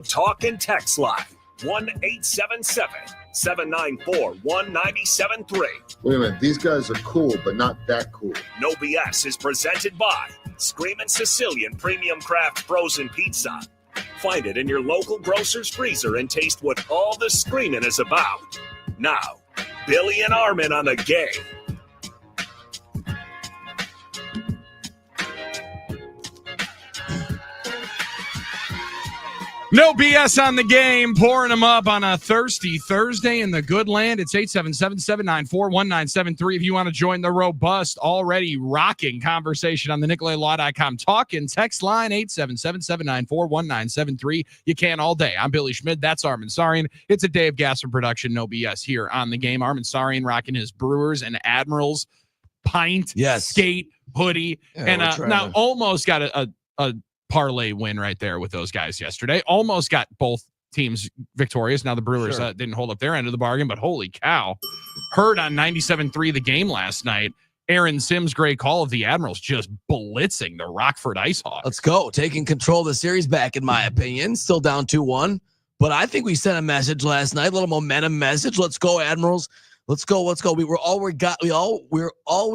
Talk and text line 1-877-794-1973. Wait a minute, these guys are cool, but not that cool. No BS is presented by Screamin' Sicilian Premium Craft Frozen Pizza. Find it in your local grocer's freezer and taste what all the screaming is about. Now, Billy and Armin on the game. No BS on the game, pouring them up on a thirsty Thursday in the good land. It's 877-794-1973. If you want to join the robust, already rocking conversation on the NicoletLaw.com talk and text line 877-794-1973. You can all day. I'm Billy Schmid. That's Armin Sarian. It's a day of gas and production. No BS here on the game. Armin Sarian rocking his Brewers and Admirals pint, skate, hoodie, and now almost got a parlay win right there with those guys yesterday. Almost got both teams victorious. Now the Brewers didn't hold up their end of the bargain, but holy cow. Heard on 97.3 The Game last night, Aaron Sims' great call of the Admirals just blitzing the Rockford IceHawks. Let's go. Taking control of the series back, in my opinion. Still down 2-1. But I think we sent a message last night, a little momentum message. Let's go, Admirals. Let's go. We're all we've got. We're all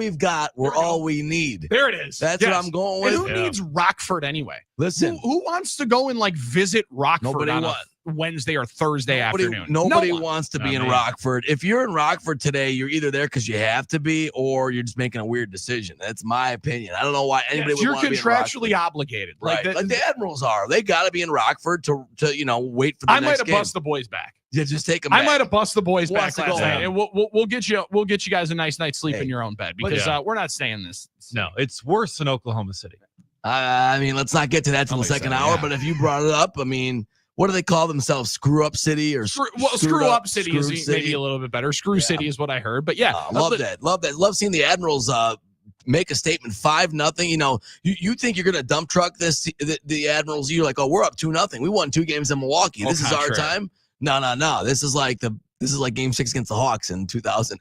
we need. There it is. That's what I'm going with. And who needs Rockford anyway? Listen, who wants to go and visit Rockford on a Wednesday or Thursday afternoon? Nobody wants to be in Rockford. If you're in Rockford today, you're either there because you have to be, or you're just making a weird decision. That's my opinion. I don't know why anybody would want to be in Rockford. You're contractually obligated, right? Like the Admirals are. They got to be in Rockford to wait for the next game. I might have bust the boys back. Yeah, just take them back. I might have bust the boys back last night, and we'll get you guys a nice night's sleep in your own bed because we're not staying this. No, it's worse than Oklahoma City. I mean, let's not get to that till the second hour. But if you brought it up, I mean, what do they call themselves? Screw Up City or Screw Up City is maybe a little bit better. Screw City is what I heard, but love that. Love seeing the Admirals make a statement 5-0. You know, you think you're gonna dump truck the Admirals? You're like, oh, we're up 2-0. We won 2 games in Milwaukee. This is our time. No. This is like Game 6 against the Hawks in 2000,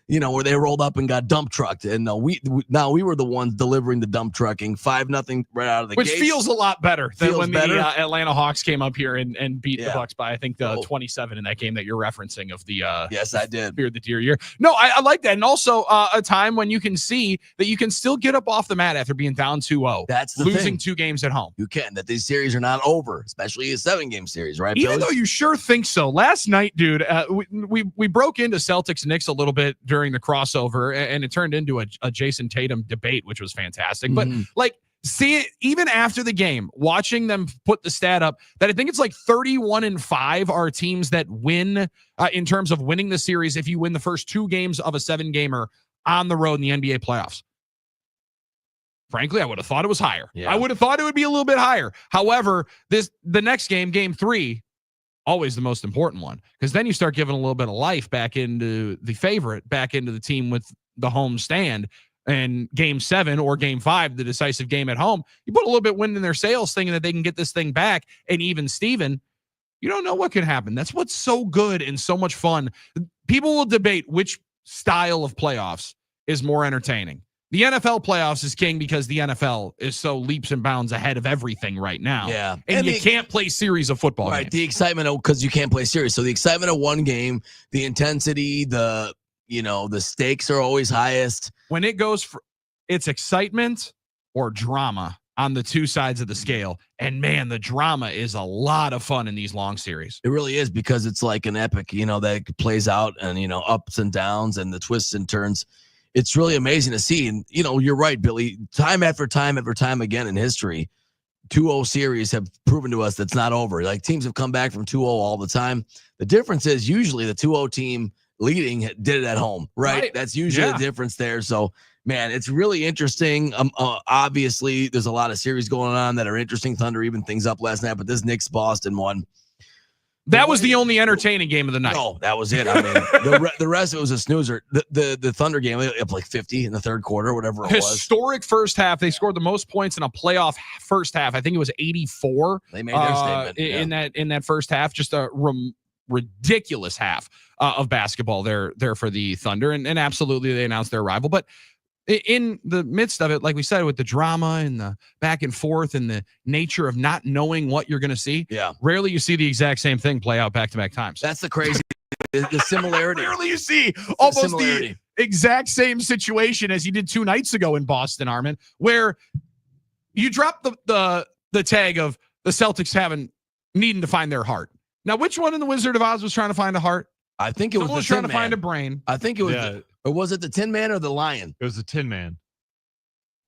where they rolled up and got dump trucked, and we were the ones delivering the dump trucking 5-0 right out of the which gates. Feels a lot better than when the Atlanta Hawks came up here and beat the Bucks by 27 in that game that you're referencing of the yes, I did Fear the Deer year. No, I like that, and also a time when you can see that you can still get up off the mat after being down 2-0. That's the losing thing. 2 games at home. You can. That these series are not over, especially a 7-game series, right? Even though you sure think so. Last night, dude, we broke into Celtics Knicks a little bit during the crossover, and it turned into a Jason Tatum debate, which was fantastic. But see it even after the game, watching them put the stat up that I think it's 31-5 are teams that win in terms of winning the series if you win the first 2 games of a 7-gamer on the road in the NBA playoffs. Frankly, I would have thought it was higher. Yeah. I would have thought it would be a little bit higher. However, the next game, game 3, always the most important one, because then you start giving a little bit of life back into the favorite, back into the team with the home stand. And game 7 or game 5, the decisive game at home, you put a little bit wind in their sails thinking that they can get this thing back. And even Steven, you don't know what can happen. That's what's so good and so much fun. People will debate which style of playoffs is more entertaining. The NFL playoffs is king because the NFL is so leaps and bounds ahead of everything right now. Yeah. And you can't play series of football games. The excitement, because you can't play series. So the excitement of one game, the intensity, the stakes are always highest. When it goes for it's excitement or drama on the 2 sides of the scale. And man, the drama is a lot of fun in these long series. It really is, because it's like an epic, that plays out and, ups and downs and the twists and turns. It's really amazing to see. And, you're right, Billy, time after time again in history, 2-0 series have proven to us that's not over. Like, teams have come back from 2-0 all the time. The difference is usually the 2-0 team leading did it at home, right? That's usually the difference there. So, man, it's really interesting. Obviously, there's a lot of series going on that are interesting. Thunder even things up last night, but this Knicks-Boston one, that was the only entertaining game of the night. No, that was it. I mean, the rest of it was a snoozer. The Thunder game, up 50 in the third quarter, whatever it was. Historic first half. They scored the most points in a playoff first half. I think it was 84. They made their statement in that first half. Just a ridiculous half of basketball there for the Thunder, and absolutely they announced their arrival. But in the midst of it, like we said, with the drama and the back and forth and the nature of not knowing what you're going to see, rarely you see the exact same thing play out back-to-back times. That's the crazy, the similarity. Rarely you see almost the exact same situation as you did 2 nights ago in Boston, Armin, where you dropped the tag of the Celtics needing to find their heart. Now, which one in the Wizard of Oz was trying to find a heart? I think it was trying to find a brain. I think it was, or was it the Tin Man or the Lion? It was the Tin Man.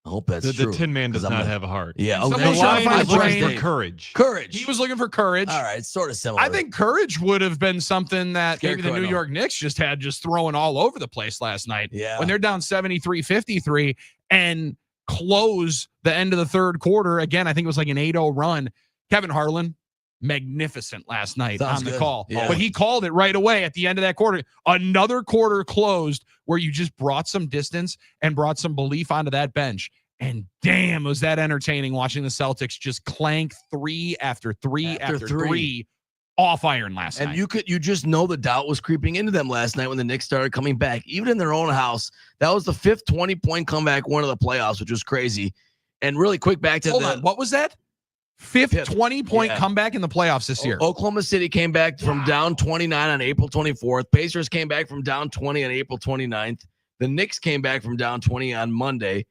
I hope that's true. The Tin Man does not have a heart. Yeah. The Lion was looking for courage. Courage. He was looking for courage. All right. It's sort of similar. I think courage would have been something that maybe the New York Knicks just throwing all over the place last night. Yeah. When they're down 73-53 and close the end of the third quarter. Again, I think it was like an 8-0 run. Kevin Harlan, magnificent last night on the call. Yeah. But he called it right away at the end of that quarter. Another quarter closed where you just brought some distance and brought some belief onto that bench. And damn, was that entertaining watching the Celtics just clank 3 after 3 after 3 off iron last night. And you just know the doubt was creeping into them last night when the Knicks started coming back, even in their own house. That was the 5th 20-point comeback win of the playoffs, which was crazy. And really quick back to what was that? Fifth 20-point comeback in the playoffs this year. Oklahoma City came back from down 29 on April 24th. Pacers came back from down 20 on April 29th. The Knicks came back from down 20 on Monday.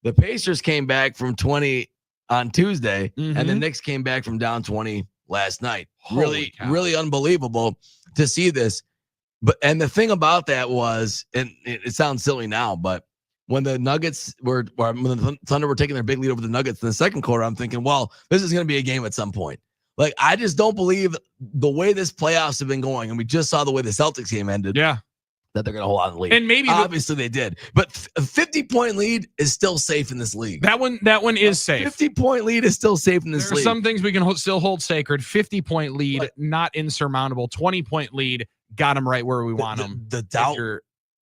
The Pacers came back from 20 on Tuesday, and the Knicks came back from down 20 last night. Really unbelievable to see this. And the thing about that was, and it sounds silly now, but when the Nuggets when the Thunder were taking their big lead over the Nuggets in the second quarter, I'm thinking, well, this is going to be a game at some point. Like, I just don't believe the way this playoffs have been going, and we just saw the way the Celtics game ended. Yeah. That they're going to hold on to the lead. And maybe obviously they did, but a 50-point lead is still safe in this league. That one is safe. 50-point lead is still safe in this league. Some things we can still hold sacred. 50-point lead, not insurmountable. 20-point lead, got them right where we want them. The doubt, you're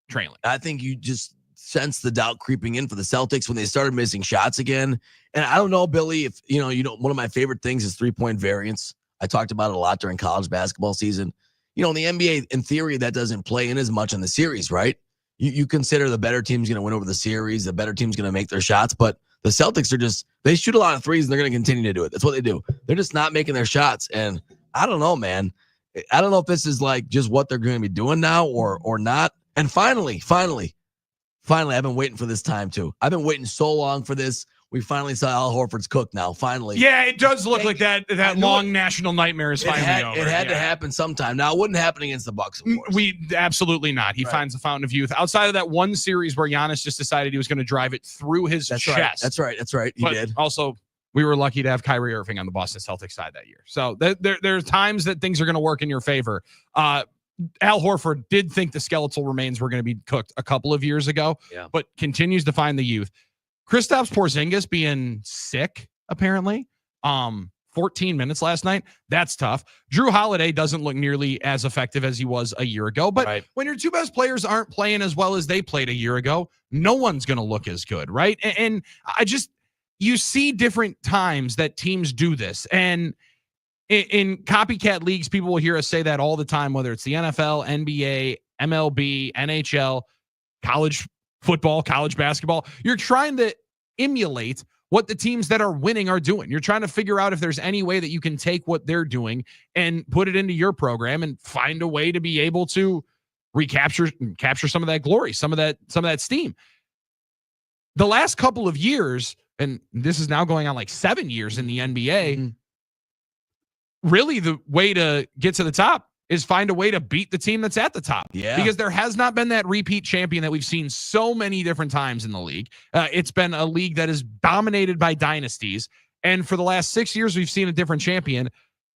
trailing. I think you just sense the doubt creeping in for the Celtics when they started missing shots again. And I don't know, Billy, if you know, one of my favorite things is 3-point variance. I talked about it a lot during college basketball season. You know, in the NBA, in theory, that doesn't play in as much in the series, right? You consider the better team's going to win over the series, the better team's going to make their shots, but the Celtics they shoot a lot of threes and they're going to continue to do it. That's what they do. They're just not making their shots. And I don't know, man. I don't know if this is like just what they're going to be doing now or not. And finally, I've been waiting for this time too. I've been waiting so long for this. We finally saw Al Horford's cook now, finally. Yeah, it does look like that long national nightmare is finally over. It had to happen sometime. Now, it wouldn't happen against the Bucks, of course. We absolutely not. He finds the fountain of youth. Outside of that one series where Giannis just decided he was going to drive it through his chest. That's right. He did. Also, we were lucky to have Kyrie Irving on the Boston Celtics side that year. So there's times that things are going to work in your favor. Al Horford did think the skeletal remains were going to be cooked a couple of years ago, but continues to find the youth. Kristaps Porzingis being sick, apparently. 14 minutes last night. That's tough. Drew Holiday doesn't look nearly as effective as he was a year ago. But when your two best players aren't playing as well as they played a year ago, no one's going to look as good, right? And you see different times that teams do this. And in copycat leagues, people will hear us say that all the time, whether it's the NFL, NBA, MLB, NHL, college football, college basketball. You're trying to emulate what the teams that are winning are doing. You're trying to figure out if there's any way that you can take what they're doing and put it into your program and find a way to be able to capture some of that glory, some of that steam. The last couple of years, and this is now going on like 7 years in the NBA, really the way to get to the top is find a way to beat the team that's at the top. Yeah. Because there has not been that repeat champion that we've seen so many different times in the league. It's been a league that is dominated by dynasties. And for the last 6 years, we've seen a different champion.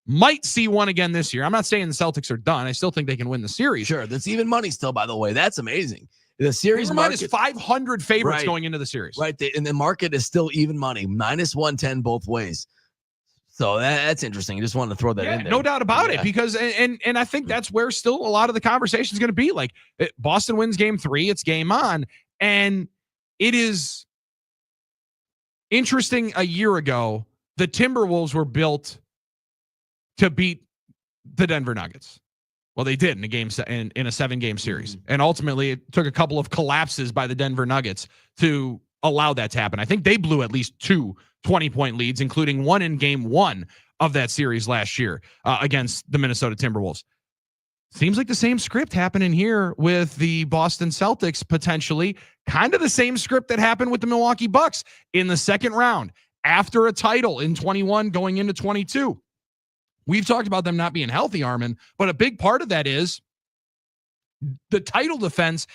Might see one again this year. I'm not saying the Celtics are done. I still think they can win the series. Sure. That's even money still, by the way. That's amazing. The series market is 500 favorites going into the series. Right. And the market is still even money, minus 110 both ways. So that's interesting. I just wanted to throw that in there. No doubt about it, because and I think that's where still a lot of the conversation is going to be. Like, Boston wins game 3, it's game on. And it is interesting. A year ago, the Timberwolves were built to beat the Denver Nuggets. Well, they did in a game in a 7-game series. And ultimately it took a couple of collapses by the Denver Nuggets to allow that to happen. I think they blew at least 2 20-point leads, including one in game 1 of that series last year against the Minnesota Timberwolves. Seems like the same script happening here with the Boston Celtics, potentially. Kind of the same script that happened with the Milwaukee Bucks in the second round after a title in 21 going into 22. We've talked about them not being healthy, Armin, but a big part of that is the title defense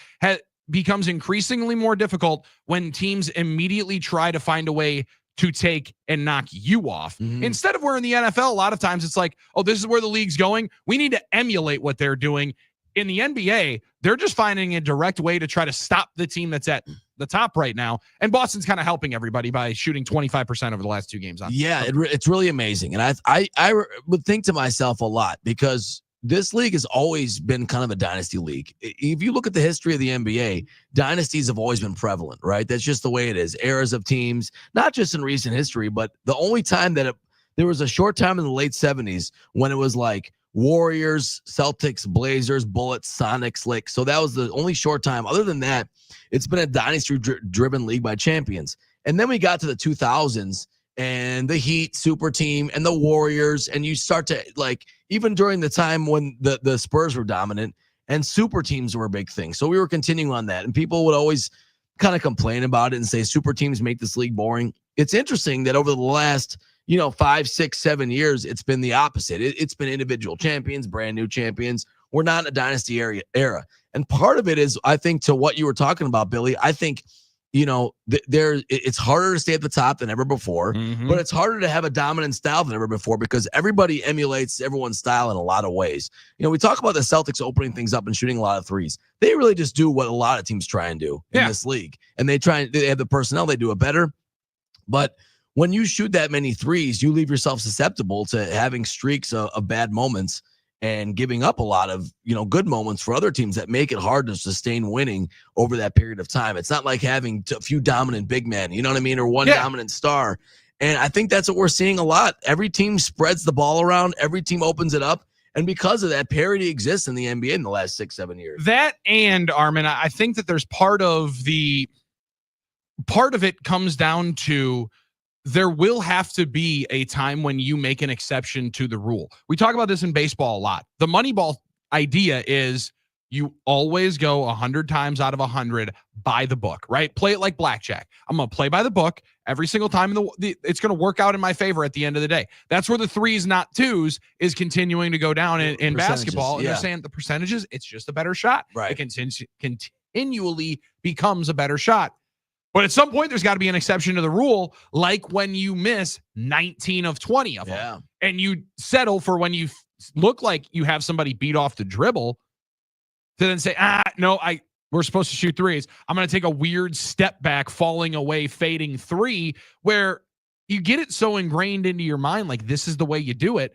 becomes increasingly more difficult when teams immediately try to find a way to take and knock you off. Instead of where in the NFL, a lot of times it's like, oh, this is where the league's going. We need to emulate what they're doing. In the NBA, they're just finding a direct way to try to stop the team that's at the top right now. And Boston's kind of helping everybody by shooting 25% over the last 2 games. Yeah, it's really amazing. And I would think to myself a lot, because this league has always been kind of a dynasty league. If you look at the history of the NBA, dynasties have always been prevalent, right? That's just the way it is. Eras of teams, not just in recent history, but the only time that there was a short time in the late 70s when it was like Warriors, Celtics, Blazers, Bullets, Sonics, Lakers. So that was the only short time. Other than that, it's been a dynasty-driven league by champions. And then we got to the 2000s and the Heat super team and the Warriors, and you start to, like, even during the time when the Spurs were dominant and super teams were a big thing. So we were continuing on that, and people would always kind of complain about it and say super teams make this league boring. It's interesting that over the last 5, 6, 7 years, it's been the opposite. It's been individual champions, brand new champions. We're not in a dynasty era. And part of it is, I think, to what you were talking about, Billy, I think, it's harder to stay at the top than ever before, but it's harder to have a dominant style than ever before because everybody emulates everyone's style in a lot of ways. We talk about the Celtics opening things up and shooting a lot of threes. They really just do what a lot of teams try and do in this league. And they have the personnel, they do it better. But when you shoot that many threes, you leave yourself susceptible to having streaks of bad moments and giving up a lot of, good moments for other teams that make it hard to sustain winning over that period of time. It's not like having a few dominant big men, you know what I mean? Or one dominant star. And I think that's what we're seeing a lot. Every team spreads the ball around. Every team opens it up. And because of that, parity exists in the NBA in the last 6, 7 years. That, and Armin, I think that there's part of it comes down to, there will have to be a time when you make an exception to the rule. We talk about this in baseball a lot. The Moneyball idea is you always go 100 times out of 100 by the book, right? Play it like blackjack. I'm going to play by the book every single time. It's going to work out in my favor at the end of the day. That's where the 3s, not 2s, is continuing to go down in basketball. And they're saying the percentages, it's just a better shot. Right. It continually becomes a better shot. But at some point, there's got to be an exception to the rule, like when you miss 19 of 20 of them. And you settle for when you look like you have somebody beat off the dribble to then say, no, we're supposed to shoot threes. I'm going to take a weird step back, falling away, fading 3, where you get it so ingrained into your mind, like this is the way you do it.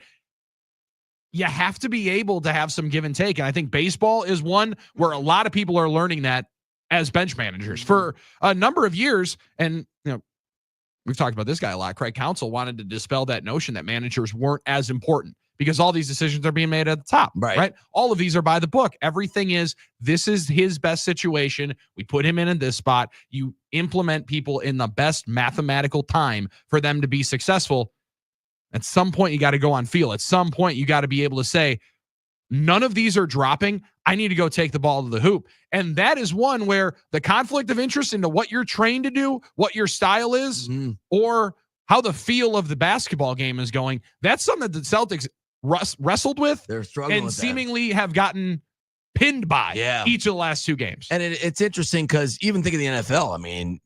You have to be able to have some give and take. And I think baseball is one where a lot of people are learning that as bench managers for a number of years. And, we've talked about this guy a lot. Craig Counsell wanted to dispel that notion that managers weren't as important because all these decisions are being made at the top, right? All of these are by the book. Everything this is his best situation. We put him in this spot. You implement people in the best mathematical time for them to be successful. At some point, you got to go on field. At some point, you got to be able to say, none of these are dropping. I need to go take the ball to the hoop. And that is one where the conflict of interest into what you're trained to do, what your style is, or how the feel of the basketball game is going. That's something that the Celtics wrestled with. They're struggling and with seemingly have gotten pinned by each of the last 2 games. And it's interesting because even think of the NFL. I mean,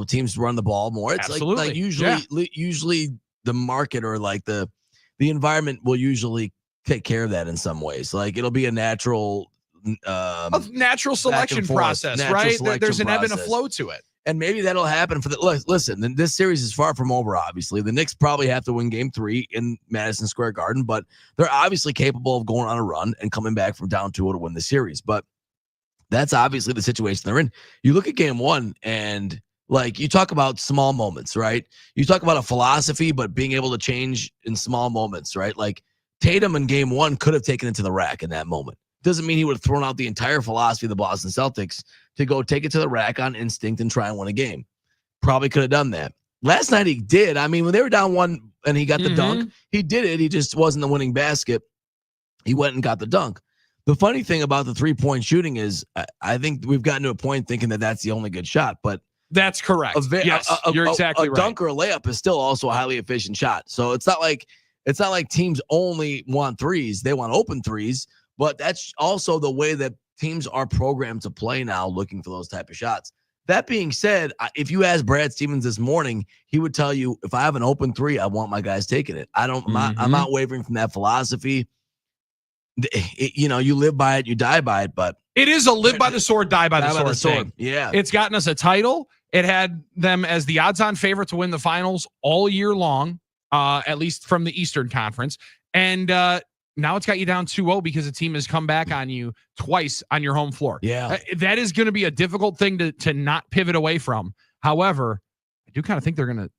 teams run the ball more. It's like usually the market or like the environment will usually take care of that in some ways. Like it'll be a natural selection process, right? There's an ebb and a flow to it. And maybe that'll happen for listen, this series is far from over, obviously. The Knicks probably have to win game 3 in Madison Square Garden, but they're obviously capable of going on a run and coming back from down 2 to win the series. But that's obviously the situation they're in. You look at game 1 and like you talk about small moments, right? You talk about a philosophy, but being able to change in small moments, right? Like Tatum in game 1 could have taken it to the rack in that moment. Doesn't mean he would have thrown out the entire philosophy of the Boston Celtics to go take it to the rack on instinct and try and win a game. Probably could have done that. Last night he did. I mean, when they were down 1 and he got the dunk, he did it. He just wasn't the winning basket. He went and got the dunk. The funny thing about the 3-point shooting is I think we've gotten to a point thinking that that's the only good shot, but that's correct. Yes, you're exactly right. A dunk or a layup is still also a highly efficient shot. So it's not like teams only want threes. They want open threes, but that's also the way that teams are programmed to play now, looking for those type of shots. That being said, if you ask Brad Stevens this morning, he would tell you, if I have an open three, I want my guys taking it. I'm not wavering from that philosophy. You live by it, you die by it, but it is a live by the sword, die by the sword thing. Yeah. It's gotten us a title. It had them as the odds-on favorite to win the finals all year long, at least from the Eastern Conference. And now it's got you down 2-0 because the team has come back on you twice on your home floor. Yeah. That is going to be a difficult thing to not pivot away from. However, I do kind of think they're going to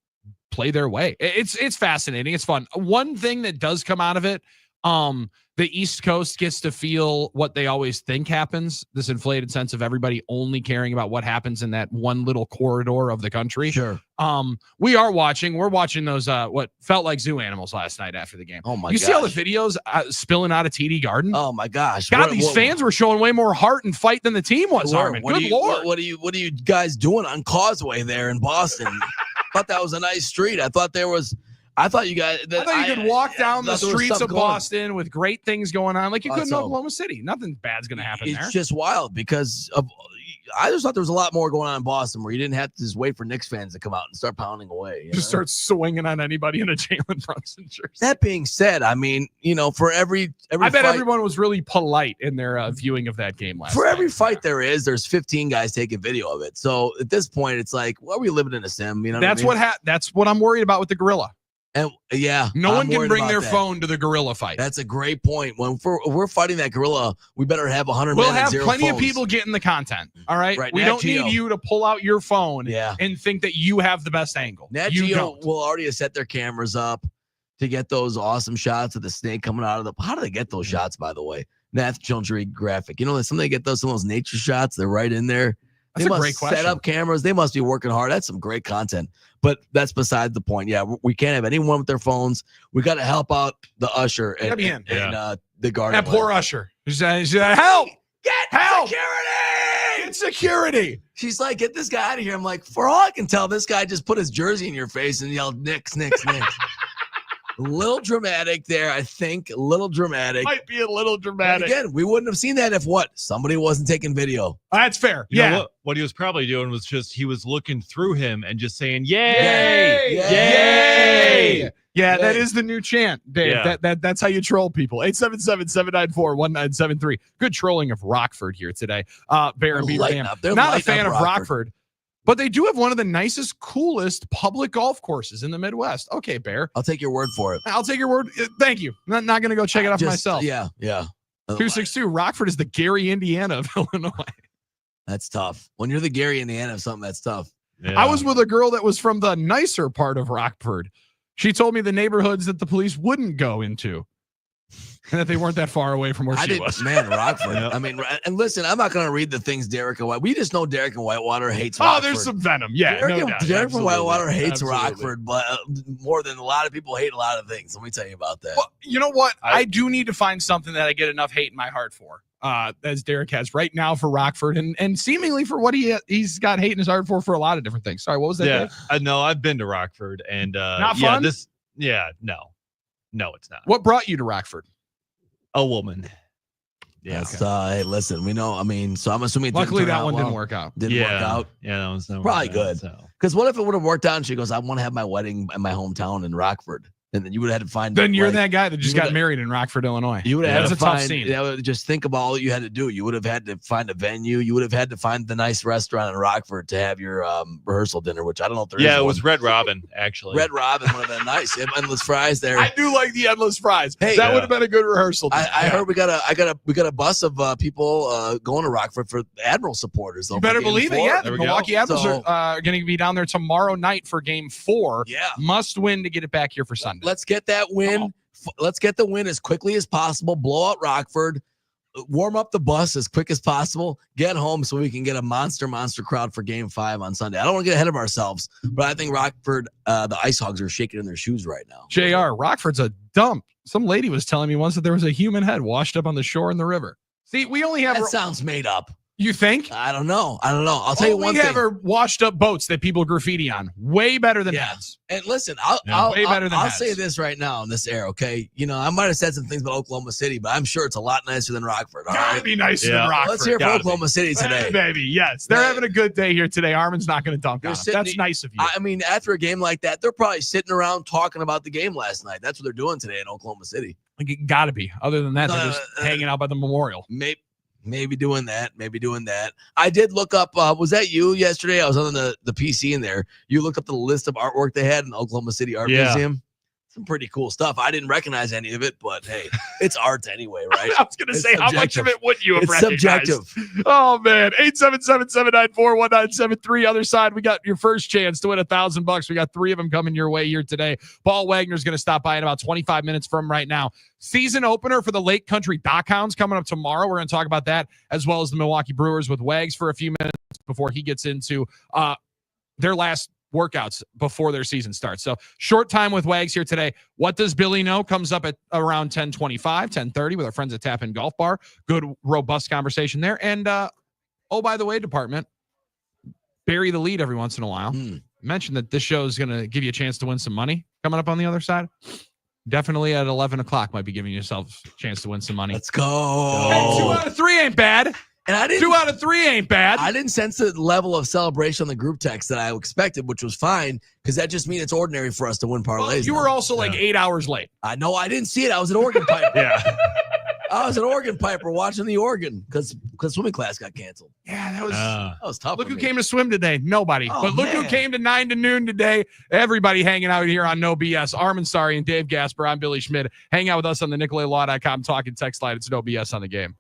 play their way. It's fascinating. It's fun. One thing that does come out of it, the East Coast gets to feel what they always think happens, this inflated sense of everybody only caring about what happens in that one little corridor of the country. Sure. We're watching those what felt like zoo animals last night after the game. Oh my gosh. See all the videos spilling out of TD Garden? Oh my gosh. God, these fans were showing way more heart and fight than the team was, Harmon. Good Lord. What are you guys doing on Causeway there in Boston? Thought that was a nice street. I thought you could walk down the streets of Boston with great things going on like you could in Oklahoma City. Nothing bad's going to happen there. It's just wild because I just thought there was a lot more going on in Boston where you didn't have to just wait for Knicks fans to come out and start pounding away. Just start swinging on anybody in a Jalen Brunson jersey. That being said, I mean, for every I bet everyone was really polite in their viewing of that game last night. For every fight there's 15 guys taking video of it. So at this point, it's like, well, are we living in a sim? You know, that's what I'm worried about with the gorilla. And no one can bring their phone to the gorilla fight. That's a great point. When we're fighting that gorilla, we better have 100 We'll minutes. We'll have plenty of people getting the content. All right. We don't need you to pull out your phone and think that you have the best angle. Nat Geo will already have set their cameras up to get those awesome shots of the snake coming out of the. How do they get those shots, by the way? National Geographic. Some they get some of those nature shots. They're right in there. That's a great question. Set up cameras. They must be working hard. That's some great content. But that's beside the point. Yeah, we can't have anyone with their phones. We got to help out the usher and the guard. That poor usher. She's like, help! Help! Security! Get security! She's like, get this guy out of here. I'm like, for all I can tell, this guy just put his jersey in your face and yelled, Knicks, Knicks, Knicks. A little dramatic there, I think. A little dramatic. Might be a little dramatic. But again, we wouldn't have seen that if somebody wasn't taking video. That's fair. You know what he was probably doing was he was looking through him and just saying, "Yay! Yay! Yay!" Yeah, that is the new chant, Dave. Yeah. That's how you troll people. 877-794-1973. Good trolling of Rockford here today. Bear and Beaver Dam. Not a fan of Rockford. But they do have one of the nicest, coolest public golf courses in the Midwest. Okay, Bear. I'll take your word for it. I'll take your word. Thank you. Not going to go check it out for myself. Yeah. 262. Rockford is the Gary, Indiana of Illinois. That's tough. When you're the Gary, Indiana of something, that's tough. Yeah. I was with a girl that was from the nicer part of Rockford. She told me the neighborhoods that the police wouldn't go into. And that they weren't that far away from where she was. Man, Rockford. I mean, and listen, I'm not going to read the things Derek and White. We just know Derek and Whitewater hates Rockford. Oh, there's some venom. Yeah, Derek and Whitewater hates Rockford, but more than a lot of people hate a lot of things. Let me tell you about that. Well, you know what? I do need to find something that I get enough hate in my heart for, as Derek has right now for Rockford, and seemingly for what he's got hate in his heart for a lot of different things. Sorry, what was that? Yeah, no, I've been to Rockford, and not fun. No, it's not. What brought you to Rockford? A woman. Yeah. Hey, listen, we know. I mean, so I'm assuming. Luckily, that one didn't work out. Didn't work out. Yeah, that was probably good. Because what if it would have worked out? And she goes, "I want to have my wedding in my hometown in Rockford." And then you would have had to find. Then you're that guy that just got married in Rockford, Illinois. You would have had to find. Tough scene. Just think about all you had to do. You would have had to find a venue. You would have had to find the nice restaurant in Rockford to have your rehearsal dinner. Which I don't know if there is. Yeah, it was Red Robin actually. Red Robin would have been nice. Endless fries there. I do like the endless fries. Hey, that would have been a good rehearsal. I heard we got a bus of people going to Rockford for Admiral supporters. You better believe it. Yeah, the Milwaukee Admirals are going to be down there tomorrow night for Game 4. Yeah, must win to get it back here for Sunday. Let's get that win. Let's get the win as quickly as possible. Blow out Rockford. warm up the bus as quick as possible, get home so we can get a monster crowd for Game 5 on Sunday. I don't want to get ahead of ourselves, but I think Rockford, the Ice Hogs, are shaking in their shoes right now. JR, Rockford's a dump. Some lady was telling me once that there was a human head washed up on the shore in the river. See, we only have... That sounds made up. You think? I don't know. I'll tell you one thing. We have are washed up boats that people graffiti on. Way better than heads. And listen, I'll say this right now in this era, okay? You know, I might have said some things about Oklahoma City, but I'm sure it's a lot nicer than Rockford. Gotta be nicer than Rockford. Let's hear from Oklahoma City today. Hey, baby, yes. They're having a good day here today. Armin's not going to dunk on them. That's nice of you. I mean, after a game like that, they're probably sitting around talking about the game last night. That's what they're doing today in Oklahoma City. Gotta be. Other than that, they're just hanging out by the memorial. Maybe doing that. I did look up, was that you yesterday? I was on the PC in there. You looked up the list of artwork they had in the Oklahoma City Art Museum. Some pretty cool stuff. I didn't recognize any of it, but hey, it's art anyway, right? I was going to say, subjective. How much of it would you have recognized? Subjective. Oh, man. 877-794-1973. Other side, we got your first chance to win $1,000. We got 3 of them coming your way here today. Paul Wagner's going to stop by in about 25 minutes from right now. Season opener for the Lake Country Dockhounds coming up tomorrow. We're going to talk about that, as well as the Milwaukee Brewers with Wags for a few minutes before he gets into their last workouts before their season starts. So short time with Wags here today. What does Billy know? Comes up at around 10:25, 10:30 with our friends at Tap In Golf Bar. Good, robust conversation there. And, oh, by the way, department, bury the lead every once in a while. Mention that this show is going to give you a chance to win some money coming up on the other side. Definitely at 11 o'clock might be giving yourself a chance to win some money. Let's go. Hey, 2 out of 3 ain't bad. And 2 out of 3 ain't bad. I didn't sense the level of celebration on the group text that I expected, which was fine, because that just means it's ordinary for us to win parlays. Well, you were also like 8 hours late. I know. I didn't see it. I was at Oregon Piper. I was an Oregon Piper watching the Oregon because swimming class got canceled. Yeah, that was tough. Look who came to swim today. Nobody. But look who came to 9 to noon today. Everybody hanging out here on No BS. Armin Sari and Dave Gasper. I'm Billy Schmidt. Hang out with us on the NicolaLaw.com talking text line. It's No BS on the game.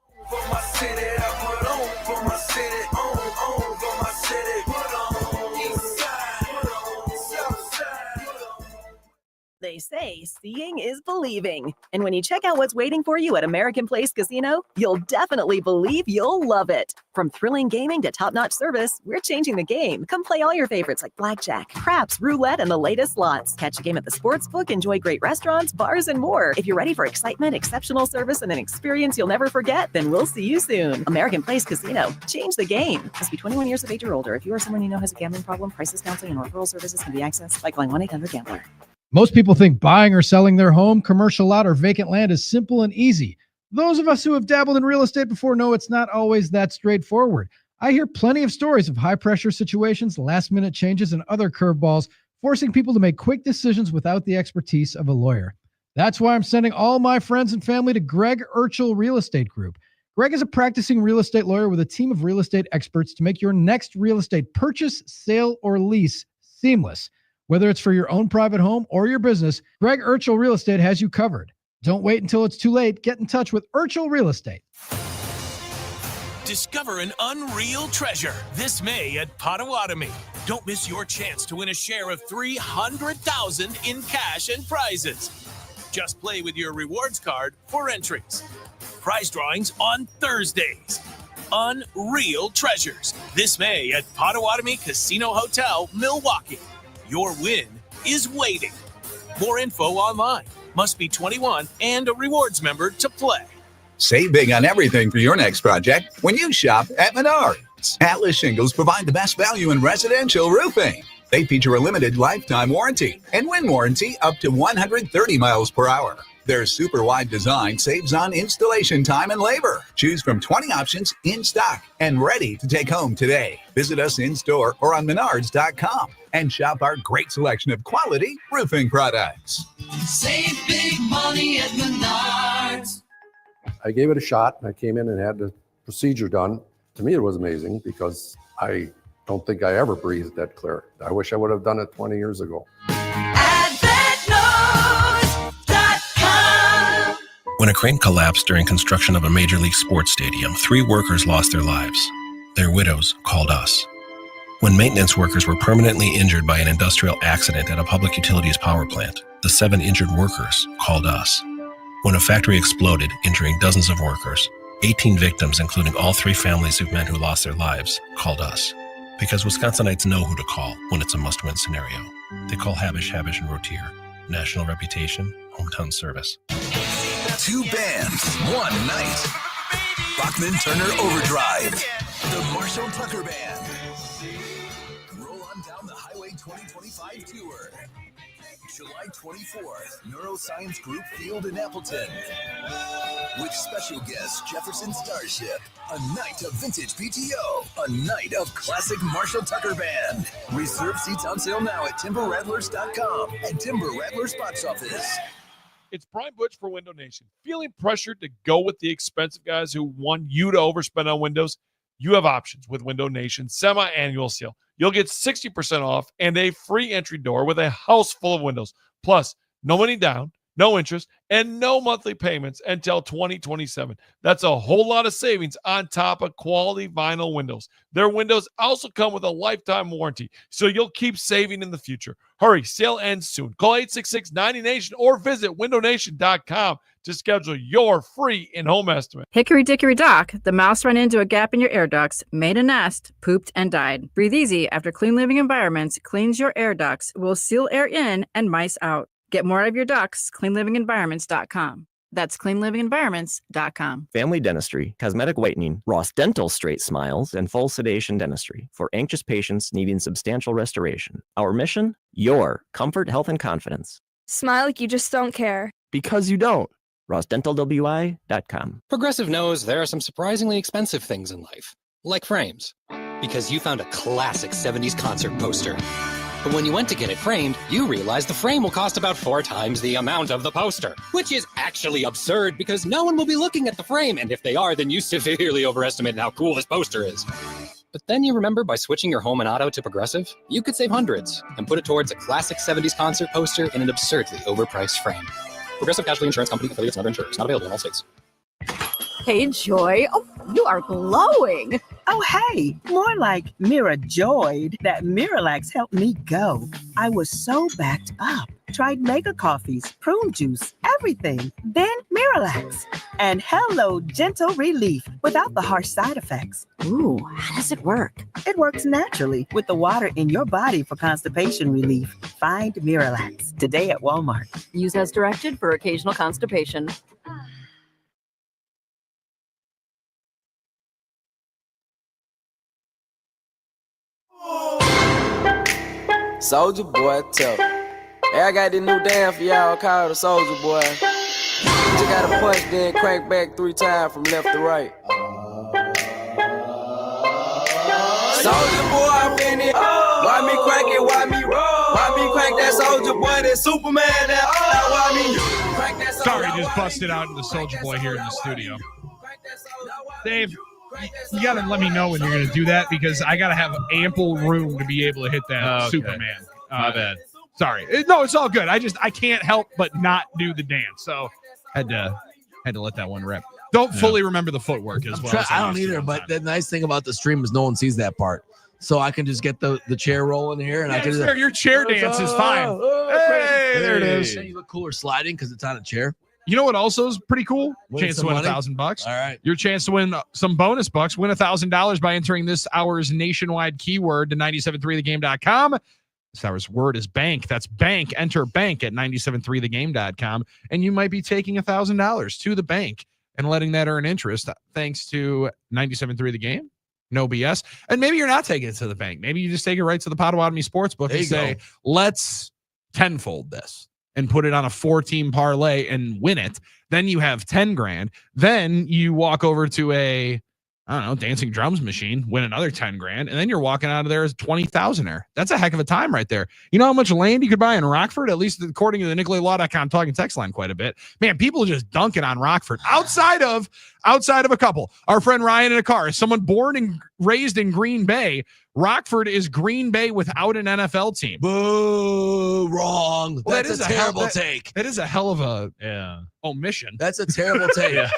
They say seeing is believing. And when you check out what's waiting for you at American Place Casino, you'll definitely believe you'll love it. From thrilling gaming to top-notch service, we're changing the game. Come play all your favorites like blackjack, craps, roulette, and the latest slots. Catch a game at the sportsbook, enjoy great restaurants, bars, and more. If you're ready for excitement, exceptional service, and an experience you'll never forget, then we'll see you soon. American Place Casino. Change the game. Must be 21 years of age or older. If you or someone you know has a gambling problem, crisis counseling and referral services can be accessed by calling 1-800-GAMBLER. Most people think buying or selling their home, commercial lot, or vacant land is simple and easy. Those of us who have dabbled in real estate before know it's not always that straightforward. I hear plenty of stories of high-pressure situations, last-minute changes, and other curveballs, forcing people to make quick decisions without the expertise of a lawyer. That's why I'm sending all my friends and family to Greg Urchel Real Estate Group. Greg is a practicing real estate lawyer with a team of real estate experts to make your next real estate purchase, sale, or lease seamless. Whether it's for your own private home or your business, Greg Urchel Real Estate has you covered. Don't wait until it's too late. Get in touch with Urchel Real Estate. Discover an unreal treasure this May at Potawatomi. Don't miss your chance to win a share of $300,000 in cash and prizes. Just play with your rewards card for entries. Prize drawings on Thursdays. Unreal treasures this May at Potawatomi Casino Hotel, Milwaukee. Your win is waiting. More info online. Must be 21 and a rewards member to play. Save big on everything for your next project when you shop at Menards. Atlas Shingles provide the best value in residential roofing. They feature a limited lifetime warranty and wind warranty up to 130 miles per hour. Their super wide design saves on installation time and labor. Choose from 20 options in stock and ready to take home today. Visit us in store or on Menards.com and shop our great selection of quality roofing products. Save big money at Menards. I gave it a shot. I came in and had the procedure done. To me, it was amazing because I don't think I ever breathed that clear. I wish I would have done it 20 years ago. When a crane collapsed during construction of a Major League Sports stadium, 3 workers lost their lives. Their widows called us. When maintenance workers were permanently injured by an industrial accident at a public utilities power plant, the 7 injured workers called us. When a factory exploded, injuring dozens of workers, 18 victims, including all 3 families of men who lost their lives, called us. Because Wisconsinites know who to call when it's a must-win scenario. They call Habish, Habish & Rotier. National reputation, hometown service. 2 bands, 1 night. Bachman Turner Overdrive. The Marshall Tucker Band. Roll on down the Highway 2025 tour. July 24th, Neuroscience Group Field in Appleton. With special guest Jefferson Starship. A night of vintage PTO. A night of classic Marshall Tucker Band. Reserve seats on sale now at TimberRattlers.com and Timber Rattlers box office. It's Brian Butch for Window Nation. Feeling pressured to go with the expensive guys who want you to overspend on windows? You have options with Window Nation semi-annual sale. You'll get 60% off and a free entry door with a house full of windows. Plus, no money down, no interest, and no monthly payments until 2027. That's a whole lot of savings on top of quality vinyl windows. Their windows also come with a lifetime warranty, so you'll keep saving in the future. Hurry, sale ends soon. Call 866-90NATION or visit windownation.com to schedule your free in-home estimate. Hickory Dickory Dock, the mouse ran into a gap in your air ducts, made a nest, pooped, and died. Breathe easy after Clean Living Environments cleans your air ducts, will seal air in and mice out. Get more out of your ducks, cleanlivingenvironments.com. That's cleanlivingenvironments.com. Family Dentistry, Cosmetic Whitening, Ross Dental Straight Smiles, and Full Sedation Dentistry for anxious patients needing substantial restoration. Our mission? Your comfort, health, and confidence. Smile like you just don't care. Because you don't. RossDentalWI.com. Progressive knows there are some surprisingly expensive things in life, like frames. Because you found a classic 70s concert poster. But when you went to get it framed, you realized the frame will cost about 4 times the amount of the poster, which is actually absurd because no one will be looking at the frame, and if they are, then you severely overestimated how cool this poster is. But then you remember by switching your home and auto to Progressive, you could save hundreds and put it towards a classic 70s concert poster in an absurdly overpriced frame. Progressive Casualty Insurance Company, affiliates, and other insurers. Not available in all states. Hey, Joy. Oh, you are glowing. Oh, hey. More like Mira joyed that Miralax helped me go. I was so backed up. Tried mega coffees, prune juice, everything. Then Miralax. And hello, gentle relief without the harsh side effects. Ooh, how does it work? It works naturally with the water in your body for constipation relief. Find Miralax today at Walmart. Use as directed for occasional constipation. Soldier Boy, tough. Hey, I got this new dance for y'all called the Soldier Boy. You just gotta punch, then crank back 3 times from left to right. Soldier Boy, I'm in it. Why me crank it? Why me roll? Why me crank that Soldier Boy? That Superman? That why me crank that Soldier Boy? Sorry, just busted out into Soldier Boy here in the studio. Dave, you gotta let me know when you're gonna do that because I gotta have ample room to be able to hit that Superman. My bad. Sorry, no, it's all good. I can't help but not do the dance, so had to let that one rip. Don't fully remember the footwork as well. I don't either, but the nice thing about the stream is no one sees that part, so I can just get the chair rolling here, and I can. Just, your chair dance is fine. Hey, there it is. You look cooler sliding because it's on a chair. You know what also is pretty cool? Chance to win $1,000. All right. Your chance to win some bonus bucks. Win $1,000 by entering this hour's nationwide keyword to 973thegame.com. This hour's word is bank. That's bank. Enter bank at 973thegame.com. And you might be taking $1,000 to the bank and letting that earn interest thanks to 97.3 The Game. No BS. And maybe you're not taking it to the bank. Maybe you just take it right to the Potawatomi Sportsbook and say, let's tenfold this and put it on a 4-team parlay and win it. Then you have 10 grand. Then you walk over to a, I don't know, dancing drums machine, win another 10 grand. And then you're walking out of there as 20,000er. That's a heck of a time right there. You know how much land you could buy in Rockford? At least according to the NicolaLaw.com talking text line quite a bit. Man, people are just dunking on Rockford outside of a couple. Our friend Ryan in a car. As someone born and raised in Green Bay, Rockford is Green Bay without an NFL team. Boo, wrong. Well, That's a terrible take. That is a hell of a omission. That's a terrible take.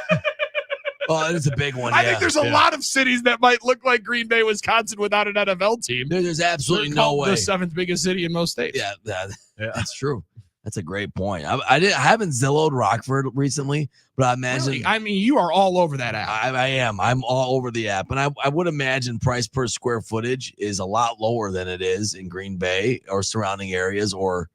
Oh, that is a big one. I think there's a lot of cities that might look like Green Bay, Wisconsin without an NFL team. There's absolutely no way. The 7th biggest city in most states. Yeah, that's true. That's a great point. I haven't Zillowed Rockford recently, but I imagine. Really? I mean, you are all over that app. I am. I'm all over the app, and I would imagine price per square footage is a lot lower than it is in Green Bay or surrounding areas, or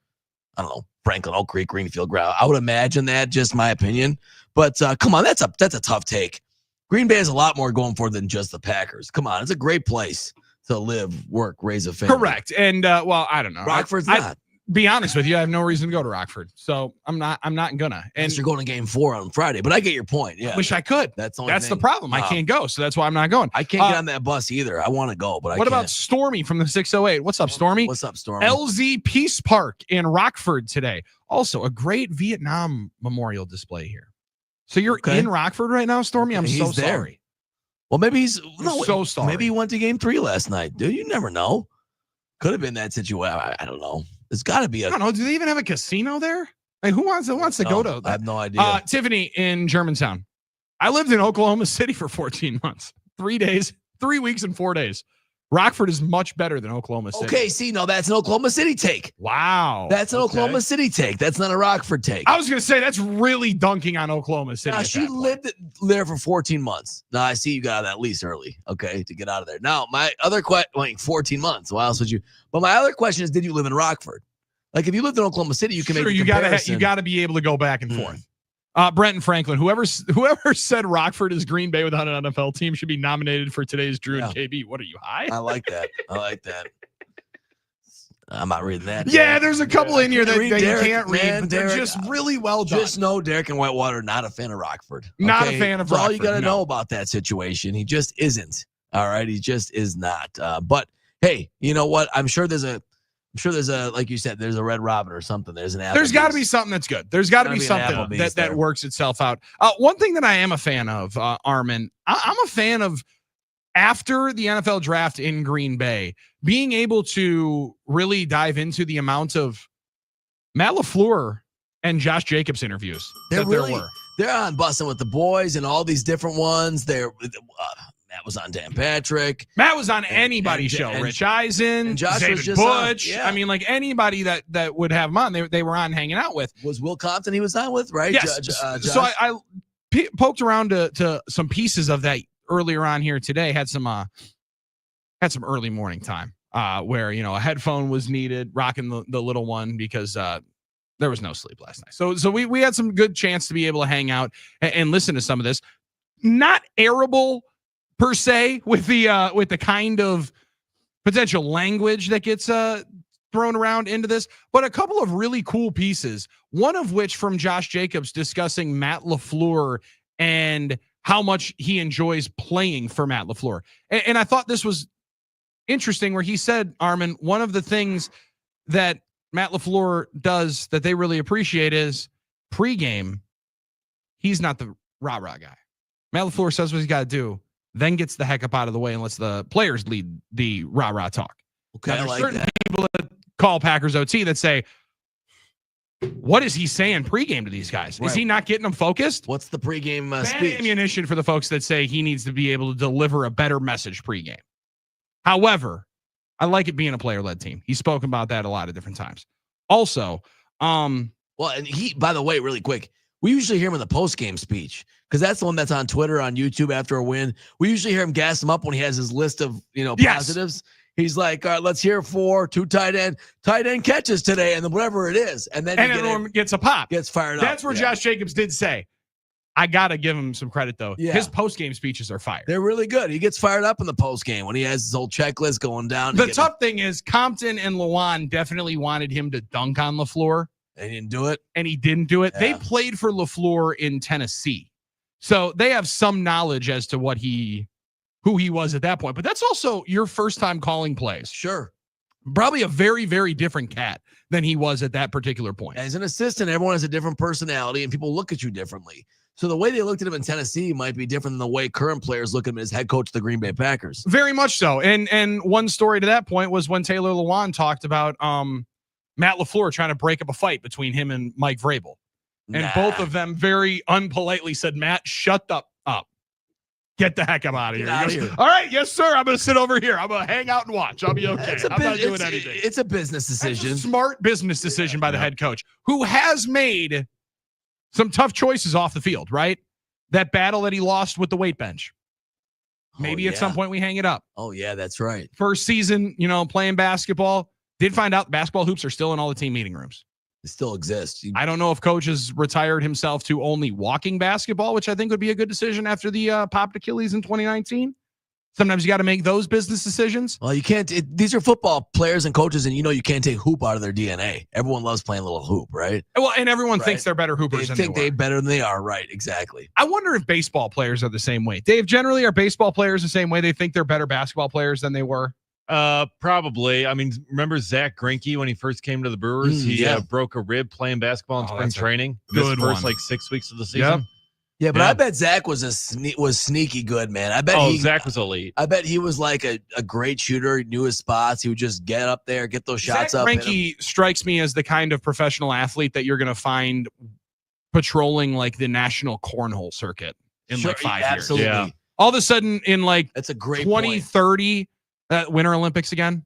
I don't know, Franklin, Oak Creek, Greenfield, Ground. I would imagine that. Just my opinion, but come on, that's a tough take. Green Bay has a lot more going for it than just the Packers. Come on, it's a great place to live, work, raise a family. Correct. And well, I don't know. Rockford's not. Be honest with you, I have no reason to go to Rockford, so I'm not gonna. And you're going to Game 4 on Friday, but I get your point. Yeah, wish I could. That's the problem. I can't go, so that's why I'm not going. I can't get on that bus either. I want to go, but what about Stormy from the 608? What's up, Stormy? What's up, Stormy? LZ Peace Park in Rockford today. Also, a great Vietnam memorial display here. So you're in Rockford right now, Stormy? I'm so sorry. Well, maybe he's so sorry. Maybe he went to Game 3 last night, dude. You never know. Could have been that situation. I don't know. There's got to be I don't know. Do they even have a casino there? Like, who wants to go to? I have no idea. Tiffany in Germantown. I lived in Oklahoma City for 14 months, 3 days, 3 weeks and 4 days. Rockford is much better than Oklahoma City. Okay, see, no, that's an Oklahoma City take. Wow. That's an Oklahoma City take. That's not a Rockford take. I was going to say that's really dunking on Oklahoma City. Now, she lived there for 14 months. Now, I see you got out of that lease early, okay, to get out of there. Now, my other question, like 14 months. Why else would you? But my other question is, did you live in Rockford? Like, if you lived in Oklahoma City, you can make a comparison. You got to be able to go back and forth. Brent and Franklin, whoever said Rockford is Green Bay without an NFL team should be nominated for today's Drew and KB. What are you, high? I like that. I'm not reading that. Yeah, there's a couple in here that you Derek, can't read, but they're just really well done. Just know Derek and Whitewater, not a fan of Rockford. Okay? Not a fan of That's Rockford. all you got to know about that situation. He just isn't. All right, he just is not. But hey, you know what? I'm sure there's a, like you said, there's a Red Robin or something. There's an Applebee's. There's got to be something that's good. There's got to be something that works itself out. One thing that I am a fan of, Armin, I'm a fan of after the NFL draft in Green Bay, being able to really dive into the amount of Matt LaFleur and Josh Jacobs interviews there were. They're on Bussin' with the Boys and all these different ones. Matt was on Dan Patrick. Matt was on anybody's show. Rich Eisen, Josh David was just Butch. on, I mean, like anybody that would have him on, they were on hanging out with. Was Will Compton he was on with, right? Yes. So I poked around to some pieces of that earlier on here today. Had some early morning time where a headphone was needed, rocking the little one because there was no sleep last night. So we had some good chance to be able to hang out and listen to some of this. Not airable per se with the kind of potential language that gets thrown around into this, but a couple of really cool pieces. One of which from Josh Jacobs discussing Matt LaFleur and how much he enjoys playing for Matt LaFleur. And I thought this was interesting where he said, Armin, one of the things that Matt LaFleur does that they really appreciate is pregame, he's not the rah-rah guy. Matt LaFleur says what he's got to do, then gets the heck up out of the way and lets the players lead the rah-rah talk. Okay, now, there's certain people that call Packers OT that say, what is he saying pregame to these guys? Right. Is he not getting them focused? What's the pregame Bad speech? Ammunition for the folks that say he needs to be able to deliver a better message pregame. However, I like it being a player-led team. He's spoken about that a lot of different times. Also, well, and he, by the way, really quick, we usually hear him in the post-game speech because that's the one that's on Twitter, on YouTube after a win. We usually hear him gas him up when he has his list of positives. He's like, all right, let's hear 4 2 tight end catches today, and then whatever it is, and then everyone gets a pop, gets fired up. That's where Josh Jacobs did say, I gotta give him some credit though. Yeah. His post-game speeches are fire. They're really good. He gets fired up in the post-game when he has his old checklist going down. The tough thing is Compton and Lewan definitely wanted him to dunk on LaFleur. They didn't do it. And he didn't do it. Yeah. They played for LaFleur in Tennessee. So they have some knowledge as to who he was at that point. But that's also your first time calling plays. Sure. Probably a very, very different cat than he was at that particular point. As an assistant, everyone has a different personality and people look at you differently. So the way they looked at him in Tennessee might be different than the way current players look at him as head coach of the Green Bay Packers. Very much so. And one story to that point was when Taylor Lewan talked about Matt LaFleur trying to break up a fight between him and Mike Vrabel. And both of them very unpolitely said, Matt, shut up. Get the heck out of here. Get out of here. All right, yes, sir. I'm going to sit over here. I'm going to hang out and watch. I'll be okay. I'm not doing anything. It's a business decision. That's a smart business decision by the head coach, who has made some tough choices off the field, right? That battle that he lost with the weight bench. Maybe at some point we hang it up. Oh, yeah, that's right. First season, playing basketball. Did find out basketball hoops are still in all the team meeting rooms. It still exists. I don't know if coach has retired himself to only walking basketball, which I think would be a good decision after the popped Achilles in 2019. Sometimes you got to make those business decisions. Well, you can't. These are football players and coaches, and you can't take hoop out of their DNA. Everyone loves playing a little hoop, right? Well, and everyone thinks they're better hoopers. They think they're better than they are, right? Exactly. I wonder if baseball players are the same way. Dave, generally, are baseball players the same way? They think they're better basketball players than they were? Probably. I mean, remember Zach Greinke when he first came to the Brewers? He broke a rib playing basketball in spring training. Good first 6 weeks of the season. Yep. Yeah, but I bet Zach was sneaky good, man. I bet Zach was elite. I bet he was like a great shooter. He knew his spots. He would just get up there, get those shots Zach up. Greinke strikes me as the kind of professional athlete that you're going to find patrolling like the national cornhole circuit in like 5 years. Absolutely. Yeah. All of a sudden in like that's a great 2030 Winter Olympics again.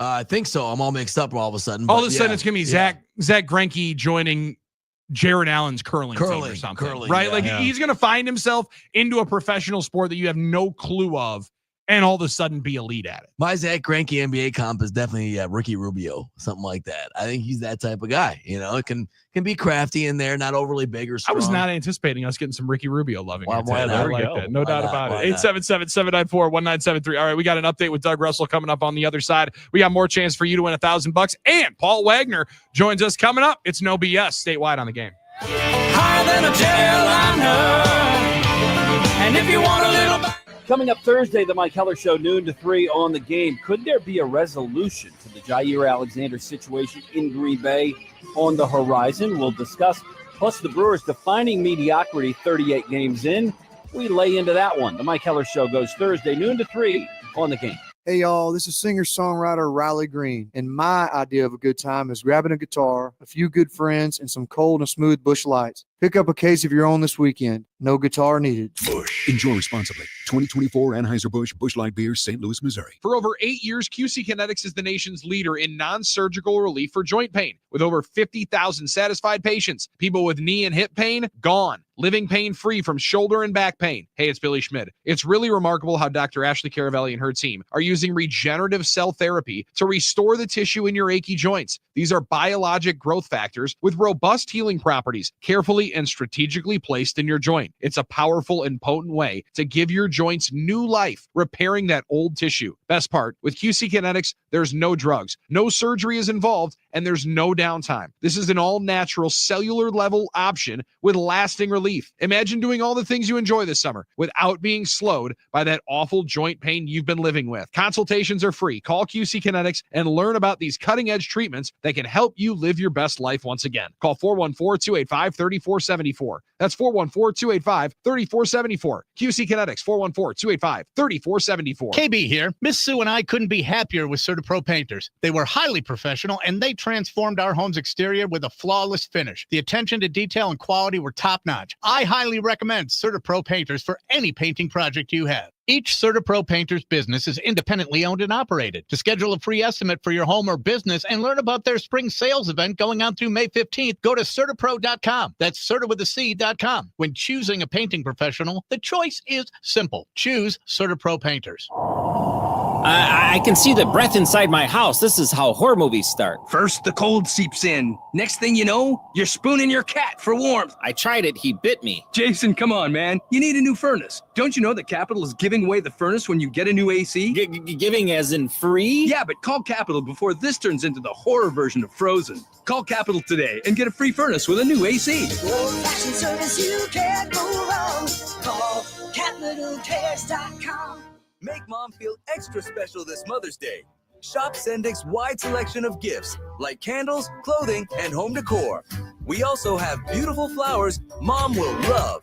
I think so. I'm all mixed up all of a sudden. All of a sudden it's going to be Zach Greinke joining Jared Allen's curling team or something, right? He's going to find himself into a professional sport that you have no clue of, and all of a sudden be elite at it. My Zach Greinke NBA comp is definitely Ricky Rubio, something like that. I think he's that type of guy. It can be crafty in there, not overly big or strong. I was not anticipating us getting some Ricky Rubio loving. Why not? I like that. No doubt about it. 877-794-1973. All right, we got an update with Doug Russell coming up on the other side. We got more chance for you to win $1,000, and Paul Wagner joins us coming up. It's No BS statewide on the game. Higher than a Carolina. And if you want a little. Coming up Thursday, the Mike Heller Show, noon to 3 on the game. Could there be a resolution to the Jair Alexander situation in Green Bay on the horizon? We'll discuss. Plus, the Brewers defining mediocrity 38 games in. We lay into that one. The Mike Heller Show goes Thursday, noon to 3 on the game. Hey, y'all, this is singer-songwriter Riley Green, and my idea of a good time is grabbing a guitar, a few good friends, and some cold and smooth Busch Lights. Pick up a case of your own this weekend. No guitar needed. Busch. Enjoy responsibly. 2024 Anheuser-Busch Busch Light Beer, St. Louis, Missouri. For over 8 years, QC Kinetics is the nation's leader in non-surgical relief for joint pain. With over 50,000 satisfied patients, people with knee and hip pain, gone. Living pain-free from shoulder and back pain. Hey, it's Billy Schmidt. It's really remarkable how Dr. Ashley Caravelli and her team are using regenerative cell therapy to restore the tissue in your achy joints. These are biologic growth factors with robust healing properties, carefully and strategically placed in your joint. It's a powerful and potent way to give your joints new life, repairing that old tissue. Best part, with QC Kinetics, there's no drugs, no surgery is involved, and there's no downtime. This is an all-natural cellular level option with lasting relief. Imagine doing all the things you enjoy this summer without being slowed by that awful joint pain you've been living with. Consultations are free. Call QC Kinetics and learn about these cutting-edge treatments that can help you live your best life once again. Call 414-285-3474. That's 414-285-3474. QC Kinetics, 414-285-3474. KB here. Miss Sue and I couldn't be happier with CertaPro painters. They were highly professional, and they transformed our home's exterior with a flawless finish. The attention to detail and quality were top-notch. I highly recommend CertaPro painters for any painting project you have. Each CertaPro painter's business is independently owned and operated. To schedule a free estimate for your home or business and learn about their spring sales event going on through May 15th, go to CertaPro.com. That's CertaWithAC.com. When choosing a painting professional, the choice is simple. Choose CertaPro painters. I can see the breath inside my house. This is how horror movies start. First, the cold seeps in. Next thing you know, you're spooning your cat for warmth. I tried it. He bit me. Jason, come on, man. You need a new furnace. Don't you know that Capital is giving away the furnace when you get a new AC? Giving as in free? Yeah, but call Capital before this turns into the horror version of Frozen. Call Capital today and get a free furnace with a new AC. Old-fashioned service, you can't go wrong. Call CapitalCares.com. Make mom feel extra special this Mother's Day. Shop Sendik's wide selection of gifts like candles, clothing, and home decor. We also have beautiful flowers mom will love.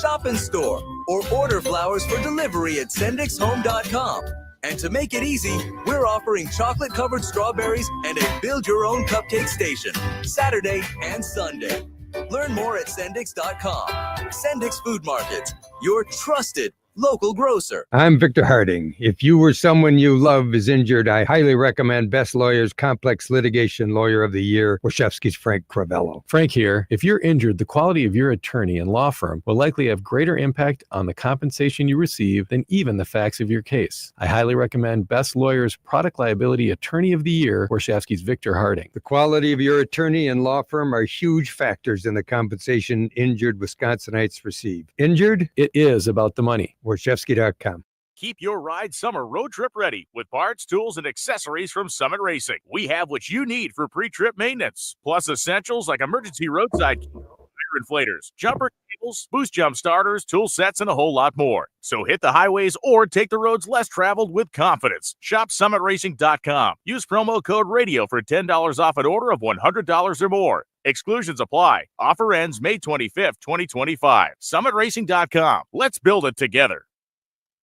Shop in store or order flowers for delivery at sendikshome.com. And to make it easy, we're offering chocolate-covered strawberries and a build-your-own cupcake station, Saturday and Sunday. Learn more at Sendix.com. Sendix Food Markets, your trusted local grocer. I'm Victor Harding. If you or someone you love is injured, I highly recommend Best Lawyers Complex Litigation Lawyer of the Year, Warshevsky's Frank Cravello. Frank here. If you're injured, the quality of your attorney and law firm will likely have greater impact on the compensation you receive than even the facts of your case. I highly recommend Best Lawyers Product Liability Attorney of the Year, Warshevsky's Victor Harding. The quality of your attorney and law firm are huge factors in the compensation injured Wisconsinites receive. Injured? It is about the money. Warshevsky.com. Keep your ride summer road trip ready with parts, tools, and accessories from Summit Racing. We have what you need for pre-trip maintenance, plus essentials like emergency roadside tire inflators, jumper cables, boost jump starters, tool sets, and a whole lot more. So hit the highways or take the roads less traveled with confidence. Shop summitracing.com. Use promo code RADIO for $10 off an order of $100 or more. Exclusions apply. Offer ends May 25th, 2025. Summitracing.com. Let's build it together.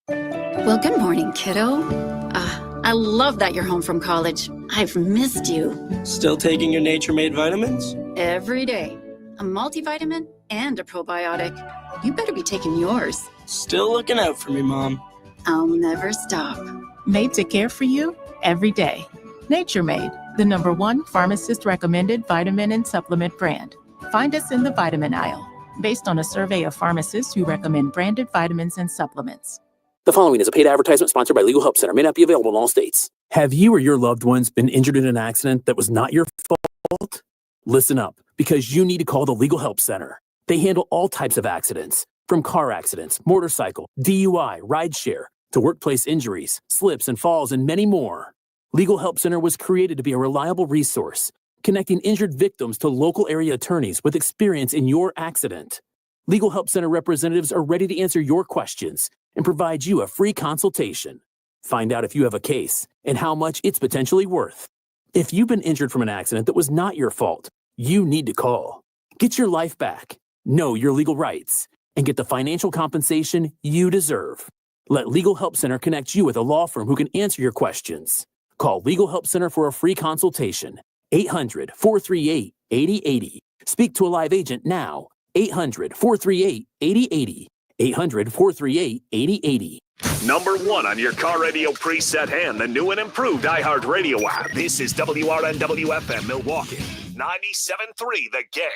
Well, good morning, kiddo. I love that you're home from college. I've missed you. Still taking your Nature Made vitamins? Every day. A multivitamin and a probiotic. You better be taking yours. Still looking out for me, Mom. I'll never stop. Made to care for you every day. Nature Made, the #1 pharmacist-recommended vitamin and supplement brand. Find us in the vitamin aisle, based on a survey of pharmacists who recommend branded vitamins and supplements. The following is a paid advertisement sponsored by Legal Help Center. May not be available in all states. Have you or your loved ones been injured in an accident that was not your fault? Listen up, because you need to call the Legal Help Center. They handle all types of accidents, from car accidents, motorcycle, DUI, rideshare, to workplace injuries, slips and falls, and many more. Legal Help Center was created to be a reliable resource, connecting injured victims to local area attorneys with experience in your accident. Legal Help Center representatives are ready to answer your questions and provide you a free consultation. Find out if you have a case and how much it's potentially worth. If you've been injured from an accident that was not your fault, you need to call. Get your life back, know your legal rights, and get the financial compensation you deserve. Let Legal Help Center connect you with a law firm who can answer your questions. Call Legal Help Center for a free consultation. 800-438-8080. Speak to a live agent now. 800-438-8080. 800-438-8080. #1 on your car radio preset and the new and improved iHeartRadio app. This is WRNW-FM Milwaukee. 97.3 The Game.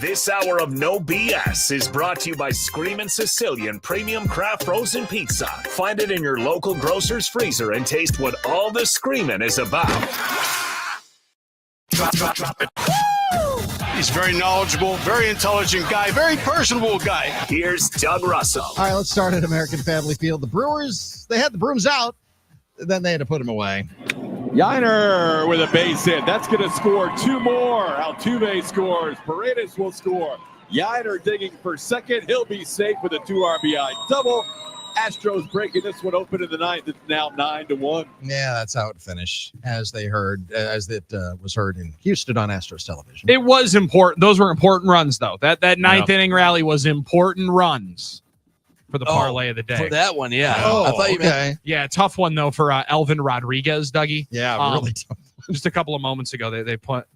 This hour of No BS is brought to you by Screamin' Sicilian Premium Craft Frozen Pizza. Find it in your local grocer's freezer and taste what all the screamin' is about. Drop it. He's very knowledgeable, very intelligent guy, very personable guy. Here's Doug Russell. All right, let's start at American Family Field. The Brewers, they had the brooms out, then they had to put them away. Yainer with a base hit. That's going to score two more. Altuve scores. Paredes will score. Yainer digging for second. He'll be safe with a 2 RBI double. Astros breaking this one open in the ninth. It's now 9-1. Yeah, that's how it finished, as they heard, as it was heard in Houston on Astros television. It was important. Those were important runs, though. That ninth inning rally was important runs for the parlay of the day. For that one, yeah. Oh, I thought you meant. Yeah, tough one, though, for Elvin Rodriguez, Dougie. Yeah, really tough. Just a couple of moments ago, they put...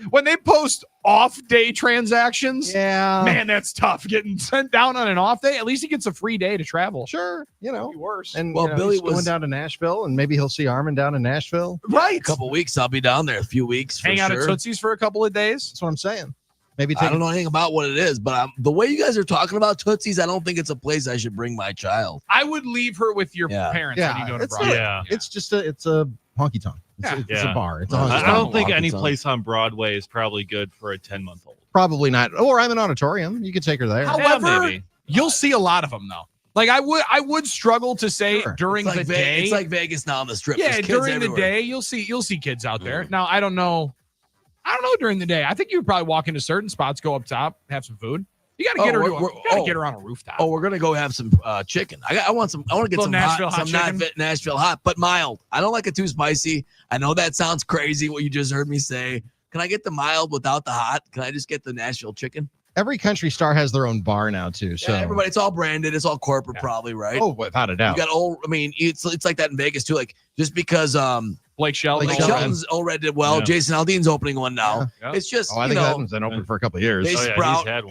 When they post off-day transactions, yeah, man, that's tough. Getting sent down on an off day, at least he gets a free day to travel. Sure, worse. And well, Billy he's going down to Nashville, and maybe he'll see Armin down in Nashville. Right, a couple weeks. I'll be down there. A few weeks. Hang out at Tootsie's for a couple of days. That's what I'm saying. Maybe I don't know anything about what it is, but the way you guys are talking about Tootsie's, I don't think it's a place I should bring my child. I would leave her with your parents. Yeah, when you go to it's Broadway. it's just it's a honky tonk. It's a bar. It's a honky-tonk. I don't think any place on Broadway is probably good for a 10-month-old. Probably not. Or I'm an auditorium. You could take her there. However, you'll see a lot of them though. Like I would struggle to say during the day. It's like Vegas now on the Strip. Yeah, during the day you'll see kids out there. Now I don't know during the day. I think you would probably walk into certain spots, go up top, have some food. You got to get her. Get her on a rooftop. Oh, we're gonna go have some chicken. I want to get some Nashville hot chicken. Nashville hot, but mild. I don't like it too spicy. I know that sounds crazy what you just heard me say. Can I get the mild without the hot? Can I just get the Nashville chicken? Every country star has their own bar now too. So everybody, it's all branded. It's all corporate, probably, right? Oh, without a doubt. You got it's like that in Vegas too. Like just because Blake Shelton's already did well. Yeah. Jason Aldean's opening one now. Yeah. It's just I think that one's been open for a couple of years. They sprout up.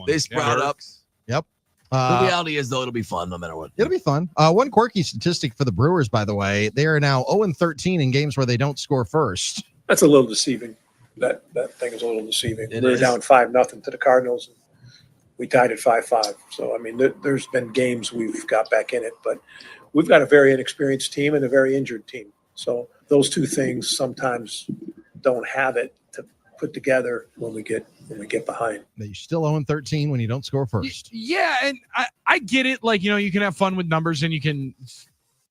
Yep. The reality is, though, it'll be fun no matter what. It'll be fun. One quirky statistic for the Brewers, by the way, they are now 0-13 in games where they don't score first. That's a little deceiving. That thing is a little deceiving. It We're is. down 5-0 to the Cardinals. And we tied at 5-5. So, I mean, there's been games we've got back in it, but we've got a very inexperienced team and a very injured team. So those two things sometimes don't have it to put together when we get behind. You're still 0-13 when you don't score first. Yeah, and I get it. Like, you can have fun with numbers and you can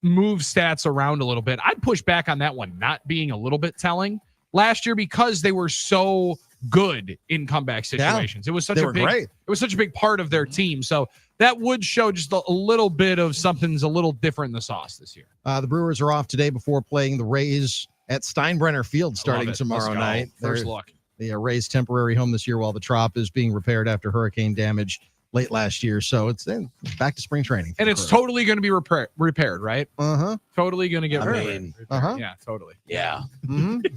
move stats around a little bit. I'd push back on that one not being a little bit telling last year because they were so good in comeback situations. It was such It was such a big part of their team. So that would show just a little bit of something's a little different in the sauce this year. The Brewers are off today before playing the Rays at Steinbrenner Field starting tomorrow night. First look. The Rays' temporary home this year while the Trop is being repaired after hurricane damage late last year. So it's back to spring training. And it's totally going to be repaired, right? Uh-huh. Totally going to get repaired. Uh-huh. Yeah, totally. Yeah.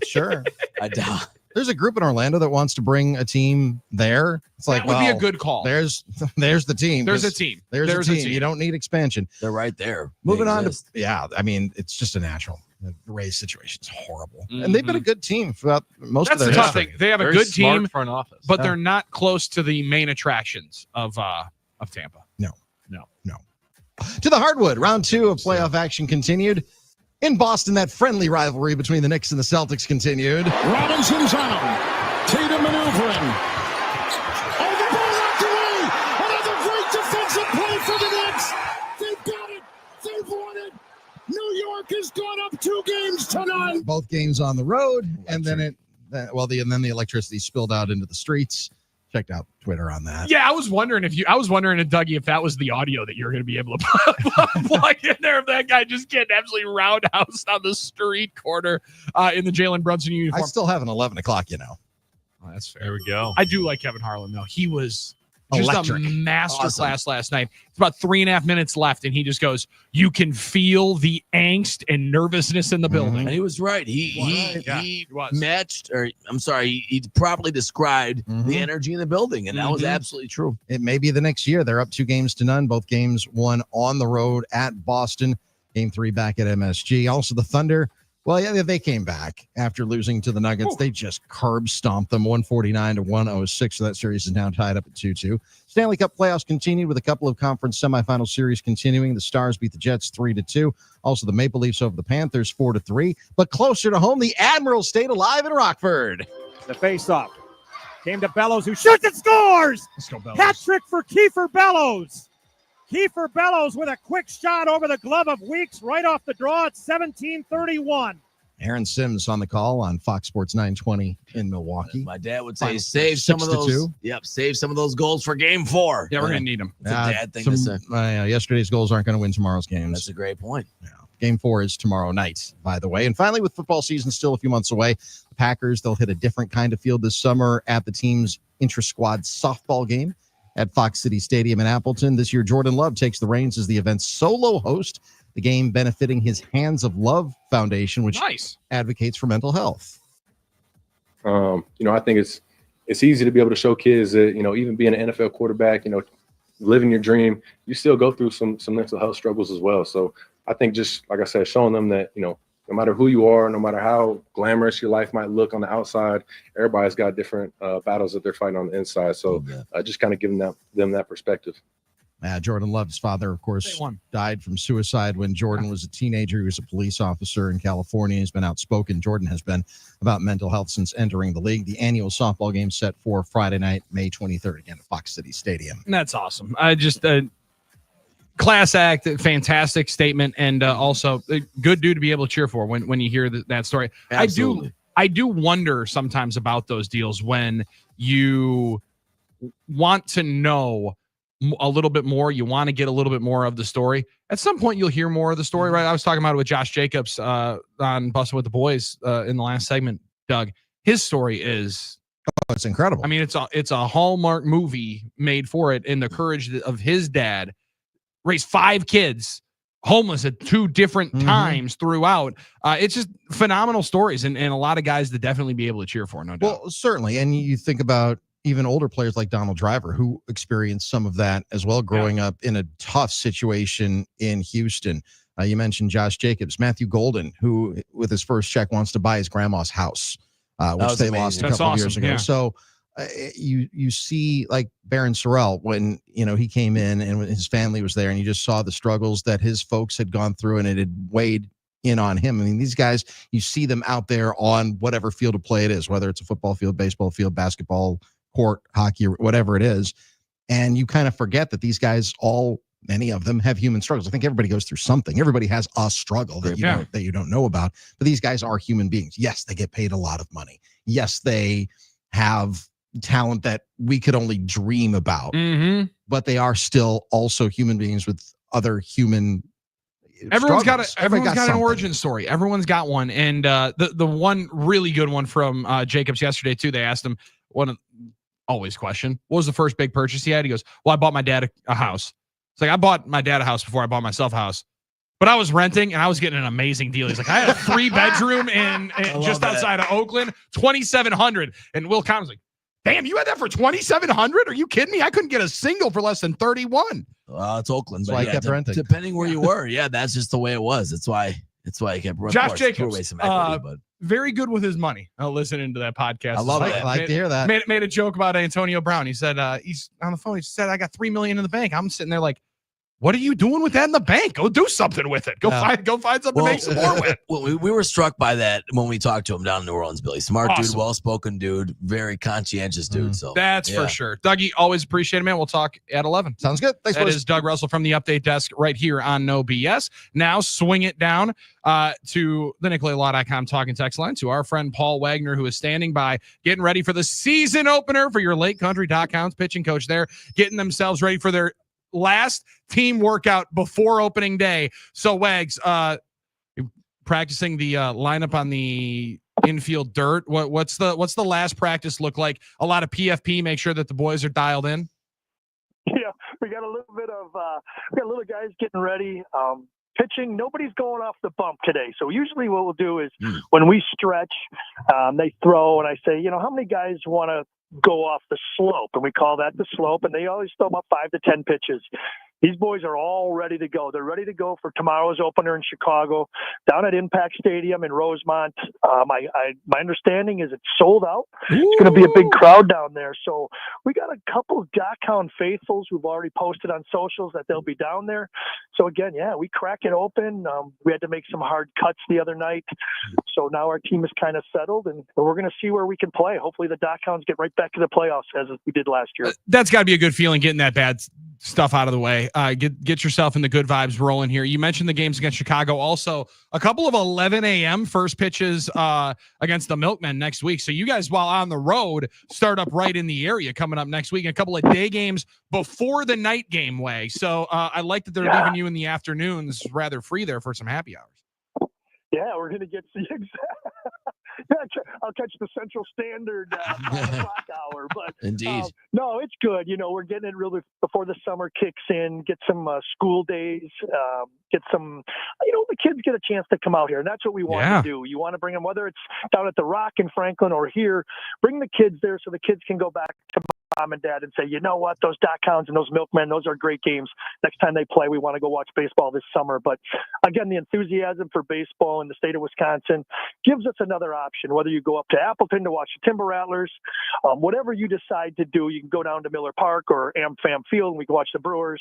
Sure. I doubt. There's a group in Orlando that wants to bring a team there. It's like, That would be a good call. There's the team. There's a team. There's a team. You don't need expansion. They're right there. Moving They on exist. I mean, it's just a natural. The Rays situation's horrible. And they've been a good team throughout most That's of the their tough thing. They have a Very good smart team, front office. but Yeah. they're not close to the main attractions of Tampa. No. No. To the hardwood, round 2 of playoff action continued. In Boston, that friendly rivalry between the Knicks and the Celtics continued. Robinson's on. Tatum maneuvering. Oh, the ball knocked away. Another great defensive play for the Knicks. They've got it. They've won it. New York has gone up 2 games to none. Both games on the road, and then the electricity spilled out into the streets. Checked out Twitter on that. Yeah, I was wondering Dougie, if that was the audio that you were going to be able to plug in there. If that guy just getting absolutely roundhoused on the street corner in the Jalen Brunson uniform. I still have an 11 o'clock, Oh, that's fair. There we go. I do like Kevin Harlan, though. He was just Electric. a masterclass last night. It's about 3.5 minutes left, and he just goes, you can feel the angst and nervousness in the building. And he was right. He was. matched, or I'm sorry, he properly described the energy in the building, and that was absolutely true. It may be the next year. They're up 2 games to none. Both games won on the road at Boston. Game 3 back at MSG. Also, the Thunder. Well, yeah, they came back after losing to the Nuggets. They just curb stomped them 149-106. So that series is now tied up at 2-2. Stanley Cup playoffs continued with a couple of conference semifinal series continuing. The Stars beat the Jets 3-2. Also, the Maple Leafs over the Panthers 4-3. But closer to home, the Admirals stayed alive in Rockford. The face-off came to Bellows, who shoots and scores. Let's go, Bellows. Hat trick for Kiefer Bellows. Kiefer Bellows with a quick shot over the glove of Weeks right off the draw at 17:31. Aaron Sims on the call on Fox Sports 920 in Milwaukee. My dad would say, Final save some of 6-2. those. Yep, save some of those goals for Game 4. Yeah, we're going to need them. It's a dad thing to say. Yesterday's goals aren't going to win tomorrow's games. That's a great point. Game 4 is tomorrow night, by the way. And finally, with football season still a few months away, the Packers, they'll hit a different kind of field this summer at the team's intra-squad softball game at Fox City Stadium in Appleton. This year, Jordan Love takes the reins as the event's solo host, the game benefiting his Hands of Love Foundation, which advocates for mental health. I think it's easy to be able to show kids that, even being an NFL quarterback, living your dream, you still go through some mental health struggles as well. So I think just, like I said, showing them that, no matter who you are, no matter how glamorous your life might look on the outside, everybody's got different battles that they're fighting on the inside. So just kind of giving them that perspective. Jordan Love's father, of course, died from suicide when Jordan was a teenager. He was a police officer in California. He's been outspoken. Jordan has been about mental health since entering the league. The annual softball game set for Friday night, May 23rd, again at Fox City Stadium. That's awesome. I just class act, fantastic statement, and also a good dude to be able to cheer for when you hear that story. Absolutely. I do wonder sometimes about those deals when you want to know a little bit more, you want to get a little bit more of the story. At some point, you'll hear more of the story, right? I was talking about it with Josh Jacobs on Bustin' with the Boys in the last segment, Doug. His story is... Oh, it's incredible. I mean, it's a Hallmark movie made for it, and the courage of his dad, raised 5 kids, homeless at 2 different times throughout. It's just phenomenal stories, and a lot of guys to definitely be able to cheer for, no doubt. Well, certainly. And you think about even older players like Donald Driver, who experienced some of that as well, growing up in a tough situation in Houston. You mentioned Josh Jacobs, Matthew Golden, who with his first check wants to buy his grandma's house, which they lost a couple of years ago. Yeah. So you see like Baron Sorrell when he came in and his family was there, and you just saw the struggles that his folks had gone through, and it had weighed in on him. I mean, these guys, you see them out there on whatever field of play it is, whether it's a football field, baseball field, basketball court, hockey, or whatever it is, and you kind of forget that these guys, many of them have human struggles. I think everybody goes through something. Everybody has a struggle that you don't know about, but these guys are human beings. Yes, they get paid a lot of money. Yes, they have talent that we could only dream about, but they are still also human beings with other human Everyone's got an something. origin story. Everyone's got one. And the one really good one from Jacobs yesterday too, they asked him always question, what was the first big purchase he had? He goes, well, I bought my dad a house. It's like, I bought my dad a house before I bought myself a house, but I was renting and I was getting an amazing deal. He's like, I had a 3-bedroom in just outside of Oakland, $2,700. And Will Collins like, damn, you had that for $2,700? Are you kidding me? I couldn't get a single for less than 31. Well, it's Oakland. That's why I kept renting. Depending where you were. Yeah, that's just the way it was. That's why I kept renting. Josh Jacobs, very good with his money. Listening to that podcast. I love it. I like to hear that. Made a joke about Antonio Brown. He said, he's on the phone. He said, I got $3 million in the bank. I'm sitting there like, what are you doing with that in the bank? Go do something with it. Go find something to make some more with. Well, we were struck by that when we talked to him down in New Orleans, Billy. Smart Awesome. dude, well-spoken dude, very conscientious dude. So That's for sure. Dougie, always appreciate it, man. We'll talk at 11. Sounds good. Thanks, That boys. is Doug Russell from the Update Desk right here on No BS. Now swing it down to the NicolaLaw.com talking text line to our friend Paul Wagner, who is standing by, getting ready for the season opener for your LakeCountry.com's pitching coach there, getting themselves ready for their last team workout before opening day. So Wags, practicing the lineup on the infield dirt. What's the last practice look like? A lot of PFP, make sure that the boys are dialed in. Yeah, we got a little bit of we got little guys getting ready. Pitching, nobody's going off the bump today. So usually what we'll do is when we stretch, they throw, and I say, how many guys want to go off the slope? And we call that the slope, and they always throw about 5 to 10 pitches. These boys are all ready to go. They're ready to go for tomorrow's opener in Chicago, down at Impact Stadium in Rosemont. My understanding is it's sold out. It's going to be a big crowd down there. So we got a couple of Dachshund faithfuls who've already posted on socials that they'll be down there. So again, we crack it open. We had to make some hard cuts the other night. So now our team is kind of settled, and we're going to see where we can play. Hopefully the Dachshunds get right back to the playoffs as we did last year. That's got to be a good feeling, getting that bad stuff out of the way. Get yourself in the good vibes rolling here. You mentioned the games against Chicago. Also, a couple of 11 a.m. first pitches against the Milkmen next week. So you guys, while on the road, start up right in the area coming up next week. A couple of day games before the night game way. So I like that they're leaving you in the afternoons rather free there for some happy hours. Yeah, we're going to get the exact. I'll catch the Central Standard 5 o'clock hour, but indeed, no, it's good. We're getting it really before the summer kicks in. Get some school days. Get some. The kids get a chance to come out here, and that's what we want to do. You want to bring them, whether it's down at the Rock in Franklin or here. Bring the kids there so the kids can go back to mom and dad and say, you know what, those Dachshunds and those Milkmen, those are great games. Next time they play, we want to go watch baseball this summer. But again, the enthusiasm for baseball in the state of Wisconsin gives us another option. Whether you go up to Appleton to watch the Timber Rattlers, whatever you decide to do, you can go down to Miller Park or AmFam Field and we can watch the Brewers.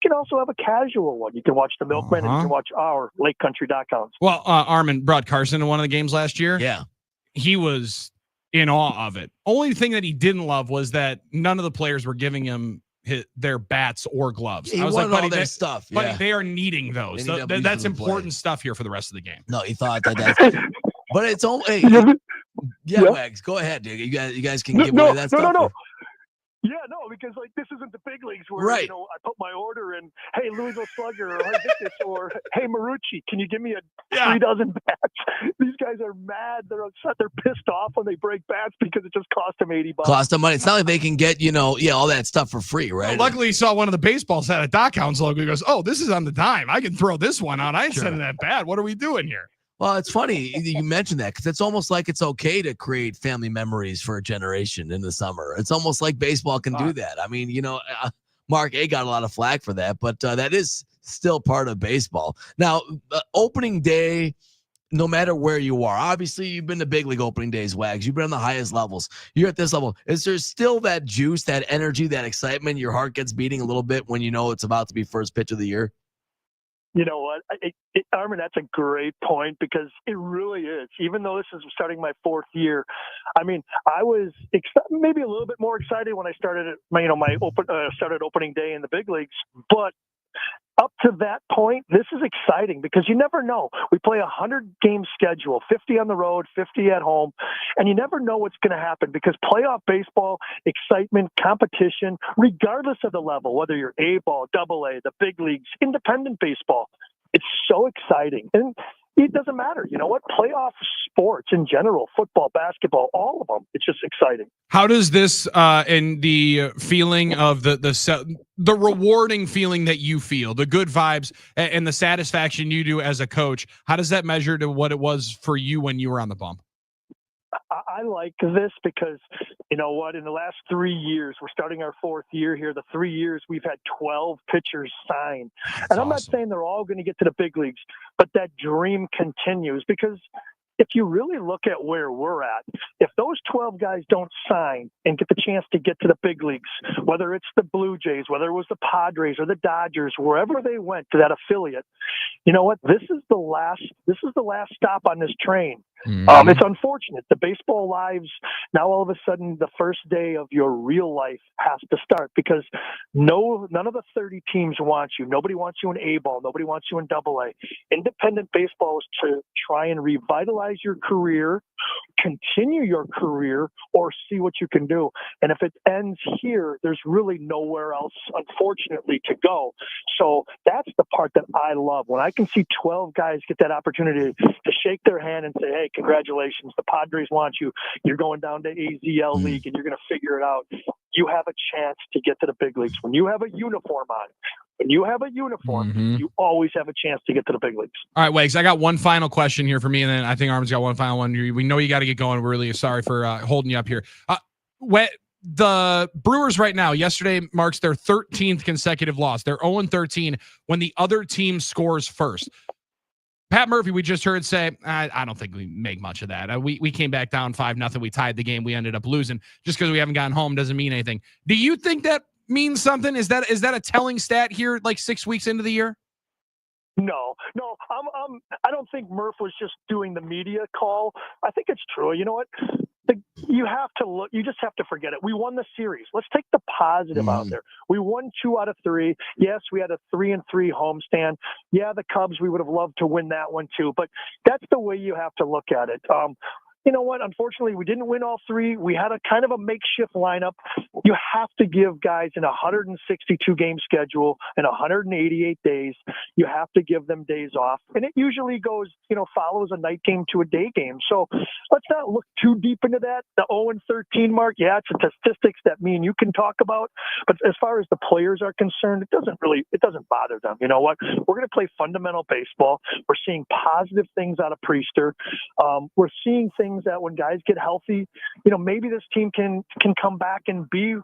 You can also have a casual one. You can watch the Milkmen and you can watch our Lake Country Dachshunds. Well, Armin brought Carson in one of the games last year. Yeah. He was in awe of it. Only thing that he didn't love was that none of the players were giving him their bats or gloves. He I was wanted like, all buddy, their stuff. Buddy, Yeah. they are needing those. They need to That's play. important stuff here for the rest of the game. No, he thought that's but it's only Wags, go ahead, dude. You guys can give away that stuff. No. Yeah, no, because this isn't the big leagues where I put my order in. Hey, Louisville Slugger, or hey, Victus, or hey, Marucci, can you give me 3 dozen bats? These guys are mad. They're upset. They're pissed off when they break bats because it just cost them $80. Cost them money. It's not like they can get all that stuff for free, right? Well, luckily, he saw one of the baseballs had a Dachshunds logo. He goes, "Oh, this is on the dime. I can throw this one out. I ain't sending that bat. What are we doing here?" Well, it's funny you mentioned that because it's almost like it's okay to create family memories for a generation in the summer. It's almost like baseball can do that. I mean, Mark A got a lot of flack for that, but that is still part of baseball. Now, opening day, no matter where you are, obviously you've been to big league opening days, Wags. You've been on the highest levels. You're at this level. Is there still that juice, that energy, that excitement? Your heart gets beating a little bit when you know it's about to be first pitch of the year? You know what, Armin, that's a great point because it really is. Even though this is starting my 4th year, I mean, I was maybe a little bit more excited when I started started opening day in the big leagues, but up to that point, this is exciting because you never know. We play a 100-game schedule, 50 on the road, 50 at home, and you never know what's going to happen because playoff baseball, excitement, competition, regardless of the level, whether you're A-ball, AA, the big leagues, independent baseball, it's so exciting. And it doesn't matter. You know what? Playoff sports in general, football, basketball, all of them, it's just exciting. How does this and the feeling of the rewarding feeling that you feel, the good vibes and the satisfaction you do as a coach, how does that measure to what it was for you when you were on the bump? I like this because, you know what, in the last 3 years, we're starting our 4th year here. The 3 years we've had 12 pitchers sign. And I'm not saying they're all going to get to the big leagues, but that dream continues because if you really look at where we're at, if those 12 guys don't sign and get the chance to get to the big leagues, whether it's the Blue Jays, whether it was the Padres or the Dodgers, wherever they went to that affiliate, you know what? This is the last stop on this train. It's unfortunate. The baseball lives, now all of a sudden the first day of your real life has to start because none of the 30 teams want you. Nobody wants you in A-ball. Nobody wants you in AA. Independent baseball is to try and revitalize your career, continue your career, or see what you can do. And if it ends here, there's really nowhere else, unfortunately, to go. So that's the part that I love. When I can see 12 guys get that opportunity to shake their hand and say, hey, congratulations, the Padres want you. You're going down to AZL League and you're going to figure it out. You have a chance to get to the big leagues. When you have a uniform on, you always have a chance to get to the big leagues. All right, Wags, I got one final question here for me, and then I think Armin's got one final one. We know you got to get going. We're really sorry for holding you up here. The Brewers right now, yesterday marks their 13th consecutive loss. They're 0-13 when the other team scores first. Pat Murphy, we just heard say, I don't think we make much of that. We came back down 5-0. We tied the game. We ended up losing. Just because we haven't gotten home doesn't mean anything. Do you think that means something? Is that a telling stat here, like 6 weeks into the year? No. I don't think Murph was just doing the media call. I think it's true. You know what? You have to look. You just have to forget it. We won the series. Let's take the positive out there. We won 2 out of 3. Yes, we had a 3-3 homestand. Yeah, the Cubs, we would have loved to win that one too. But that's the way you have to look at it. You know what? Unfortunately, we didn't win all 3. We had a kind of a makeshift lineup. You have to give guys in a 162-game schedule and 188 days, you have to give them days off. And it usually goes, follows a night game to a day game. So let's not look too deep into that. The 0-13 mark, yeah, it's a statistics that me and you can talk about. But as far as the players are concerned, it doesn't bother them. You know what? We're going to play fundamental baseball. We're seeing positive things out of Priester. We're seeing things that when guys get healthy, maybe this team can come back and be,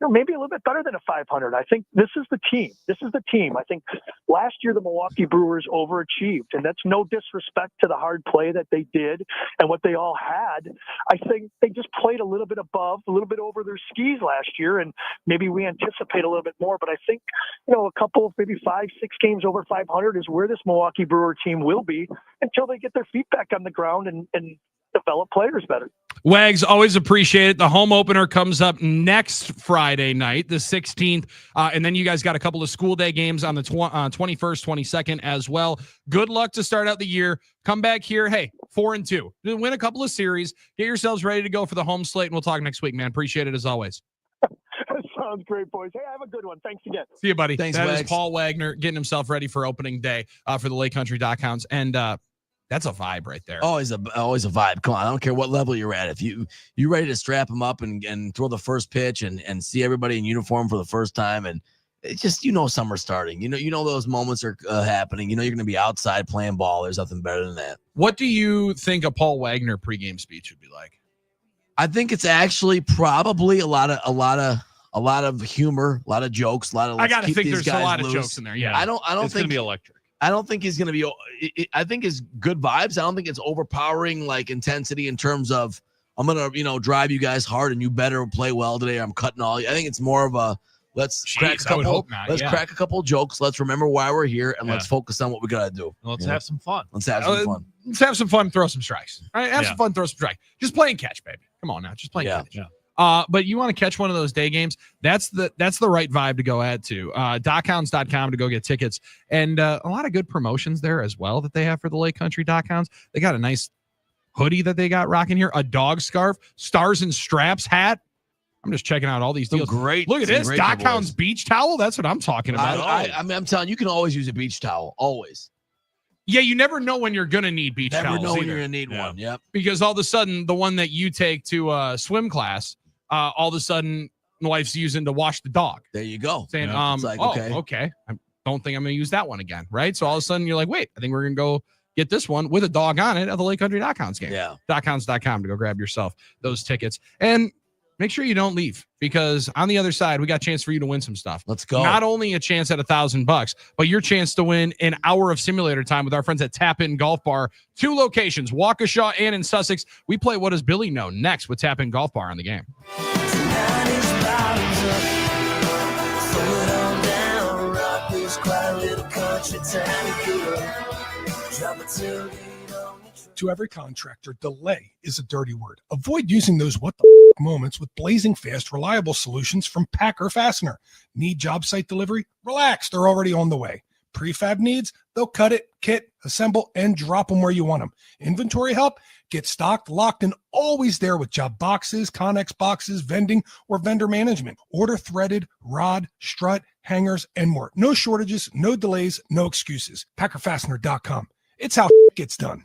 maybe a little bit better than a 500. I think this is the team. I think last year the Milwaukee Brewers overachieved, and that's no disrespect to the hard play that they did and what they all had. I think they just played a little bit above, a little bit over their skis last year, and maybe we anticipate a little bit more. But I think, a couple, maybe 5-6 games over 500 is where this Milwaukee Brewer team will be until they get their feet back on the ground and develop players better. Wags, always appreciate it. The home opener comes up next Friday night, the 16th. And then you guys got a couple of school day games on the 21st, 22nd as well. Good luck to start out the year. Come back here. Hey, 4-2. Win a couple of series. Get yourselves ready to go for the home slate, and we'll talk next week, man. Appreciate it as always. That sounds great, boys. Hey, have a good one. Thanks again. See you, buddy. Thanks, That Wags. is Paul Wagner getting himself ready for opening day for the Lake Country Dachshunds. And that's a vibe right there. Always a vibe. Come on, I don't care what level you're at. If you ready to strap them up and throw the first pitch and see everybody in uniform for the first time and it's just, summer's starting. You know those moments are happening. You're going to be outside playing ball. There's nothing better than that. What do you think a Paul Wagner pregame speech would be like? I think it's actually probably a lot of humor, a lot of jokes, I got to think there's a lot of jokes in there. Yeah, I don't It's think going to be electric. I don't think he's going to be. I think it's good vibes. I don't think it's overpowering like intensity in terms of I'm going to drive you guys hard and you better play well today. Or I'm cutting all. I think it's more of a let's crack a couple. Let's crack a couple jokes. Let's remember why we're here and let's focus on what we got to do. Let's have some fun. Let's have some fun. Let's have some fun. Throw some strikes. All right, have some fun. Throw some strikes. Just play and catch, baby. Come on now, just play and catch. Yeah. But you want to catch one of those day games, that's the right vibe to go add to. DocHounds.com to go get tickets. And a lot of good promotions there as well that they have for the Lake Country Dockhounds. They got a nice hoodie that they got rocking here, a dog scarf, Stars and Straps hat. I'm just checking out all these deals. Great. Look at this, Dockhounds beach towel. That's what I'm talking about. I mean, I'm telling you, you can always use a beach towel. Always. Yeah, you never know when you're going to need beach towels. Never know when either. you're going to need one. Yep. Because all of a sudden, the one that you take to swim class, all of a sudden, my wife's using to wash the dog. There you go. Saying, It's like, okay. I don't think I'm going to use that one again, right? So all of a sudden, you're like, wait, I think we're going to go get this one with a dog on it at the Lake Country Dockhounds game. Yeah. DocHounds.com to go grab yourself those tickets. And make sure you don't leave, because on the other side, we got a chance for you to win some stuff. Let's go. Not only a chance at $1,000, but your chance to win an hour of simulator time with our friends at Tap In Golf Bar. 2 locations, Waukesha and in Sussex. We play What Does Billy Know next with Tap In Golf Bar on the game. To every contractor, delay is a dirty word. Avoid using those what the moments with blazing fast, reliable solutions from Packer Fastener. Need job site delivery? Relax, they're already on the way. Prefab needs? They'll cut it, kit, assemble, and drop them where you want them. Inventory help? Get stocked, locked, and always there with job boxes, Connex boxes, vending, or vendor management. Order threaded, rod, strut, hangers, and more. No shortages, no delays, no excuses. PackerFastener.com. It's how gets done.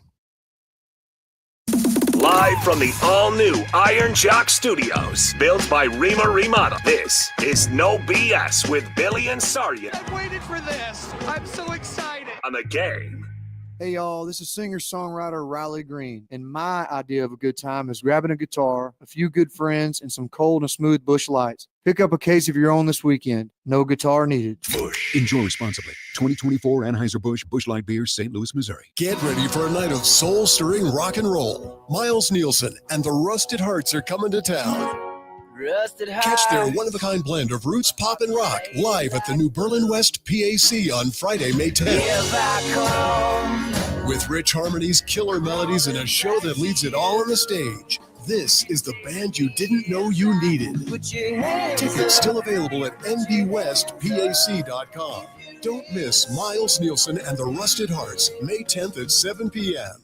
Live from the all-new Iron Jock Studios, built by Rima Remodel, this is No BS with Billy and Sarya. I've waited for this. I'm so excited. On the game. Hey y'all, this is singer-songwriter Riley Green, and my idea of a good time is grabbing a guitar, a few good friends, and some cold and smooth Busch Lights. Pick up a case of your own this weekend. No guitar needed. Busch. Enjoy responsibly. 2024 Anheuser-Busch Busch Light Beer, St. Louis, Missouri. Get ready for a night of soul-stirring rock and roll. Miles Nielsen and the Rusted Hearts are coming to town. Catch their one-of-a-kind blend of roots, pop, and rock live at the New Berlin West PAC on Friday, May 10th. With rich harmonies, killer melodies, and a show that leads it all on the stage. This is the band you didn't know you needed. Tickets still available at nbwestpac.com. Don't miss Miles Nielsen and the Rusted Hearts, May 10th at 7 p.m.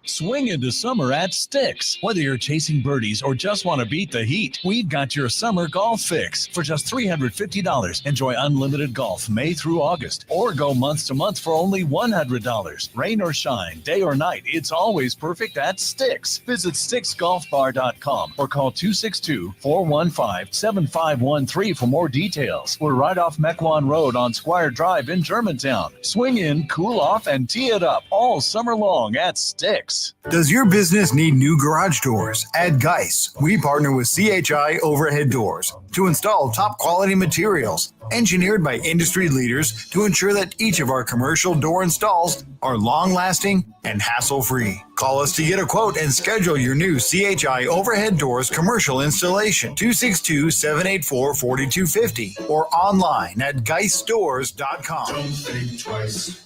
Swing into summer at Sticks. Whether you're chasing birdies or just want to beat the heat, we've got your summer golf fix. For just $350, enjoy unlimited golf May through August, or go month to month for only $100. Rain or shine, day or night, it's always perfect at Sticks. Visit sticksgolfbar.com or call 262-415-7513 for more details. We're right off Mequon Road on Squire Drive in Germantown. Swing in, cool off, and tee it up all summer long at Sticks. Does your business need new garage doors? At Geis, we partner with CHI Overhead Doors to install top quality materials engineered by industry leaders to ensure that each of our commercial door installs are long-lasting and hassle-free. Call us to get a quote and schedule your new CHI Overhead Doors commercial installation. 262-784-4250 or online at geisdoors.com. Don't think twice.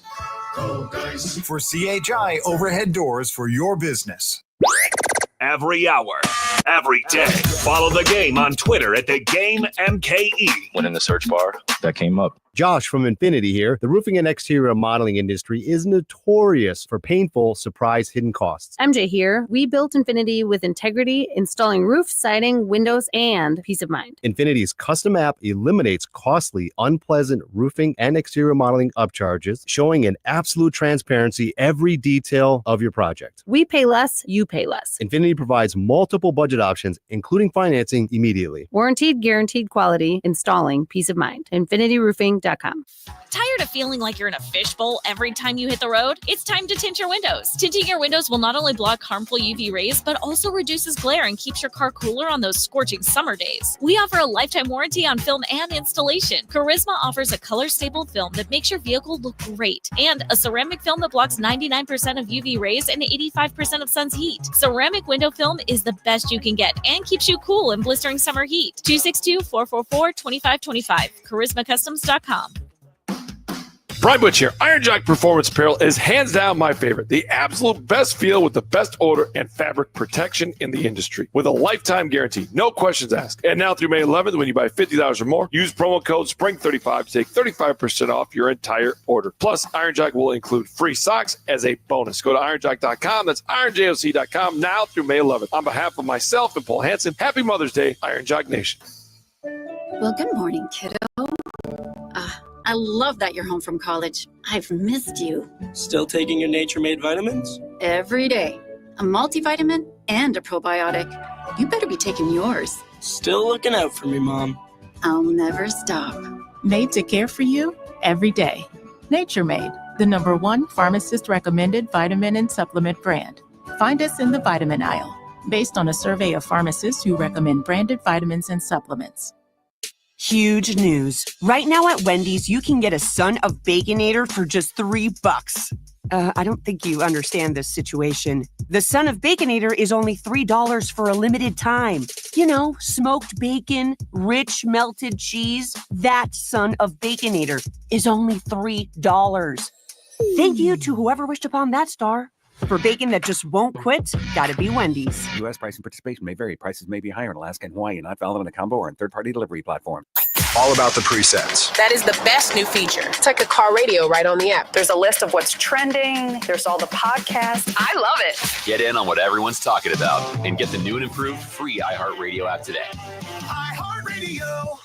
For CHI Overhead Doors for your business. Every hour, every day. Follow the game on Twitter at the Game MKE. When in the search bar, that came up. Josh from Infinity here. The roofing and exterior modeling industry is notorious for painful, surprise hidden costs. MJ here. We built Infinity with integrity, installing roof, siding, windows, and peace of mind. Infinity's custom app eliminates costly, unpleasant roofing and exterior modeling upcharges, showing an absolute transparency every detail of your project. We pay less, you pay less. Infinity provides multiple budget options, including financing immediately. Warranted, guaranteed quality, installing peace of mind. InfinityRoofing.com. Tired of feeling like you're in a fishbowl every time you hit the road? It's time to tint your windows. Tinting your windows will not only block harmful UV rays, but also reduces glare and keeps your car cooler on those scorching summer days. We offer a lifetime warranty on film and installation. Charisma offers a color-stable film that makes your vehicle look great, and a ceramic film that blocks 99% of UV rays and 85% of sun's heat. Ceramic window film is the best you can get and keeps you cool in blistering summer heat. 262-444-2525. CharismaCustoms.com. Brian Butch here. Iron Jock Performance Apparel is hands down my favorite. The absolute best feel with the best odor and fabric protection in the industry. With a lifetime guarantee. No questions asked. And now through May 11th, when you buy $50 or more, use promo code SPRING35 to take 35% off your entire order. Plus, Iron Jock will include free socks as a bonus. Go to ironjock.com. That's ironjoc.com now through May 11th. On behalf of myself and Paul Hansen, happy Mother's Day, Iron Jock Nation. Well, good morning, kiddo. I love that you're home from college. I've missed you. Still taking your Nature Made vitamins? Every day. A multivitamin and a probiotic. You better be taking yours. Still looking out for me, Mom. I'll never stop. Made to care for you every day. Nature Made, the #1 pharmacist-recommended vitamin and supplement brand. Find us in the vitamin aisle, based on a survey of pharmacists who recommend branded vitamins and supplements. Huge news. Right now at Wendy's, you can get a Son of Baconator for just $3. I don't think you understand this situation. The Son of Baconator is only $3 for a limited time. You know, smoked bacon, rich melted cheese. That Son of Baconator is only $3. Thank you to whoever wished upon that star. For bacon that just won't quit, gotta be Wendy's. U.S. price and participation may vary. Prices may be higher in Alaska and Hawaii, not valid on a combo or on third-party delivery platform. All about the presets. That is the best new feature. It's like a car radio right on the app. There's a list of what's trending. There's all the podcasts. I love it. Get in on what everyone's talking about and get the new and improved free iHeartRadio app today. iHeartRadio.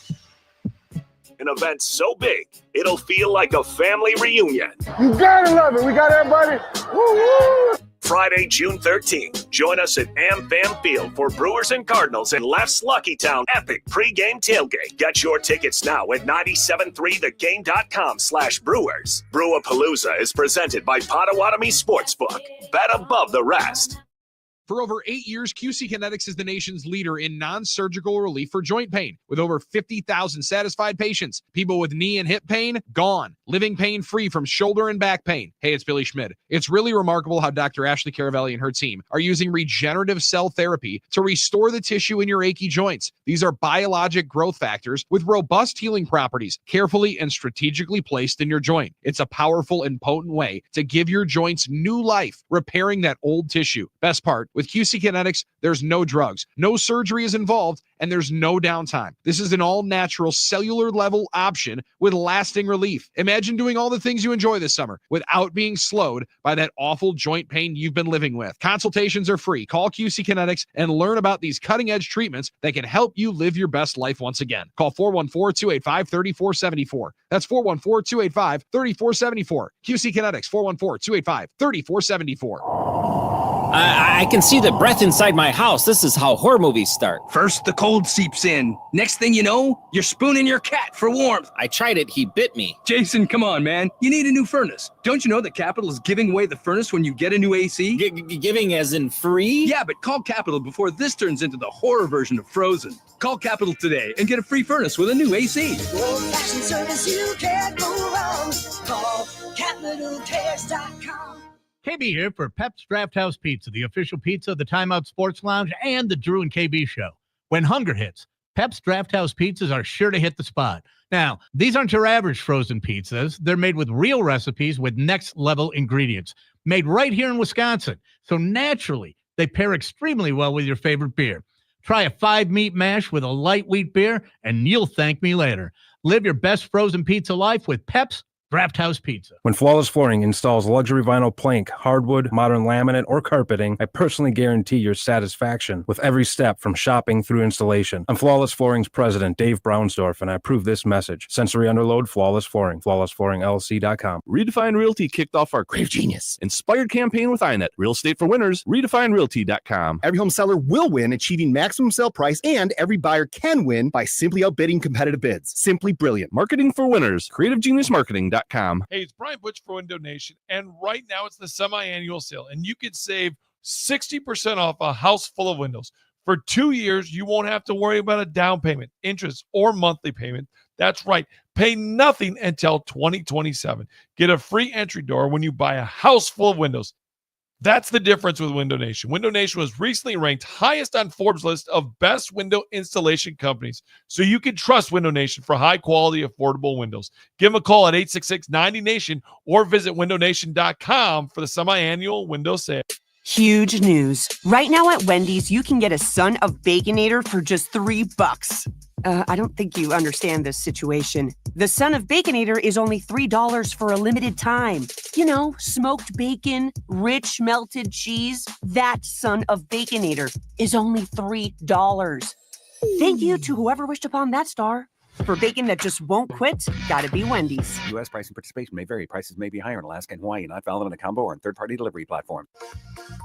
An event so big, it'll feel like a family reunion. You gotta love it. We got everybody. Woo-woo. Friday, June 13th. Join us at AmFam Field for Brewers and Cardinals in Left's Lucky Town epic pregame tailgate. Get your tickets now at 973thegame.com/Brewers. Brewapalooza is presented by Potawatomi Sportsbook. Bet above the rest. For over 8 years, QC Kinetics is the nation's leader in non-surgical relief for joint pain. With over 50,000 satisfied patients, people with knee and hip pain, gone. Living pain-free from shoulder and back pain. Hey, it's Billy Schmidt. It's really remarkable how Dr. Ashley Caravelli and her team are using regenerative cell therapy to restore the tissue in your achy joints. These are biologic growth factors with robust healing properties, carefully and strategically placed in your joint. It's a powerful and potent way to give your joints new life, repairing that old tissue. Best part, with QC Kinetics, there's no drugs, no surgery is involved, and there's no downtime. This is an all-natural cellular level option with lasting relief. Imagine doing all the things you enjoy this summer without being slowed by that awful joint pain you've been living with. Consultations are free. Call QC Kinetics and learn about these cutting-edge treatments that can help you live your best life once again. Call 414-285-3474. That's 414-285-3474. QC Kinetics, 414-285-3474. I can see the breath inside my house. This is how horror movies start. First, the cold seeps in. Next thing you know, you're spooning your cat for warmth. I tried it. He bit me. Jason, come on, man. You need a new furnace. Don't you know that Capital is giving away the furnace when you get a new AC? Giving as in free? Yeah, but call Capital before this turns into the horror version of Frozen. Call Capital today and get a free furnace with a new AC. Old-fashioned service, you can't go wrong. Call CapitalCares.com. KB here for Pep's Draft House Pizza, the official pizza of the Timeout Sports Lounge and the Drew and KB Show. When hunger hits, Pep's Draft House pizzas are sure to hit the spot. Now, these aren't your average frozen pizzas. They're made with real recipes with next-level ingredients, made right here in Wisconsin. So naturally, they pair extremely well with your favorite beer. Try a 5-meat mash with a light wheat beer, and you'll thank me later. Live your best frozen pizza life with Pep's Draft House Pizza. When Flawless Flooring installs luxury vinyl plank, hardwood, modern laminate, or carpeting, I personally guarantee your satisfaction with every step from shopping through installation. I'm Flawless Flooring's president, Dave Brownsdorf, and I approve this message. Sensory Underload, Flawless Flooring, flawlessflooringllc.com. Redefine Realty kicked off our Crave Genius inspired campaign with iNet. Real estate for winners, redefinerealty.com. Every home seller will win, achieving maximum sale price, and every buyer can win by simply outbidding competitive bids. Simply brilliant. Marketing for winners, creativegeniusmarketing.com. Hey, it's Brian Butch for Window Nation, and right now it's the semi-annual sale, and you could save 60% off a house full of windows. For 2 years, you won't have to worry about a down payment, interest, or monthly payment. That's right. Pay nothing until 2027. Get a free entry door when you buy a house full of windows. That's the difference with Window Nation. Window Nation was recently ranked highest on Forbes' list of best window installation companies. So you can trust Window Nation for high-quality, affordable windows. Give them a call at 866-90NATION or visit windownation.com for the semi-annual window sale. Huge news. Right now at Wendy's, you can get a Son of Baconator for just $3. I don't think you understand this situation. The Son of Baconator is only $3 for a limited time. You know, smoked bacon, rich melted cheese. That Son of Baconator is only $3. Thank you to whoever wished upon that star. For bacon that just won't quit, gotta be Wendy's. U.S. price and participation may vary. Prices may be higher in Alaska and Hawaii, not valid in a combo or on third-party delivery platform.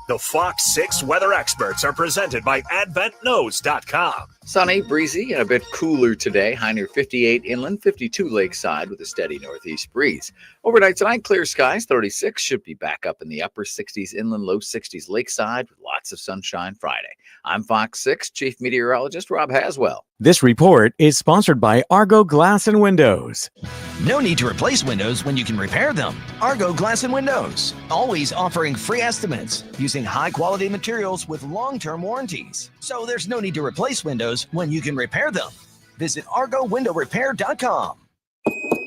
The Fox 6 weather experts are presented by AdventKnows.com. Sunny, breezy, and a bit cooler today. High near 58 inland, 52 lakeside with a steady northeast breeze. Overnight tonight, clear skies, 36. Should be back up in the upper 60s inland, low 60s lakeside with lots of sunshine Friday. I'm Fox 6 Chief Meteorologist Rob Haswell. This report is sponsored by Argo Glass and Windows. No need to replace windows when you can repair them. Argo Glass and Windows, always offering free estimates using high-quality materials with long-term warranties. So there's no need to replace windows when you can repair them. Visit ArgoWindowRepair.com.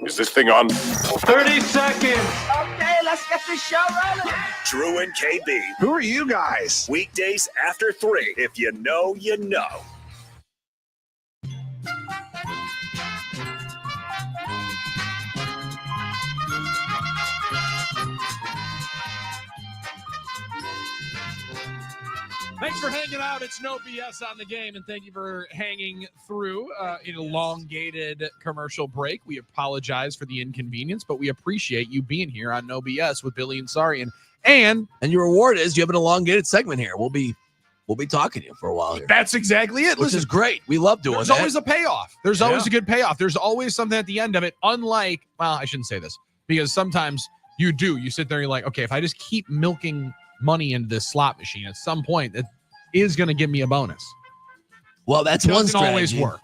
Is this thing on? 30 seconds. Okay, let's get this show rolling. Drew and KB. Who are you guys? Weekdays after 3. If you know, you know. Thanks for hanging out. It's No BS on the Game, and thank you for hanging through an elongated commercial break. We apologize for the inconvenience, but we appreciate you being here on No BS with Billy and Sarian. And your reward is you have an elongated segment here. We'll be talking to you for a while here. That's exactly it. Which is great. We love doing that. There's always a payoff. There's always a good payoff. There's always something at the end of it. Unlike, well, I shouldn't say this, because sometimes you sit there and you're like, okay, if I just keep milking money into this slot machine, at some point it is going to give me a bonus. Well, that's one strategy. Doesn't always work.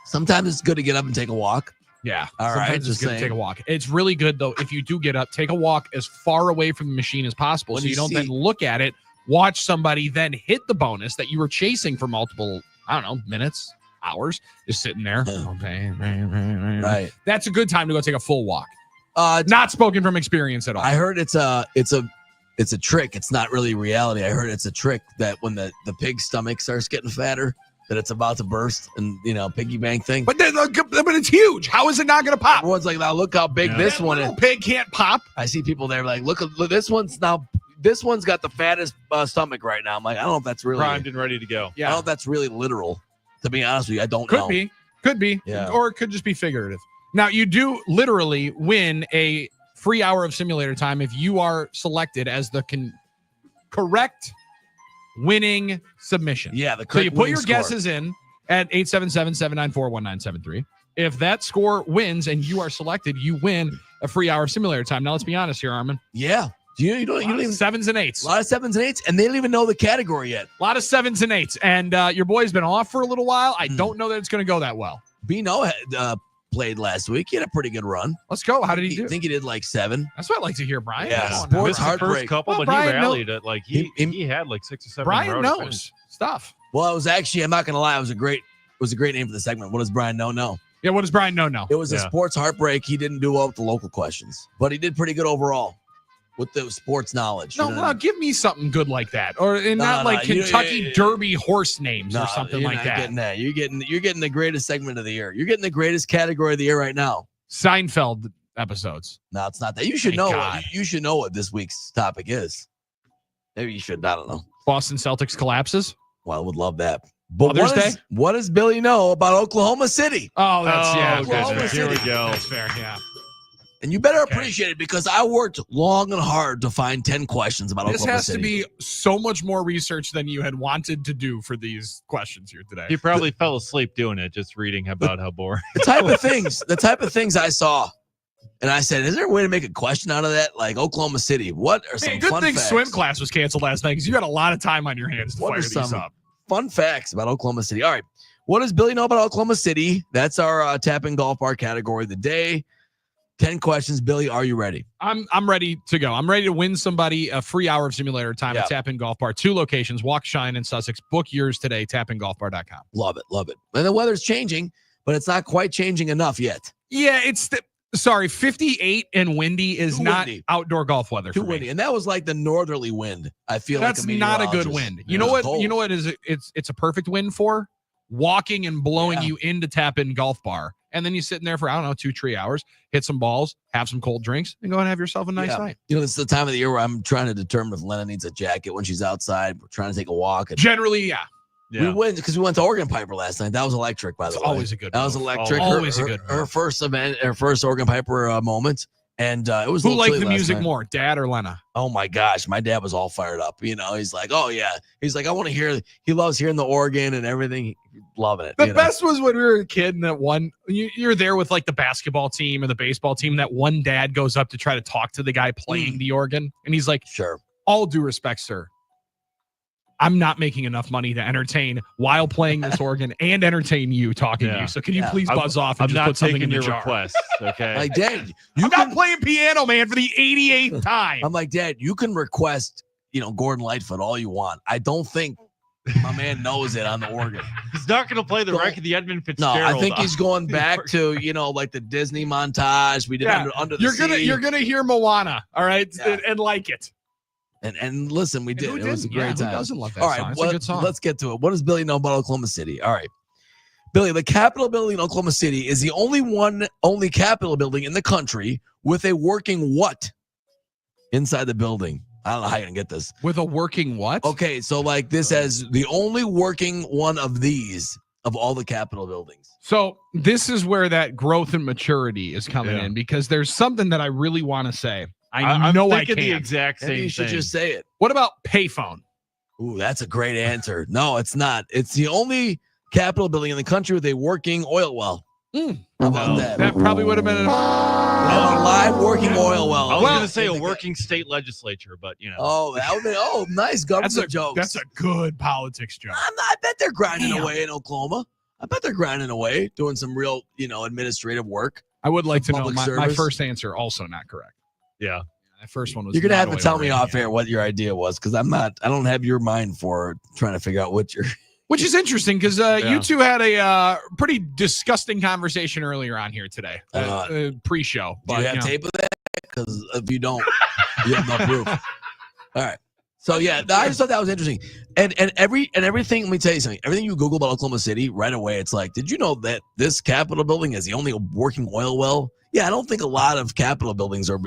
Sometimes it's good to get up and take a walk. Yeah. All right. Sometimes it's good to take a walk. It's really good though if you do get up, take a walk as far away from the machine as possible, so you don't then look at it, watch somebody then hit the bonus that you were chasing for multiple, minutes, hours, just sitting there. Right. That's a good time to go take a full walk. Not spoken from experience at all. I heard it's a trick. It's not really reality. I heard it's a trick that when the pig's stomach starts getting fatter, that it's about to burst, and piggy bank thing. But it's huge. How is it not going to pop? Everyone's like, now look how big this one is. Pig can't pop. I see people there like, look, this one's got the fattest stomach right now. I'm like, I don't know if that's really primed and ready to go. Yeah, I don't know if that's really literal. To be honest with you, I don't know. Could be, yeah. Or it could just be figurative. Now you do literally win a free hour of simulator time if you are selected as the correct winning submission. Yeah, so you put your guesses in at 877-794-1973. If that score wins and you are selected, you win a free hour of simulator time. Now let's be honest here, Armin. Yeah. You don't even 7s and 8s. A lot of 7s and 8s, and they don't even know the category yet. A lot of 7s and 8s. And your boy's been off for a little while. I don't know that it's going to go that well. Bino played last week. He had a pretty good run. Let's go. How did he do? I think he did like 7. That's what I like to hear, Brian. Yeah, sports heartbreak. First couple, but Brian he rallied it. Like he had like 6 or 7. Brian knows stuff. Well, it was actually, I'm not gonna lie, it was a great name for the segment. What does Brian know? Yeah, what does Brian know? It was a sports heartbreak. He didn't do well with the local questions, but he did pretty good overall. with the sports knowledge. No, you know well, give me something good like that, or not like Kentucky Derby horse names or something like that. Getting that. You're getting the greatest segment of the year. You're getting the greatest category of the year right now. Seinfeld episodes. No, it's not that. You should know. You should know what this week's topic is. Maybe you should. I don't know. Boston Celtics collapses. Well, I would love that. But Mother's Day? What does Billy know about Oklahoma City? Oh, Oklahoma City. Here we go. That's fair. Yeah. And you better appreciate it because I worked long and hard to find 10 questions about Oklahoma City. This has to be so much more research than you had wanted to do for these questions here today. He probably fell asleep doing it, just reading about how boring. The type of things I saw. And I said, is there a way to make a question out of that? Like Oklahoma City, what are some good fun thing facts? swim class was canceled last night because you had a lot of time on your hands to What fire are these some up. fun facts about Oklahoma City? All right. What does Billy know about Oklahoma City? That's our Tap In Golf Bar category of the day. 10 questions. Billy, are you ready? I'm ready to go. I'm ready to win somebody a free hour of simulator time at Tap In Golf Bar. 2 locations, Waukesha and Sussex. Book yours today, tapingolfbar.com. Love it. Love it. And the weather's changing, but it's not quite changing enough yet. Yeah, it's 58 and windy is not outdoor golf weather. Too windy. And that was like the northerly wind. I feel that's like not a good wind. You know what? You know what is it's a perfect wind for walking and blowing you into Tap In Golf Bar. And then you sitting there for, I don't know, 2-3 hours, hit some balls, have some cold drinks, and go and have yourself a nice night. You know, it's the time of the year where I'm trying to determine if Lena needs a jacket when she's outside. We're trying to take a walk. And generally, we win because we went to Oregon Piper last night. That was electric, by the way. Always a good That was move. electric. Always a good move. Her first event, her first Oregon Piper moment. And it was Who liked the music more, Dad or Lena? Oh my gosh, my dad was all fired up. You know, he's like, oh yeah. He's like, I want to hear. He loves hearing the organ and everything. Loving it. The best was when we were a kid and that one, you're there with like the basketball team or the baseball team. That one dad goes up to try to talk to the guy playing the organ. And he's like, sure. All due respect, sir. I'm not making enough money to entertain while playing this organ and entertain you talking to you. So can you please buzz off and just put something in the jar? Request, okay. Like, Dad, I'm not playing piano, man, for the 88th time. I'm like, Dad, you can request, Gordon Lightfoot all you want. I don't think my man knows it on the organ. He's not going to play the wreck of the Edmund No, Fitzgerald. I think he's going back to, like the Disney montage we did under the sea. You're gonna hear Moana, all right, and like it. And listen, we did. It was a great time. Who doesn't love that all right, song? It's a good song. Let's get to it. What does Billy know about Oklahoma City? All right. Billy, the Capitol building in Oklahoma City is the only Capitol building in the country with a working what inside the building? I don't know how you're going to get this. With a working what? Okay, so like this as the only working one of these of all the Capitol buildings. So this is where that growth and maturity is coming in because there's something that I really want to say. I'm know I thinking can't. the exact same Maybe you should thing. just say it. What about payphone? Ooh, that's a great answer. No, it's not. It's the only Capitol building in the country with a working oil well. How about that? That probably would have been a live working oil well. I was going to say a working state legislature, but Oh, that would be nice government jokes. That's a good politics joke. I bet they're grinding away in Oklahoma. I bet they're grinding away, doing some real, administrative work. I would like to know Public my service. first answer also not correct. Yeah. That first one was. You're gonna not have to oil tell me rig. off air what your idea was because I don't have your mind for trying to figure out what your. Which is interesting because you two had a pretty disgusting conversation earlier on here today, pre-show. Do you have tape of that? Because if you don't, you have no proof. All right. So yeah, I just thought that was interesting. And everything. Let me tell you something. Everything you Google about Oklahoma City, right away, it's like, did you know that this Capitol building is the only working oil well? Yeah, I don't think a lot of Capitol buildings are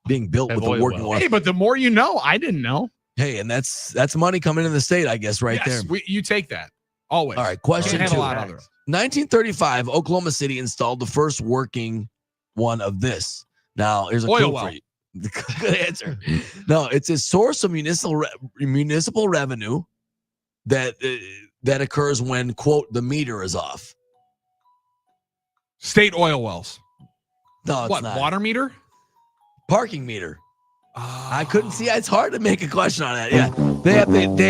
being built with a working oil. Hey, but the more you know, I didn't know. Hey, and that's money coming in the state, I guess, right there. You take that always. All right, question Can't 2. have a lot of it. 1935, Oklahoma City installed the first working one of this. Now, here's a Oil clue well. for you. Good answer. No, it's a source of municipal revenue that occurs when, quote, the meter is off. State oil wells. No, it's What, not. water meter? Parking meter. I couldn't see. It's hard to make a question on that. Yeah, they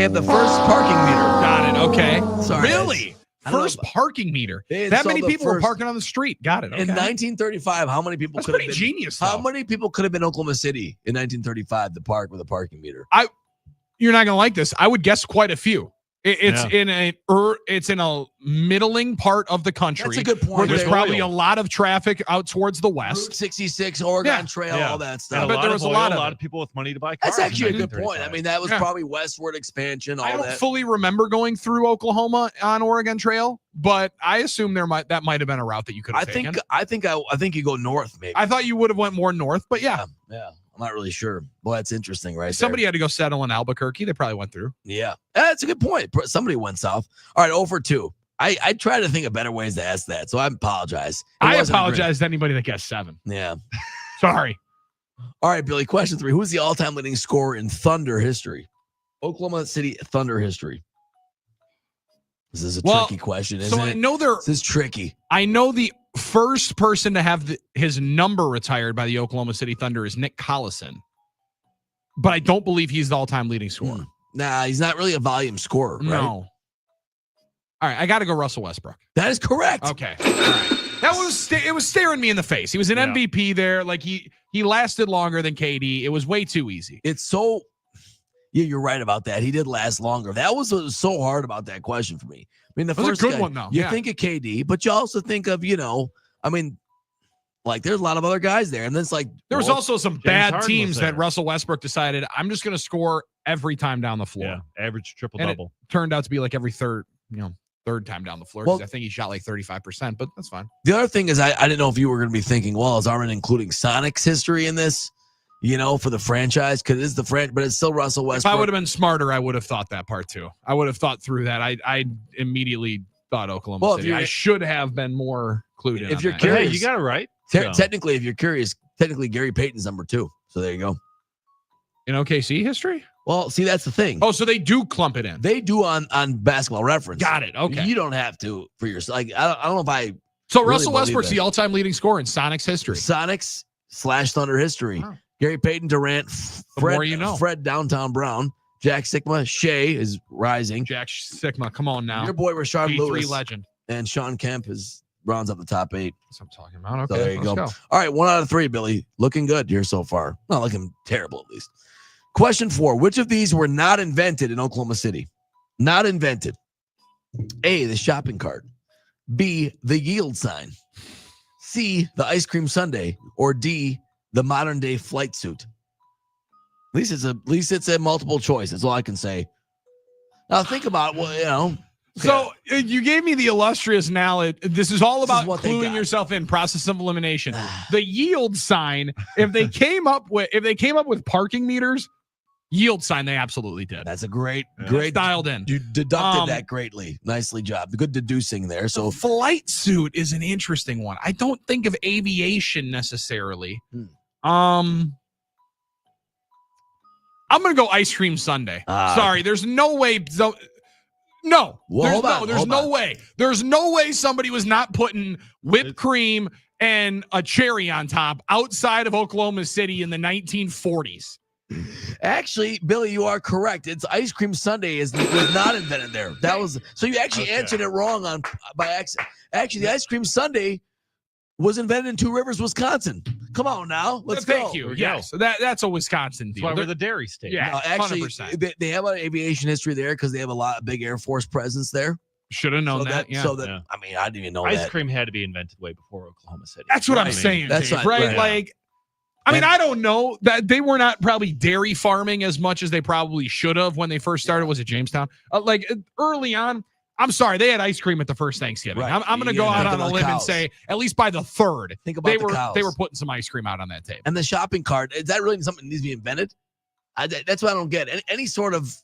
have the first parking meter. Got it. Okay. Sorry, Really? I don't know First parking meter. They That many installed the people were first- parking on the street. Got it. Okay. In 1935, how many people That's could have pretty been genius, How though. many people could have been in Oklahoma City in 1935 to park with a parking meter? You're not going to like this. I would guess quite a few. It's in a middling part of the country. That's a good point. Where there's there. probably a lot of traffic out towards the Route west. 66, Oregon Trail, all that stuff. And But there was a lot of people with money to buy cars. That's actually a in good point. I mean, that was probably westward expansion. All I don't that. fully remember going through Oklahoma on Oregon Trail, but I assume that might have been a route that you could have taken. I think you go north, maybe. I thought you would have went more north, but yeah. I'm not really sure. Well, that's interesting, right? Somebody had to go settle in Albuquerque. They probably went through. Yeah, that's a good point. Somebody went south. All right, 0 for 2. I try to think of better ways to ask that, so I apologize. I apologize to anybody that guessed 7. Yeah. Sorry. All right, Billy, question 3. Who's the all-time leading scorer in Thunder history? Oklahoma City Thunder history. This is a tricky question, isn't it? I know this is tricky. I know the first person to have his number retired by the Oklahoma City Thunder is Nick Collison, but I don't believe he's the all-time leading scorer. Nah, he's not really a volume scorer, right? No. All right, I got to go Russell Westbrook. That is correct. Okay. All right. It was staring me in the face. He was an MVP there. Like he lasted longer than KD. It was way too easy. It's so. Yeah, you're right about that. He did last longer. That was so hard about that question for me. I mean, the That was first a good guy, one, though. You Yeah. think of KD, but you also think of, like there's a lot of other guys there. And then it's like There was also some James bad Harden was teams there. that Russell Westbrook decided, I'm just going to score every time down the floor. Yeah, average triple And double. it turned out to be like every third time down the floor. 'Cause Well- I think he shot like 35%, but that's fine. The other thing is I didn't know if you were going to be thinking, well, is Armin including Sonic's history in this, for the franchise? Because it's the franchise, but it's still Russell If Westbrook. I would have been smarter, I would have thought that part too. I would have thought through that. I immediately thought Oklahoma Well, if City. you're- I should have been more clued in. If on you're that. curious, Hey, you got it right. Technically, if you're curious, technically Gary Payton's number 2. So there you go. In OKC history? Well, see, that's the thing. Oh, so they do clump it in. They do on Basketball Reference. Got it. Okay. You don't have to for yourself. Like I don't know if I. So really Russell believe Westbrook's that. the all-time leading scorer in Sonics history. Sonics / Thunder history. Wow. Gary Payton, Durant, The more you know. Fred Downtown Brown, Jack Sigma, Shea is rising. Jack Sigma, come on now. Your boy Rashard P3 Lewis legend. and Sean Kemp is rounds up the top 8. That's what I'm talking about. So Okay, there you go. let's go. All right, 1 out of 3, Billy. Looking good here so far. Not looking terrible, at least. Question 4. Which of these were not invented in Oklahoma City? Not invented. A, the shopping cart. B, the yield sign. C, the ice cream sundae. Or D, the modern day flight suit. At least it's a multiple choice. That's all I can say. Now think about So you gave me the illustrious knowledge. This is all about what they cluing got. yourself in. Process of elimination. The yield sign. If they came up with parking meters, yield sign. They absolutely did. That's a great dialed in. You deducted that greatly. Nicely job. Good deducing there. So Flight suit is an interesting one. I don't think of aviation necessarily. I'm gonna go ice cream sundae. Sorry, there's no way. No, there's no way. There's no way somebody was not putting whipped cream and a cherry on top outside of Oklahoma City in the 1940s. Actually, Billy, you are correct. It's ice cream sundae was not invented there. That was so you actually answered it wrong by accident. Actually, the ice cream sundae was invented in Two Rivers, Wisconsin. Come on now, let's go. Thank you. Yes, that's a Wisconsin deal. That's why we're the dairy state. Yeah, No, actually, 100%. they have an aviation history there because they have a big Air Force presence there. Should have known that. Yeah. I mean, I didn't even know Ice that. cream had to be invented way before Oklahoma City. That's what I'm Right. saying. That's Dave, right, right? right. Like, I mean, I don't know that they were not probably dairy farming as much as they probably should have when they first started. Was it Jamestown? Early on, I'm sorry, they had ice cream at the first Thanksgiving. Right. I'm going to You go gotta out think on a about limb and cows. say at least by the third, Think about they the were cows. they were putting some ice cream out on that table. And the shopping cart, is that really something that needs to be invented? That's what I don't get. Any sort of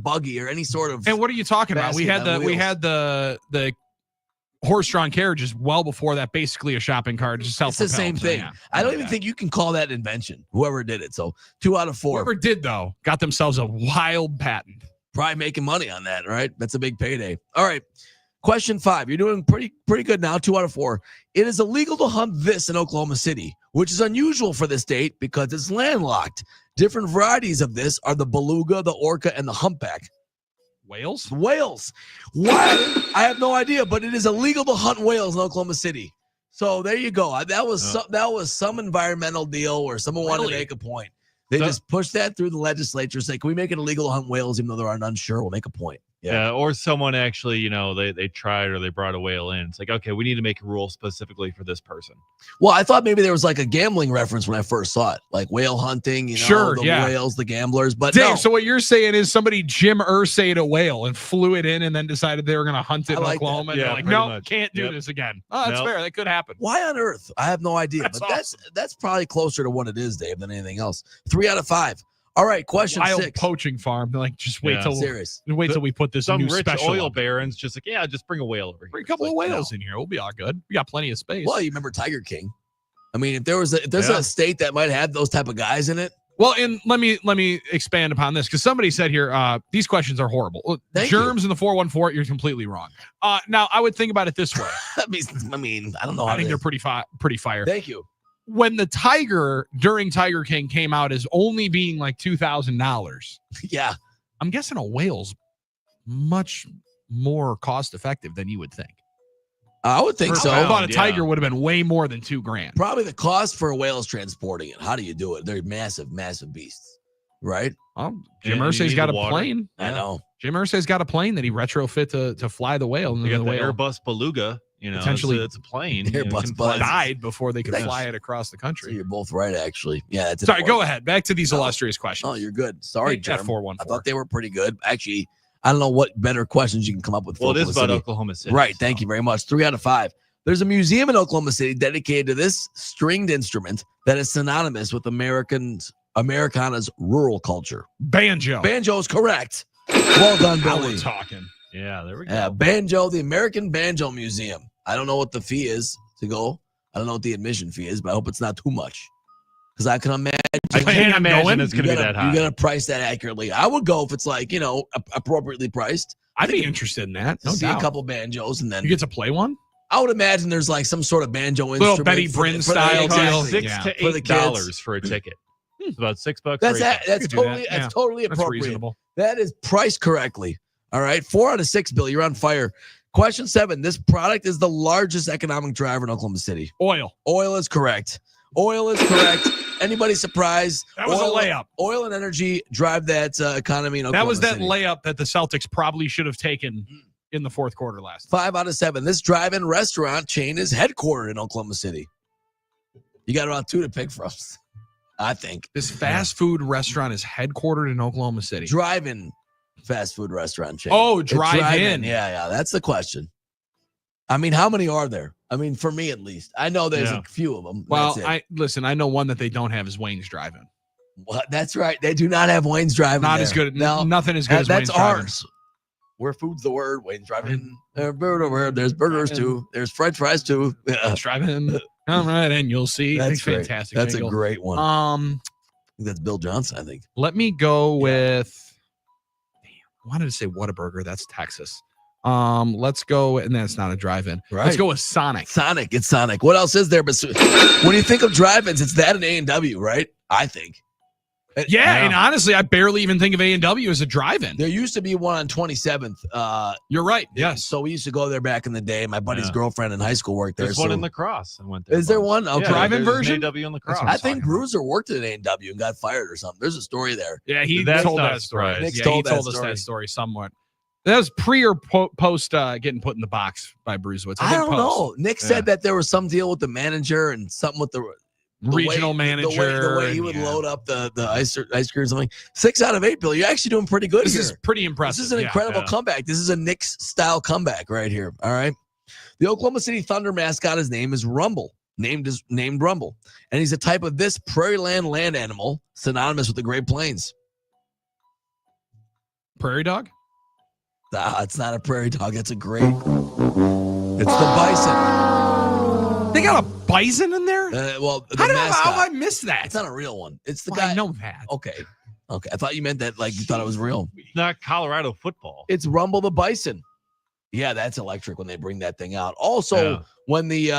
buggy or any sort of. And what are you talking about? We basket had on the we wheels. had the horse-drawn carriages well before that. Basically, a shopping cart. Just It's the same thing. I don't even think you can call that invention. Whoever did it. So 2 out of 4. Whoever did though got themselves a wild patent. Probably making money on that, right? That's a big payday. All right. Question 5. You're doing pretty good now. 2 out of 4. It is illegal to hunt this in Oklahoma City, which is unusual for the state because it's landlocked. Different varieties of this are the beluga, the orca, and the humpback. Whales? Whales. Why? I have no idea, but it is illegal to hunt whales in Oklahoma City. So there you go. That was some environmental deal where someone wanted to make a point. They So- just push that through the legislature. Say, can we make it illegal to hunt whales even though they're unsure? We'll make a point. Yeah. Or someone actually, they tried or they brought a whale in. It's like, okay, we need to make a rule specifically for this person. Well, I thought maybe there was like a gambling reference when I first saw it, like whale hunting, Sure, the yeah. whales, the gamblers. But Dave, no. so what you're saying is somebody Jim Irsayed a whale and flew it in and then decided they were going to hunt it in like Oklahoma. And that. they're Yeah, like, pretty no, much. can't do Yep. this again. Oh, that's Nope. fair. That could happen. Why on earth? I have no idea. That's but that's probably closer to what it is, Dave, than anything else. 3 out of 5. All right, question Wild 6. poaching farm. They're like, just wait Yeah. till Serious. we put this Some new rich special oil up. barons just like, yeah, just bring a whale over here. Bring a couple It's of like, whales no. in here. We'll be all good. We got plenty of space. Well, you remember Tiger King. I mean, if there's Yeah. a state that might have those type of guys in it, Well, and let me expand upon this because somebody said here these questions are horrible. Thank Germs in the 414, you're completely wrong. Now I would think about it this way. I mean, I don't know. I think they're pretty fire. Thank you. When the Tiger during Tiger King came out as only being like $2,000, Yeah. I'm guessing a whale's much more cost effective than you would think. I would think so. I thought a yeah. Tiger would have been way more than $2,000. Probably the cost for a whale is transporting it. How do you do it? They're massive, massive beasts, right? Well, Jim And you Irsay's need got the a water. plane. I know. Jim Irsay's got a plane that he retrofit to fly the whale. And They the got the whale Airbus Beluga. Potentially- it's a plane. You Airbus can Buzz. fly- died before they could Thanks. fly it across the So country. you're both right, actually. Yeah. That's Sorry, go important. ahead. Back to these illustrious questions. Oh, you're good. Sorry, Hey, Jerm. F414. I thought they were pretty good. Actually, I don't know what better questions you can come up with. For Well, it is Oklahoma about City. Oklahoma City. Right. Thank you very much. 3 out of 5. There's a museum in Oklahoma City dedicated to this stringed instrument that is synonymous with Americana's rural culture. Banjo. Banjo is correct. Well done, Now Billy. we're talking. Yeah, there we go. Yeah, Banjo, the American Banjo Museum. I don't know what the fee is to go. I don't know what the admission fee is, but I hope it's not too much. Because I can imagine. I can't imagine it's going to be You that high. You got to price that accurately. I would go if it's like, appropriately priced. I'd be interested in that. No See doubt. a couple banjos and then You get to play one? I would imagine there's like some sort of banjo Little instrument. Betty for Bryn the- style for the- deal. exactly. $6 to For the $8 kids. for a ticket. It's about $6. That's for that. $8. That's could do totally that, that's yeah. totally That's appropriate. reasonable. That is priced correctly. All right. 4 out of 6, Bill. You're on fire. Question 7. This product is the largest economic driver in Oklahoma City. Oil. Oil is correct. Oil is correct. Anybody surprised? That was a layup. Oil and energy drive that economy in Oklahoma That was that City. layup that the Celtics probably should have taken in the fourth quarter last. 5 out of 7. This drive-in restaurant chain is headquartered in Oklahoma City. You got around 2 to pick from, I think. This fast food restaurant is headquartered in Oklahoma City. Drive-in fast food restaurant chain. Oh, It's drive-in. Yeah. That's the question. I mean, how many are there? I mean, for me at least. I know there's Yeah. a few of them. Well, That's it. I know one that they don't have is Wayne's Drive-In. What? That's right. They do not have Wayne's Drive-In. Not there. as good. No, Nothing as good as that's Wayne's Drive-In. ours. Where food's the word, Wayne's Drive-In. There's burgers too. There's French fries too. Yeah. Drive-In. All right, and you'll see. That's It's great. fantastic. That's jingle. a great one. I Um, think that's Bill Johnson, I think. let me go with. I wanted to say Whataburger. That's Texas. Let's go, and that's not a drive-in. Let's Right. go with Sonic. Sonic. It's Sonic. What else is there? But when you think of drive-ins, it's that and A&W, right? I think. Yeah, and honestly, I barely even think of A&W as a drive-in. There used to be one on 27th. You're right. Yes. So we used to go there back in the day. My buddy's Yeah. girlfriend in high school worked there. There's one so- in La Crosse. I went there. Is there one? Okay. Yeah, Drive-in there's an version? AW in La That's Crosse. what I think Bruiser worked at A&W and got fired or something. There's a story there. Yeah, he That's told not that story. surprised. Nick's Yeah, told he that told us story. that story somewhat. That was pre or post getting put in the box by Bruisewitz. I think don't post. know. Nick Yeah. said that there was some deal with the manager and something with the Regional manager. The way he would yeah. load up the ice cream or something. 6 out of 8, Bill. You're actually doing pretty good This here. is pretty impressive. This is an yeah. incredible yeah. comeback. This is a Knicks style comeback right here. All right. The Oklahoma City Thunder mascot, his name is Rumble, named Rumble. And he's a type of this prairie land animal synonymous with the Great Plains. Prairie dog? It's not a prairie dog. It's a great. It's the bison. They got a bison in there? Well, the How mascot. have I missed that? It's not a real one. It's the Well, guy. I know that. Okay. I thought you meant that like you thought it was real. It's not Colorado football. It's Rumble the Bison. Yeah, that's electric when they bring that thing out. Also, Yeah. when the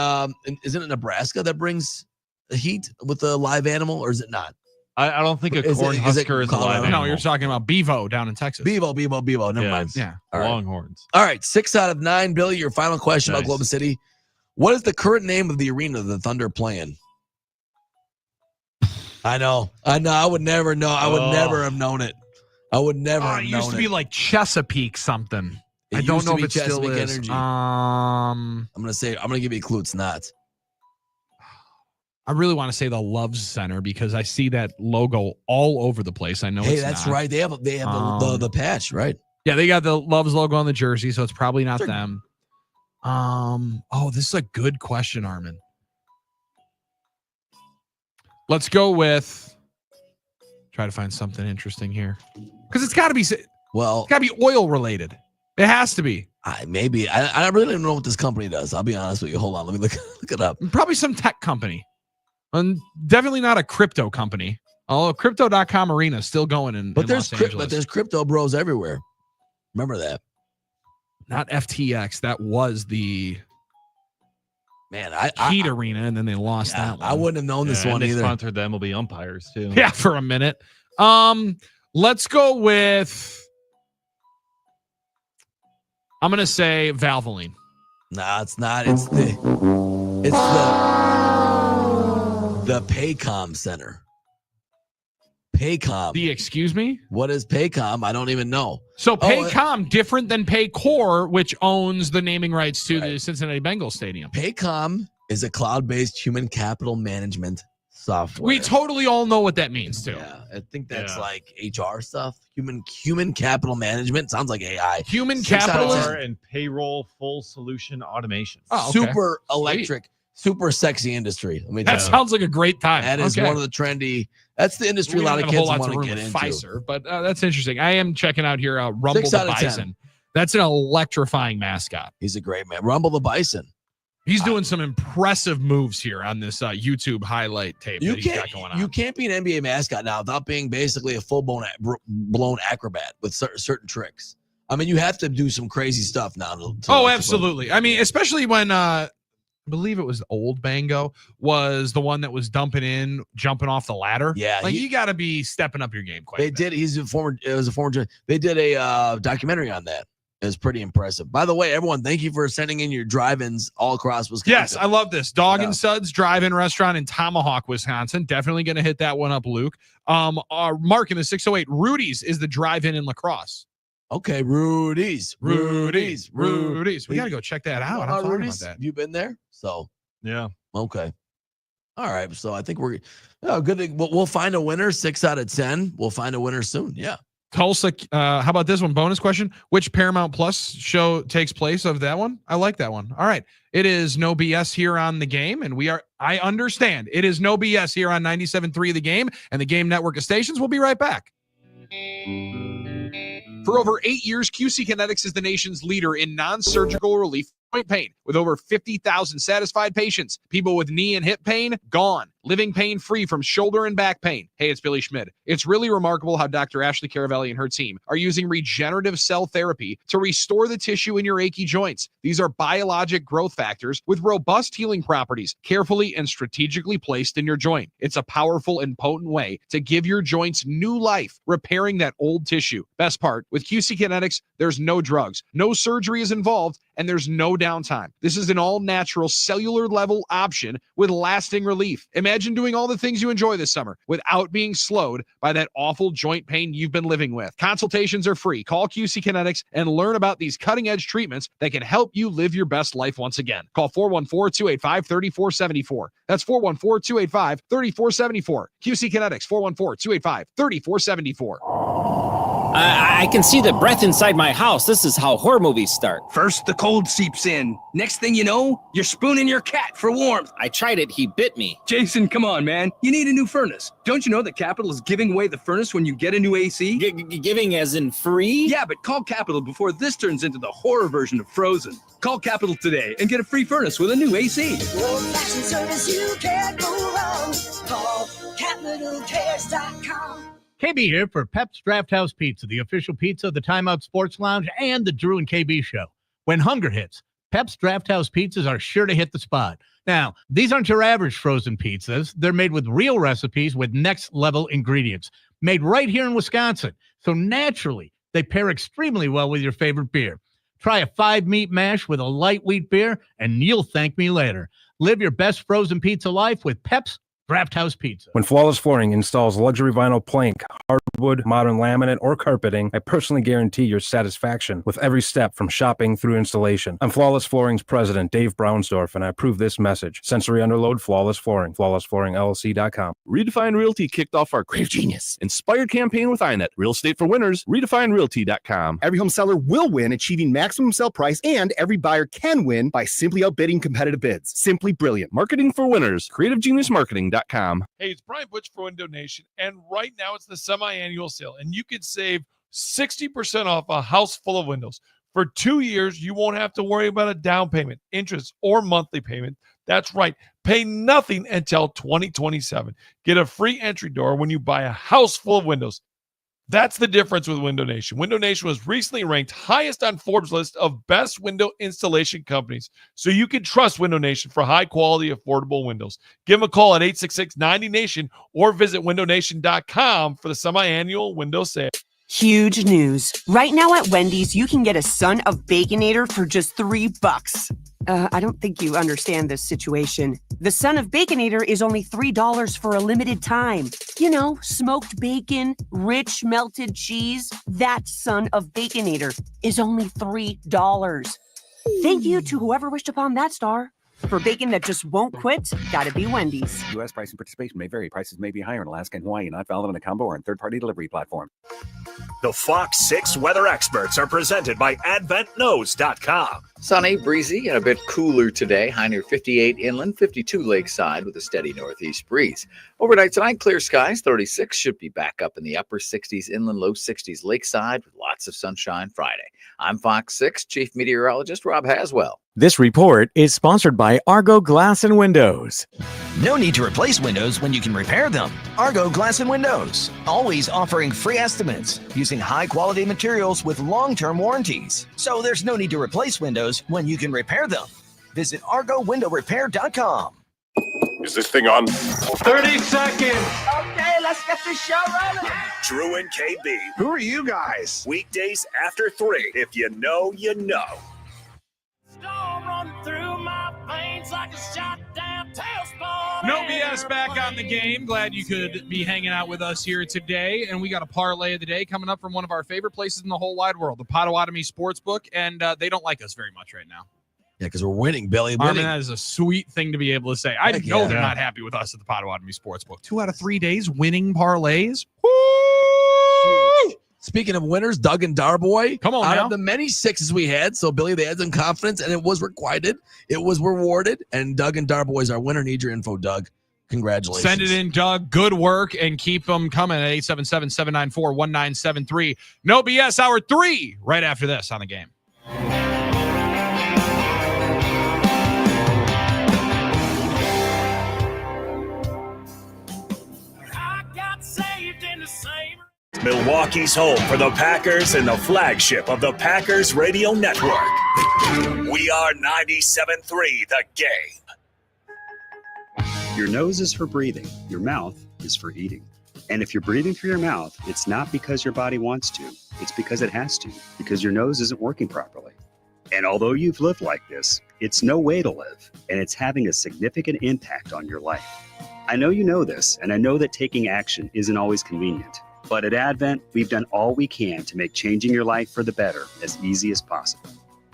isn't it Nebraska that brings the heat with the live animal, or is it not? I don't think a Is it- corn is it husker is a Colorado? live No, animal. you're talking about Bevo down in Texas. Bevo. Never Yeah, mind. it's Yeah. All right. Longhorns. All right, 6 out of 9, Billy. Your final question about Nice. Oklahoma City. What is the current name of the arena the Thunder play in? I know. I would never know. I would never have known it. I would never have known it. It used to be like Chesapeake something. I don't know if it still is. Energy. I'm gonna give you a clue. It's not. I really want to say the Loves Center because I see that logo all over the place. I know. Hey, it's that's not. right. They have the patch, right? Yeah, they got the Loves logo on the jersey, so it's probably not them. Oh, this is a good question, Armin. Let's go with. Try to find something interesting here because it's got to be. Well, it's got to be oil related. It has to be. Maybe. I really don't know what this company does. I'll be honest with you. Hold on. Let me look it up. Probably some tech company. And definitely not a crypto company. Although Crypto.com Arena is still going in Los Angeles. But there's crypto bros everywhere. Remember that. Not FTX. That was the Heat Arena, and then they lost that one. I wouldn't have known this one they either. Sponsored them will be umpires too. Yeah, for a minute. Let's go with. I'm gonna say Valvoline. Nah, it's not. It's the Paycom Center. Paycom. Excuse me? What is Paycom? I don't even know. So Paycom, different than Paycor, which owns the naming rights to the Cincinnati Bengals stadium. Paycom is a cloud-based human capital management software. We totally all know what that means too. Yeah, I think that's like HR stuff. Human capital management sounds like AI. Human capital and payroll full solution automation. Oh, okay. Super electric, super sexy industry. I mean, that sounds like a great time. That is one of the trendy. That's the industry a lot of kids want to get into. Pfizer, but that's interesting. I am checking out here. Rumble 6 the out of Bison. 10. That's an electrifying mascot. He's a great man. Rumble the Bison. He's doing some impressive moves here on this YouTube highlight tape that he's got going on. You can't be an NBA mascot now without being basically a full-blown acrobat with certain tricks. I mean, you have to do some crazy stuff now. Absolutely. I mean, especially when I believe it was Old Bango was the one that was jumping off the ladder. Yeah, you got to be stepping up your game quite. They did. They did a documentary on that. It was pretty impressive. By the way, everyone, thank you for sending in your drive-ins all across Wisconsin. Yes, I love this. Dog and Suds Drive-In Restaurant in Tomahawk, Wisconsin. Definitely going to hit that one up, Luke. Mark in the 608, Rudy's is the drive-in in La Crosse. Okay, Rudy's. We got to go check that out. I'm talking about that. You been there? So yeah. Okay. All right. So I think we're good. We'll find a winner. 6 out of 10. We'll find a winner soon. Yeah. Tulsa, how about this one? Bonus question. Which Paramount Plus show takes place of that one? I like that one. All right. It is No BS here on the Game. And I understand it is No BS here on 97.3 The Game and the Game network of stations. We'll be right back. For over 8 years, QC Kinetics is the nation's leader in non-surgical relief joint pain. With over 50,000 satisfied patients, people with knee and hip pain, gone. Living pain-free from shoulder and back pain. Hey, it's Billy Schmidt. It's really remarkable how Dr. Ashley Caravelli and her team are using regenerative cell therapy to restore the tissue in your achy joints. These are biologic growth factors with robust healing properties, carefully and strategically placed in your joint. It's a powerful and potent way to give your joints new life, repairing that old tissue. Best part, with QC Kinetics, there's no drugs, no surgery is involved, and there's no downtime. This is an all-natural cellular level option with lasting relief. Imagine doing all the things you enjoy this summer without being slowed by that awful joint pain you've been living with. Consultations are free. Call QC Kinetics and learn about these cutting-edge treatments that can help you live your best life once again. Call 414-285-3474. That's 414-285-3474. QC Kinetics, 414-285-3474. I can see the breath inside my house. This is how horror movies start. First, the cold seeps in. Next thing you know, you're spooning your cat for warmth. I tried it. He bit me. Jason, come on, man. You need a new furnace. Don't you know that Capital is giving away the furnace when you get a new AC? Giving as in free? Yeah, but call Capital before this turns into the horror version of Frozen. Call Capital today and get a free furnace with a new AC. Old-fashioned service, you can't go wrong. Call CapitalCares.com. KB here for Pep's Draft House Pizza, the official pizza of the Timeout Sports Lounge and the Drew and KB Show. When hunger hits, Pep's Draft House pizzas are sure to hit the spot. Now, these aren't your average frozen pizzas. They're made with real recipes with next-level ingredients, made right here in Wisconsin. So naturally, they pair extremely well with your favorite beer. Try a 5-meat mash with a light wheat beer, and you'll thank me later. Live your best frozen pizza life with Pep's Draft House Pizza. When Flawless Flooring installs luxury vinyl plank, hardwood, modern laminate, or carpeting, I personally guarantee your satisfaction with every step from shopping through installation. I'm Flawless Flooring's president, Dave Brownsdorf, and I approve this message. Sensory Underload Flawless Flooring. FlawlessFlooringLLC.com. Redefine Realty kicked off our Crave Genius inspired campaign with iNet. Real estate for winners. RedefineRealty.com. Every home seller will win, achieving maximum sell price, and every buyer can win by simply outbidding competitive bids. Simply brilliant. Marketing for winners. CreativeGeniusMarketing.com. Hey, it's Brian Butch for Window Nation, and right now it's the semi-annual sale, and you can save 60% off a house full of windows. For 2 years, you won't have to worry about a down payment, interest, or monthly payment. That's right. Pay nothing until 2027. Get a free entry door when you buy a house full of windows. That's the difference with Window Nation. Window Nation was recently ranked highest on Forbes' list of best window installation companies. So you can trust Window Nation for high-quality, affordable windows. Give them a call at 866-90NATION or visit windownation.com for the semi-annual window sale. Huge news. Right now at Wendy's, you can get a Son of Baconator for just $3. I don't think you understand this situation. The Son of Baconator is only $3 for a limited time. You know, smoked bacon, rich melted cheese. That Son of Baconator is only $3. Thank you to whoever wished upon that star. For bacon that just won't quit, gotta be Wendy's. U.S. price and participation may vary. Prices may be higher in Alaska and Hawaii, not valid on a combo or on third-party delivery platform. The Fox 6 weather experts are presented by AdventKnows.com. Sunny, breezy, and a bit cooler today. High near 58 inland, 52 lakeside with a steady northeast breeze. Overnight tonight, clear skies. 36 should be back up in the upper 60s inland, low 60s lakeside with lots of sunshine Friday. I'm Fox 6 Chief Meteorologist Rob Haswell. This report is sponsored by Argo Glass and Windows. No need to replace windows when you can repair them. Argo Glass and Windows, always offering free estimates using high-quality materials with long-term warranties. So there's no need to replace windows when you can repair them. Visit ArgoWindowRepair.com. Is this thing on? 30 seconds. Okay, let's get this show rolling. Drew and KB. Who are you guys? Weekdays after 3. If you know, you know. No BS back on the game. Glad you could be hanging out with us here today. And we got a parlay of the day coming up from one of our favorite places in the whole wide world, the Potawatomi Sportsbook. And they don't like us very much right now. Yeah, because we're winning, Billy. I Winning. mean, that is a sweet thing to be able to say. I know they're not happy with us at the Potawatomi Sportsbook. 2 out of 3 days winning parlays. Woo! Speaking of winners, Doug and Darboy. Come on out now. of the many 6s we had, so Billy, they had some confidence, and it was requited. It was rewarded, and Doug and Darboy is our winner. Need your info, Doug. Congratulations. Send it in, Doug. Good work, and keep them coming at 877-794-1973. No BS, hour 3, right after this on the game. Milwaukee's home for the Packers and the flagship of the Packers Radio Network. We are 97.3 The Game. Your nose is for breathing. Your mouth is for eating. And if you're breathing through your mouth, it's not because your body wants to. It's because it has to, because your nose isn't working properly. And although you've lived like this, it's no way to live, and it's having a significant impact on your life. I know you know this, and I know that taking action isn't always convenient. But at Advent, we've done all we can to make changing your life for the better as easy as possible.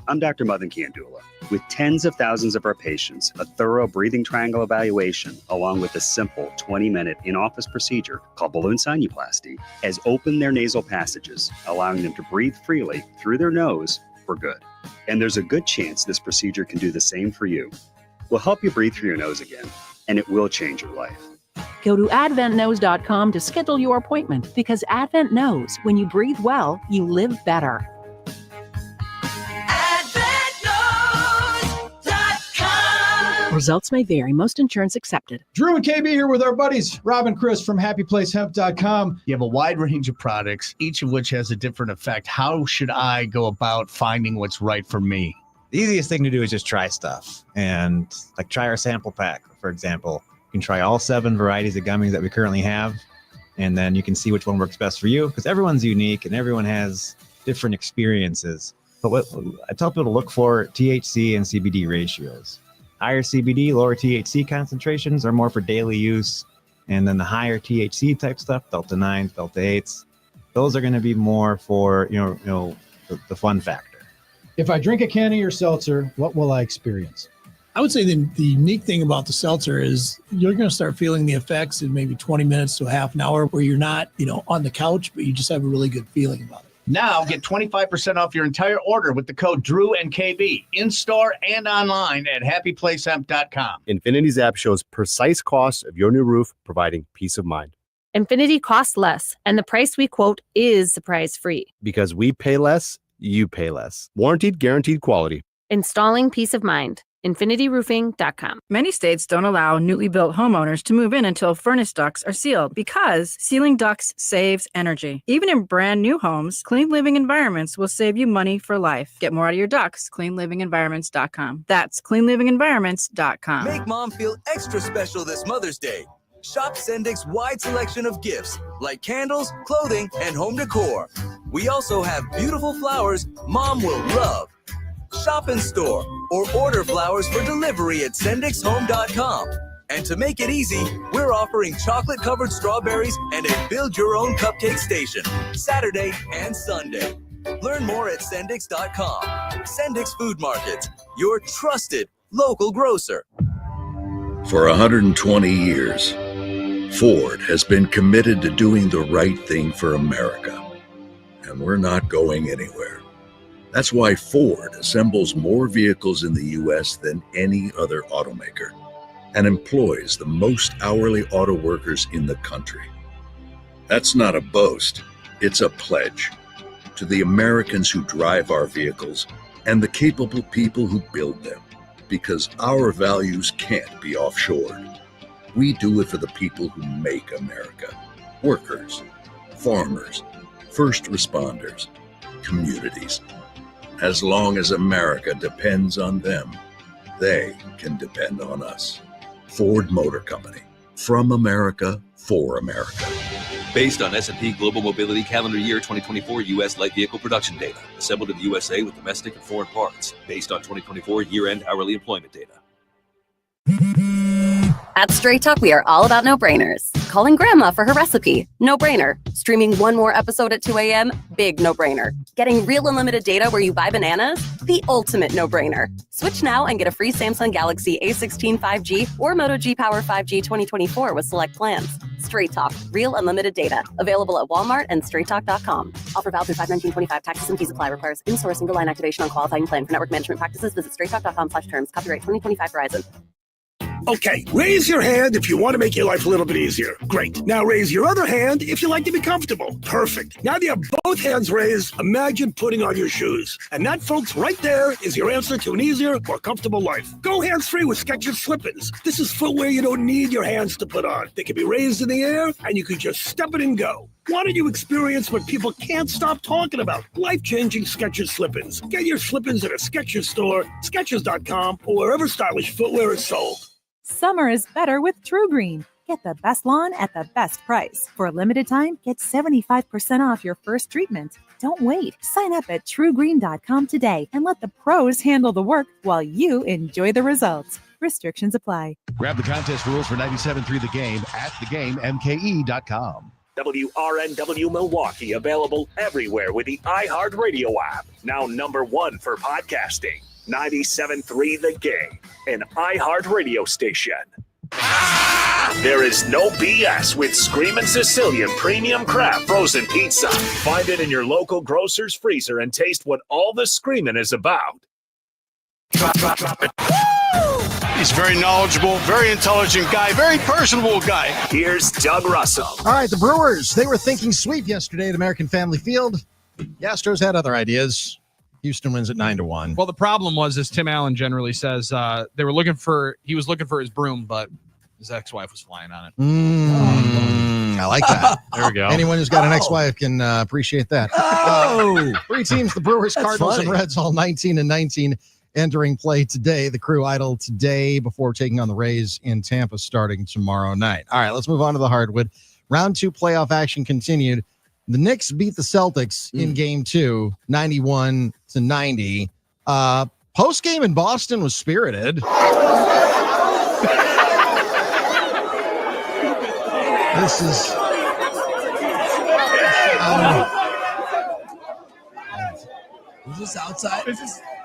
I'm Dr. Madan Kandula. With tens of thousands of our patients, a thorough breathing triangle evaluation, along with a simple 20-minute in-office procedure called balloon sinuplasty, has opened their nasal passages, allowing them to breathe freely through their nose for good. And there's a good chance this procedure can do the same for you. We'll help you breathe through your nose again, and it will change your life. Go to AdventKnows.com to schedule your appointment, because Advent knows when you breathe well, you live better. Results may vary. Most insurance accepted. Drew and KB here with our buddies, Rob and Chris from HappyPlaceHemp.com. You have a wide range of products, each of which has a different effect. How should I go about finding what's right for me? The easiest thing to do is just try stuff. And like try our sample pack, for example. You can try all 7 varieties of gummies that we currently have, and then you can see which one works best for you, because everyone's unique and everyone has different experiences. But what I tell people to look for THC and CBD ratios. Higher CBD, lower THC concentrations are more for daily use. And then the higher THC type stuff, Delta 9s, Delta 8s, those are going to be more for, the fun factor. If I drink a can of your seltzer, what will I experience? I would say the unique thing about the seltzer is you're going to start feeling the effects in maybe 20 minutes to a half an hour where you're not, on the couch, but you just have a really good feeling about it. Now get 25% off your entire order with the code Drew and KB in-store and online at happyplacehemp.com. Infinity's app shows precise costs of your new roof, providing peace of mind. Infinity costs less, and the price we quote is surprise-free. Because we pay less, you pay less. Warranted, guaranteed quality. Installing peace of mind. InfinityRoofing.com. Many states don't allow newly built homeowners to move in until furnace ducts are sealed because sealing ducts saves energy. Even in brand new homes, Clean Living Environments will save you money for life. Get more out of your ducts, cleanlivingenvironments.com. That's cleanlivingenvironments.com. Make mom feel extra special this Mother's Day. Shop Sendik's wide selection of gifts like candles, clothing, and home decor. We also have beautiful flowers mom will love. Shop in store or order flowers for delivery at sendikshome.com. And to make it easy, we're offering chocolate-covered strawberries and a build-your-own-cupcake station, Saturday and Sunday. Learn more at sendix.com. Sendik's Food Markets, your trusted local grocer. For 120 years, Ford has been committed to doing the right thing for America. And we're not going anywhere. That's why Ford assembles more vehicles in the U.S. than any other automaker and employs the most hourly auto workers in the country. That's not a boast, it's a pledge to the Americans who drive our vehicles and the capable people who build them, because our values can't be offshored. We do it for the people who make America: workers, farmers, first responders, communities. As long as America depends on them, they can depend on us. Ford Motor Company. From America, for America. Based on S&P Global Mobility Calendar Year 2024 U.S. light vehicle production data. Assembled in the USA with domestic and foreign parts. Based on 2024 year-end hourly employment data. At Straight Talk, we are all about no-brainers. Calling grandma for her recipe, no-brainer. Streaming one more episode at 2 a.m., big no-brainer. Getting real unlimited data where you buy bananas, the ultimate no-brainer. Switch now and get a free Samsung Galaxy A16 5G or Moto G Power 5G 2024 with select plans. Straight Talk, real unlimited data. Available at Walmart and straighttalk.com. Offer valid through 5/19/25. Taxes and fees apply. Requires in-store single line activation on qualifying plan. For network management practices, visit straighttalk.com/terms. Copyright 2025 Verizon. Okay, raise your hand if you want to make your life a little bit easier. Great. Now raise your other hand if you like to be comfortable. Perfect. Now that you have both hands raised, imagine putting on your shoes. And that, folks, right there is your answer to an easier, more comfortable life. Go hands-free with Skechers Slip-ins. This is footwear you don't need your hands to put on. They can be raised in the air, and you can just step it and go. Why don't you experience what people can't stop talking about? Life-changing Skechers Slip-ins. Get your Slip-ins at a Skechers store, Skechers.com, or wherever stylish footwear is sold. Summer is better with True Green. Get the best lawn at the best price. For a limited time, get 75% off your first treatment. Don't wait. Sign up at truegreen.com today and let the pros handle the work while you enjoy the results. Restrictions apply. Grab the contest rules for 97.3 The Game at thegamemke.com. WRNW Milwaukee, available everywhere with the iHeartRadio app. Now #1 for podcasting. 97.3 The Game, an iHeartRadio station. There is no BS with Screamin' Sicilian Premium Crab Frozen Pizza. Find it in your local grocer's freezer and taste what all the screaming is about. Drop it. He's very knowledgeable, very intelligent guy, very personable guy. Here's Doug Russell. All right, the Brewers, they were thinking sweep yesterday at American Family Field. The Astros had other ideas. Houston wins at 9-1. Well, the problem was, as Tim Allen generally says, he was looking for his broom, but his ex-wife was flying on it. I like that. There we go. Anyone who's got an ex-wife can appreciate that. Three teams, the Brewers, Cardinals, and Reds, all 19-19 entering play today. The Crew idle today before taking on the Rays in Tampa starting tomorrow night. All right, let's move on to the hardwood. Round 2 playoff action continued. The Knicks beat the Celtics in game 2, 91-90. Post game in Boston was spirited. This is. Is this outside?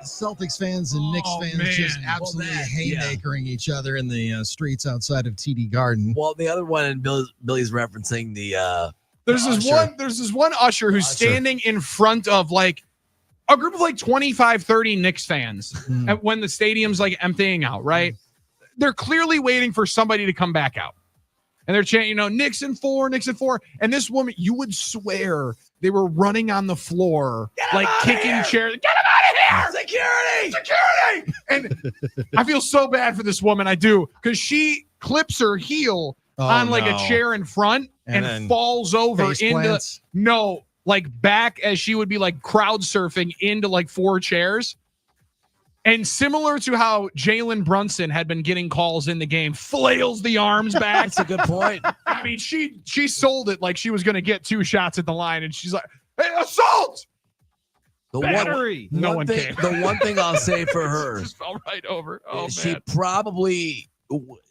Celtics fans and Knicks fans just absolutely haymakering each other in the streets outside of TD Garden. Well, the other one, and Billy's referencing the. There's this one usher who's standing in front of like a group of like 25, 30 Knicks fans when the stadium's like emptying out, right? They're clearly waiting for somebody to come back out. And they're chanting, Knicks in 4, Knicks in 4. And this woman, you would swear they were running on the floor, like kicking chairs. Get him out of here! Security! And I feel so bad for this woman. I do. Because she clips her heel on like a chair in front and falls over into, back as she would be like crowd surfing into like 4 chairs. And similar to how Jalen Brunson had been getting calls in the game, flails the arms back. That's a good point. I mean, she sold it like she was going to get 2 shots at the line, and she's like, "Hey, assault!" The Battery. One, no one one thing, came. The one thing I'll say for her, just fell right over. Oh, she man. probably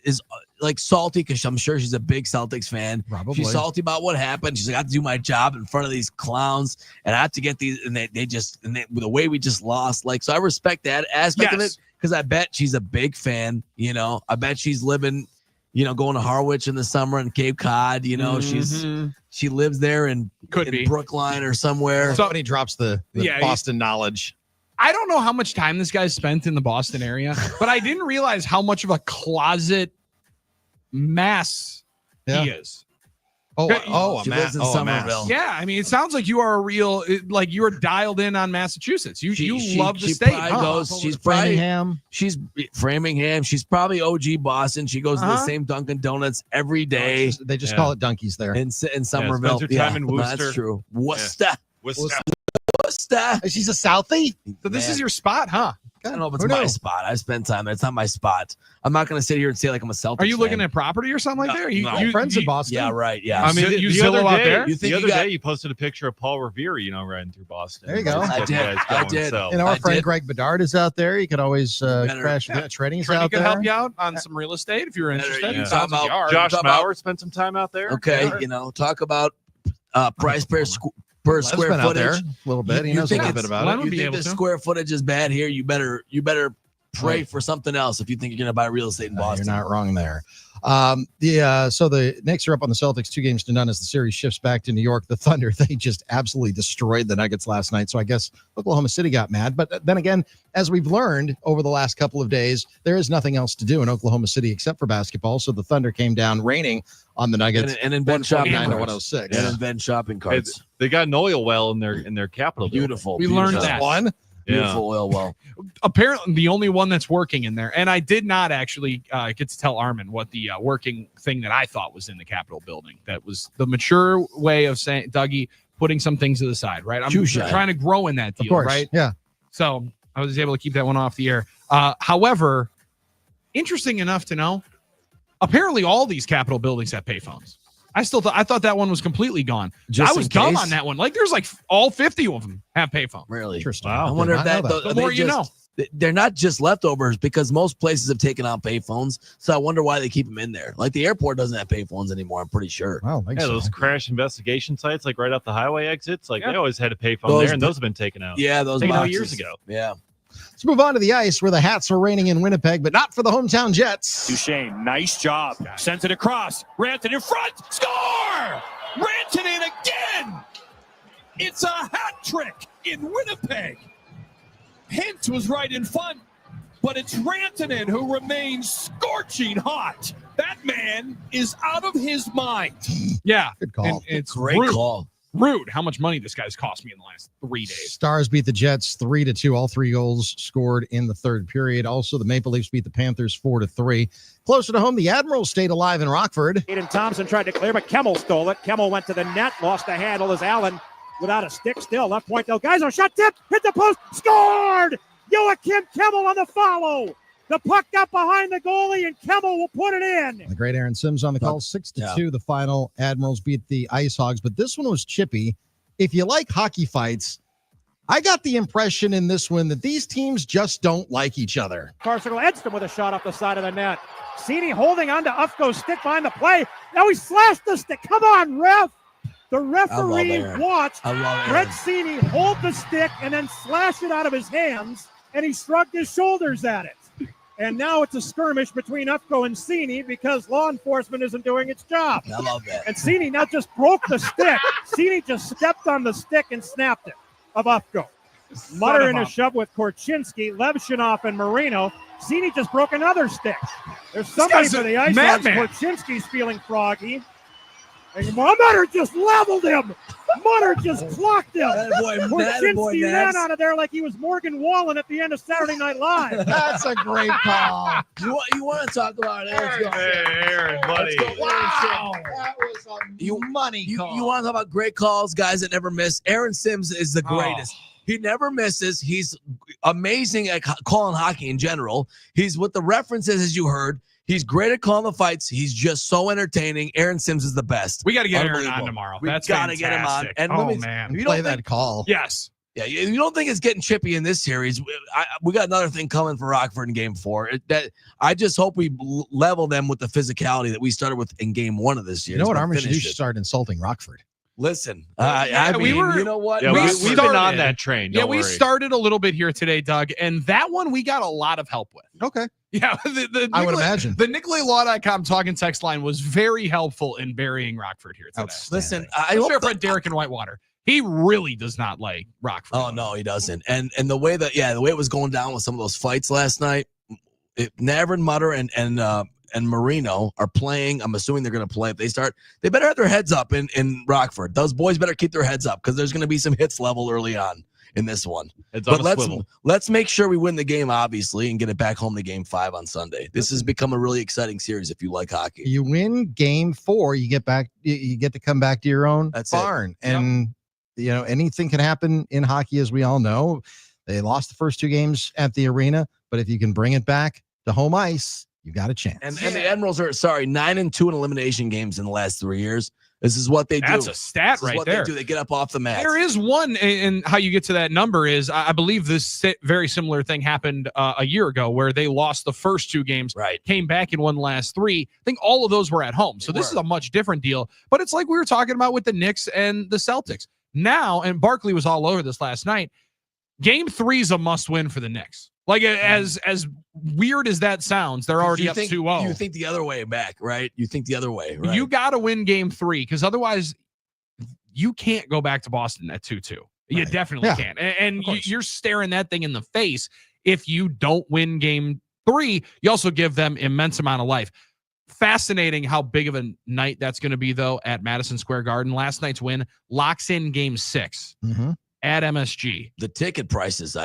is like salty because I'm sure she's a big Celtics fan. Probably. She's salty about what happened. She's like, I have to do my job in front of these clowns, and I have to get these. And the way we just lost. Like, so I respect that aspect of it because I bet she's a big fan. I bet she's living, going to Harwich in the summer and Cape Cod. She lives there in Brookline or somewhere. Somebody drops the Boston knowledge. I don't know how much time this guy's spent in the Boston area, but I didn't realize how much of a closet mess he is. She lives in Somerville. Yeah, I mean, it sounds like you are you're dialed in on Massachusetts. You love the state. She's Framingham. She's Framingham. She's probably OG Boston. She goes to the same Dunkin' Donuts every day. They just call it Dunkies there. In Somerville. spends her time in Worcester. That's true. Worcester. She's a Southie. So this is your spot, huh? I don't know if it's my spot. I spend time there. It's not my spot. I'm not going to sit here and say like I'm a Celtics. Are you looking at property or something like that? You friends in Boston? Yeah, right. Yeah. I mean, you Zillow out there? The other day, you posted a picture of Paul Revere, riding through Boston. There you go. I did. Our friend Greg Bedard is out there. You could always crash Trenny's out could there. help you out on some real estate if you're interested. Yeah. Sounds like you are. Josh Mauer spent some time out there. Okay, talk about price per square been out there footage. a little bit. He knows a little bit about it. You think the square footage is bad here? You better pray for something else if you think you're going to buy real estate in Boston. You're not wrong there. So the Knicks are up on the Celtics 2-0 as the series shifts back to New York. The Thunder, they just absolutely destroyed the Nuggets last night. So I guess Oklahoma City got mad. But then again, as we've learned over the last couple of days, there is nothing else to do in Oklahoma City except for basketball. So the Thunder came down raining on the Nuggets and invent shopping 149-106. And invent shopping carts. They got an oil well in their capital. Beautiful. We learned that one. Beautiful oil well. Apparently the only one that's working in there. And I did not actually get to tell Armin what the working thing that I thought was in the Capitol building. That was the mature way of saying, Dougie, putting some things to the side, right? I'm trying to grow in that deal, right? Yeah. So I was able to keep that one off the air. However, interesting enough to know, apparently all these Capitol buildings have payphones. I thought that one was completely gone. I was dumb on that one. Like there's like all 50 of them have payphone. Really? Interesting. Wow. I wonder if the more you know. They're not just leftovers because most places have taken out payphones. So I wonder why they keep them in there. Like the airport doesn't have payphones anymore. I'm pretty sure. Wow, those crash investigation sites, like right off the highway exits, they always had a payphone there, and those have been taken out. Yeah, those taken out boxes. years ago. Yeah. Let's move on to the ice where the Hats are raining in Winnipeg, but not for the hometown Jets. Duchesne, nice job. Sends it across. Rantanen in front. Score! Rantanen again! It's a hat trick in Winnipeg. Hintz was right in front, but it's Rantanen who remains scorching hot. That man is out of his mind. Yeah. Good call. And it's Great call. Rude how much money this guy's cost me in the last 3 days. Stars beat the Jets 3-2. All 3 goals scored in the third period. Also, the Maple Leafs beat the Panthers 4-3. Closer to home, the Admirals stayed alive in Rockford. Aiden Thompson tried to clear, but Kemmel stole it. Kemmel went to the net, lost the handle as Allen without a stick still. Left point, though. Guys, shot tip, hit the post, scored! Joachim Kemmel on the follow. The puck got behind the goalie, and Kemmel will put it in. The great Aaron Sims on the call, 6-2. The final, Admirals beat the Ice Hogs, but this one was chippy. If you like hockey fights, I got the impression in this one that these teams just don't like each other. Carsicle Edson with a shot off the side of the net. Cini holding on to Ufko's stick behind the play. Now he slashed the stick. Come on, ref. The referee watched Brett Cini hold the stick and then slash it out of his hands, and he shrugged his shoulders at it. And now it's a skirmish between Ufko and Cini because law enforcement isn't doing its job. I love that. And Cini not just broke the stick, Cini just stepped on the stick and snapped it of Ufko. Mutter in a shove with Korchinski, Levshunov, and Marino. Cini just broke another stick. There's somebody for the Ice Dogs. Korchinski's feeling froggy. And Mutter just leveled him. Mutter just clocked him. Korchinski ran out of there like he was Morgan Wallen at the end of Saturday Night Live. That's a great call. You want to talk about it? Aaron, buddy. Wow. That was a money call. You want to talk about great calls, guys that never miss? Aaron Sims is the greatest. He never misses. He's amazing at calling hockey in general. He's with the references, as you heard. He's great at calling the fights. He's just so entertaining. Aaron Sims is the best. We got to get Aaron on tomorrow. That's got to get him on. And man, you play that call. Yes. Yeah, you don't think it's getting chippy in this series? We got another thing coming for Rockford in Game 4. I just hope we level them with the physicality that we started with in Game 1 of this year. You know what, Armin? You should start insulting Rockford. Listen, you know what? Yeah, we've been on that train. Yeah, we started a little bit here today, Doug, and that one we got a lot of help with. Okay. Yeah, I would imagine. The NicolayLaw.com talking text line was very helpful in burying Rockford here today. Listen, I hope friend Derek in Whitewater. He really does not like Rockford. Oh no, he doesn't. And the way that the way it was going down with some of those fights last night, Navrin, Mutter, and Marino are playing. I'm assuming they're going to play. If they start, they better have their heads up in Rockford. Those boys better keep their heads up because there's going to be some hits level early on in this one. But let's make sure we win the game, obviously, and get it back home to Game 5 on Sunday. This has become a really exciting series if you like hockey. You win Game 4, you get back. You get to come back to your own barn, and anything can happen in hockey, as we all know. They lost the first 2 games at the arena, but if you can bring it back to home ice, you got a chance. And the Admirals are 9-2 in elimination games in the last 3 years. This is what they do. That's a stat right there. They get up off the mat. There is one, and how you get to that number is, I believe this very similar thing happened a year ago where they lost the first 2 games, came back and won the last 3. I think all of those were at home. So this is a much different deal. But it's like we were talking about with the Knicks and the Celtics. Now, and Barkley was all over this last night, Game 3 is a must-win for the Knicks. Like, as weird as that sounds, they're already up 2-0. You think the other way back, right? You think the other way, right? You got to win Game 3 because otherwise you can't go back to Boston at 2-2. You definitely can't. And you're staring that thing in the face if you don't win Game 3. You also give them immense amount of life. Fascinating how big of a night that's going to be, though, at Madison Square Garden. Last night's win locks in Game 6 at MSG. The ticket prices,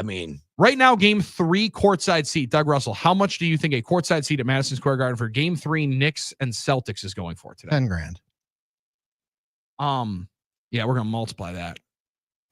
right now, Game 3 courtside seat. Doug Russell, how much do you think a courtside seat at Madison Square Garden for Game 3 Knicks and Celtics is going for today? $10,000. Yeah, we're gonna multiply that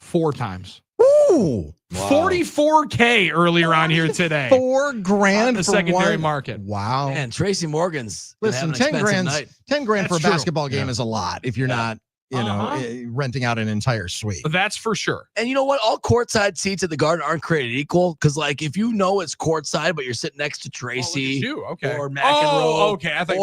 4 times. Ooh, wow. $44K earlier on here today. $4,000 on the secondary market. Wow. And Tracy Morgan's listen. $10,000 for a basketball game is a lot if you're not renting out an entire suite. That's for sure. And you know what? All courtside seats at the Garden aren't created equal. Because, like, if you know it's courtside, but you're sitting next to Tracy or McEnroe. Okay. I think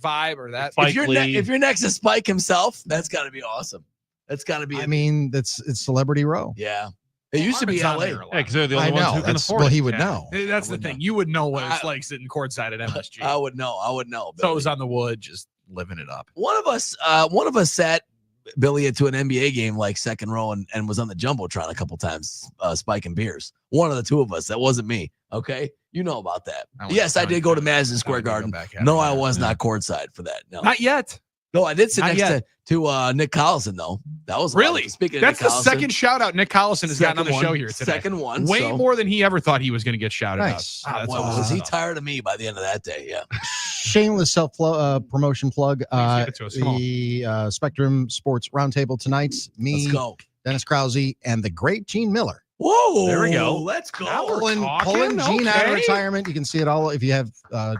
Vibe or that. If you're next to Spike himself, that's got to be awesome. That's got to be. It's Celebrity Row. Yeah. It used to be LA. Yeah, because they're the only ones who can afford it. Well, he would know. That's the thing. You would know what it's like sitting courtside at MSG. I would know. Toes on the wood, just living it up. One of us sat Billy into an NBA game like second row and was on the Jumbotron a couple times, spiking beers. One of the 2 of us. That wasn't me. Okay. You know about that. Yes, I did go to Madison Square Garden. No, I was not courtside for that. No. Not yet. No, I did sit next to Nick Collison, though. That was really speaking of that's Nick the Collison, second shout out Nick Collison has gotten on the show here today. Second one. Way more than he ever thought he was going to get shouted out. Was he tired of me by the end of that day? Yeah. Shameless self promotion plug. The Spectrum Sports Roundtable tonight. Me, Let's go. Dennis Krause, and the great Gene Miller. Whoa, there we go. Let's go. Pulling Gene out of retirement. You can see it all if you have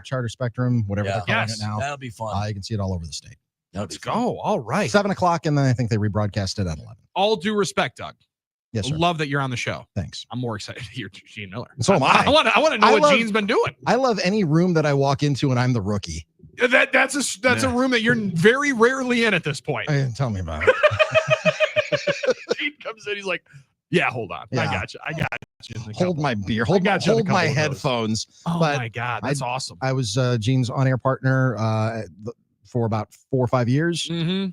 Charter Spectrum, whatever they're calling it now. That'll be fun. You can see it all over the state. Let's go. All right. 7 o'clock, and then I think they rebroadcast it at 11. All due respect, Doug. Yes, sir. Love that you're on the show. Thanks. I'm more excited to hear Gene Miller. So am I. I want to know what Gene's been doing. I love any room that I walk into and I'm the rookie. That's a room that you're very rarely in at this point. Tell me about it. Gene comes in, he's like, "Yeah, hold on, I got you. Hold my beer. Hold my headphones." Oh But my God, that's awesome. I was Gene's on-air partner for about 4 or 5 years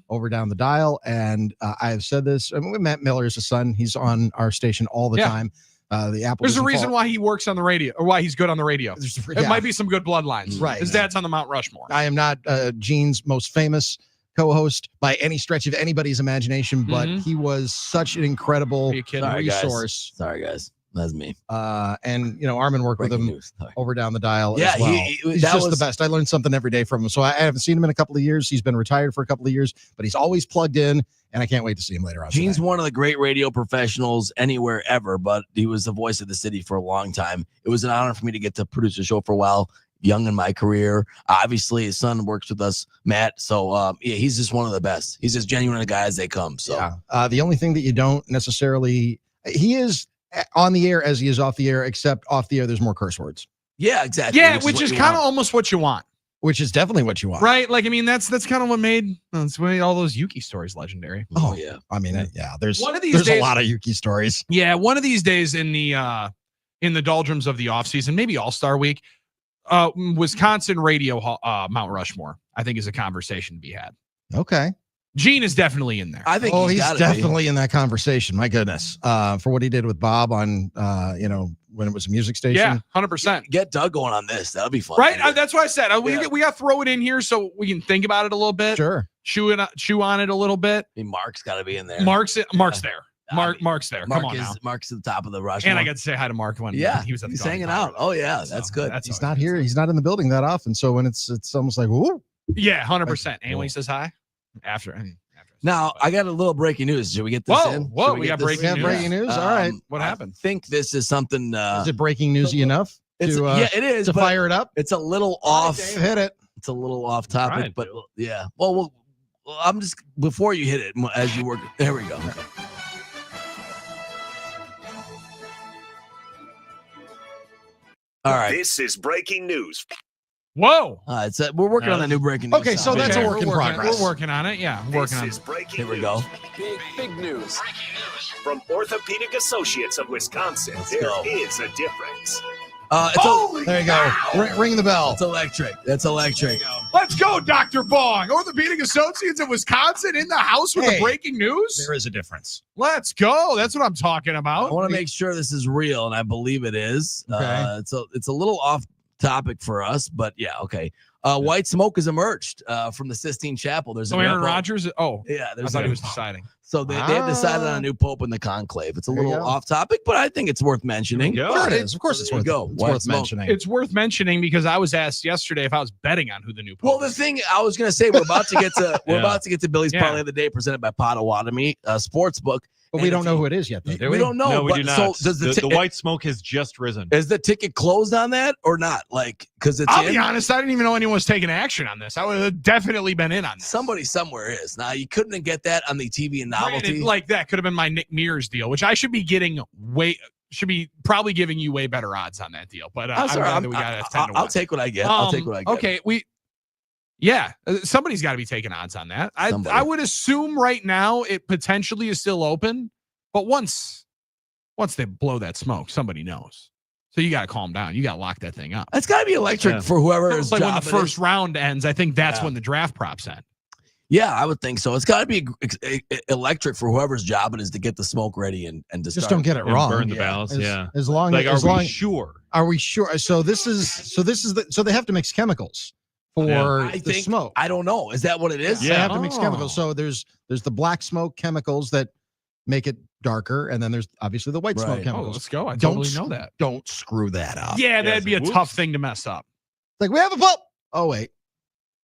over down the dial, and I have said this. I mean, Matt Miller is a son. He's on our station all the time. The Apple. There's a reason why he works on the radio, or why he's good on the radio. It might be some good bloodlines. Right. His dad's on the Mount Rushmore. I am not Gene's most famous co-host by any stretch of anybody's imagination, but he was such an incredible resource. Sorry, guys. That's me. And Armin worked with him over down the dial Yeah, as well. He's that just was the best. I learned something every day from him. So I haven't seen him in a couple of years. He's been retired for a couple of years, but he's always plugged in, and I can't wait to see him later on. Gene's one of the great radio professionals anywhere ever, but he was the voice of the city for a long time. It was an honor for me to get to produce a show for a while, young in my career. Obviously, his son works with us, Matt. So, he's just one of the best. He's as genuine a guy as they come. So, the only thing that you don't necessarily, he is on the air as he is off the air, except off the air, there's more curse words. Yeah, exactly. Yeah, which is kind of almost what you want. Which is definitely what you want. Right? Like, I mean, that's kind of what made all those Yuki stories legendary. Oh, yeah. I mean, there's one of these there's days, a lot of Yuki stories. Yeah, one of these days in the doldrums of the offseason, maybe All-Star Week, Wisconsin radio Mount Rushmore, I think, is a conversation to be had. Okay. Gene is definitely in there. I think he's definitely in that conversation. My goodness. For what he did with Bob on, when it was a music station. Yeah, 100%. Get Doug going on this. That'll be fun. Right? That's what I said. We got to throw it in here so we can think about it a little bit. Sure. Chew on it a little bit. I mean, Mark's got to be in there. Mark's there. Mark's there. Come on now. Mark's at the top of the rush. And I got to say hi to Mark when he was at the he's hanging out. Oh, yeah. That's good. He's not here. He's not in the building that often. So when it's almost like, ooh. Yeah, 100%. And when he says hi, after. Now, I got a little breaking news. Should we get this in? Whoa, we got breaking news. Breaking news. All right. What happened? I think this is something. Is it breaking newsy enough? It is. To fire it up? It's a little off. Dave, hit it. It's a little off topic, but yeah. Well, I'm just, before you hit it, as you work, there we go. All right. This is breaking news. Whoa. We're working on the new breaking news. Okay, so that's a work in progress. We're working on it. Yeah, This is breaking Here we news. go. Big news. From Orthopedic Associates of Wisconsin, there is a difference. There you go. Ring the bell. It's electric. That's electric. Let's go, Dr. Bong. Orthopedic Associates of Wisconsin in the house with the breaking news. There is a difference. Let's go. That's what I'm talking about. I want to make sure this is real, and I believe it is. Okay. It's a little off topic for us, but yeah, okay. White smoke has emerged from the Sistine Chapel. There's Aaron Rodgers. Oh, yeah. I thought he was deciding. So they have decided on a new pope in the conclave. It's a little off topic, but I think it's worth mentioning. Sure it is. Of course it's worth mentioning. It's worth mentioning because I was asked yesterday if I was betting on who the new pope. Well, the thing I was going to say, we're about to get to about to get to Billy's parlay of the day presented by Potawatomi Sportsbook. But we don't know who it is yet, though, do we? We don't know. No, we but do not. So does the white smoke has just risen. Is the ticket closed on that or not? Like, because it's. I'll be honest, I didn't even know anyone was taking action on this. I would have definitely been in on this. Somebody somewhere is. Now, you couldn't get that on the TV and novelty. Granted, like that could have been my Nick Mears deal, which I should be getting probably giving you way better odds on that deal. But I'll take what I get. I'll take what I get. Okay, somebody's got to be taking odds on that. I would assume right now it potentially is still open, but once they blow that smoke, somebody knows. So you got to calm down. You got to lock that thing up. It's got to be electric for whoever is like when the first round ends. I think that's when the draft props end. Yeah, I would think so. It's got to be electric for whoever's job it is to get the smoke ready and to just start. don't get it wrong. Burn the ballots. As long like, as are we sure? Are we sure? So this is so they have to mix chemicals for the smoke. I don't know. Is that what it is? They have to mix chemicals. So there's the black smoke chemicals that make it darker, and then there's obviously the white smoke chemicals. Let's go. I totally know that. Don't screw that up. Yeah, that'd be a tough thing to mess up. Like, we have a pulp. Oh wait,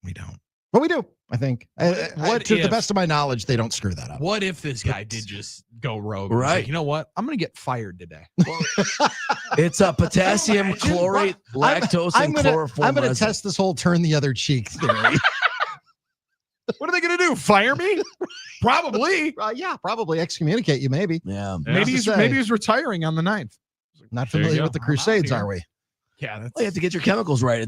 we don't. But we do. I think. To the best of my knowledge, they don't screw that up. What if this guy did just go rogue? Right. Like, you know what? I'm going to get fired today. It's a potassium chlorate, lactose, and chloroform. I'm going to test this whole turn the other cheek theory. What are they going to do? Fire me? Probably. Yeah, probably excommunicate you. Maybe. Yeah. Maybe he's retiring on the 9th. Not familiar with the Crusades, are we? Yeah, that's... Well, you have to get your chemicals right.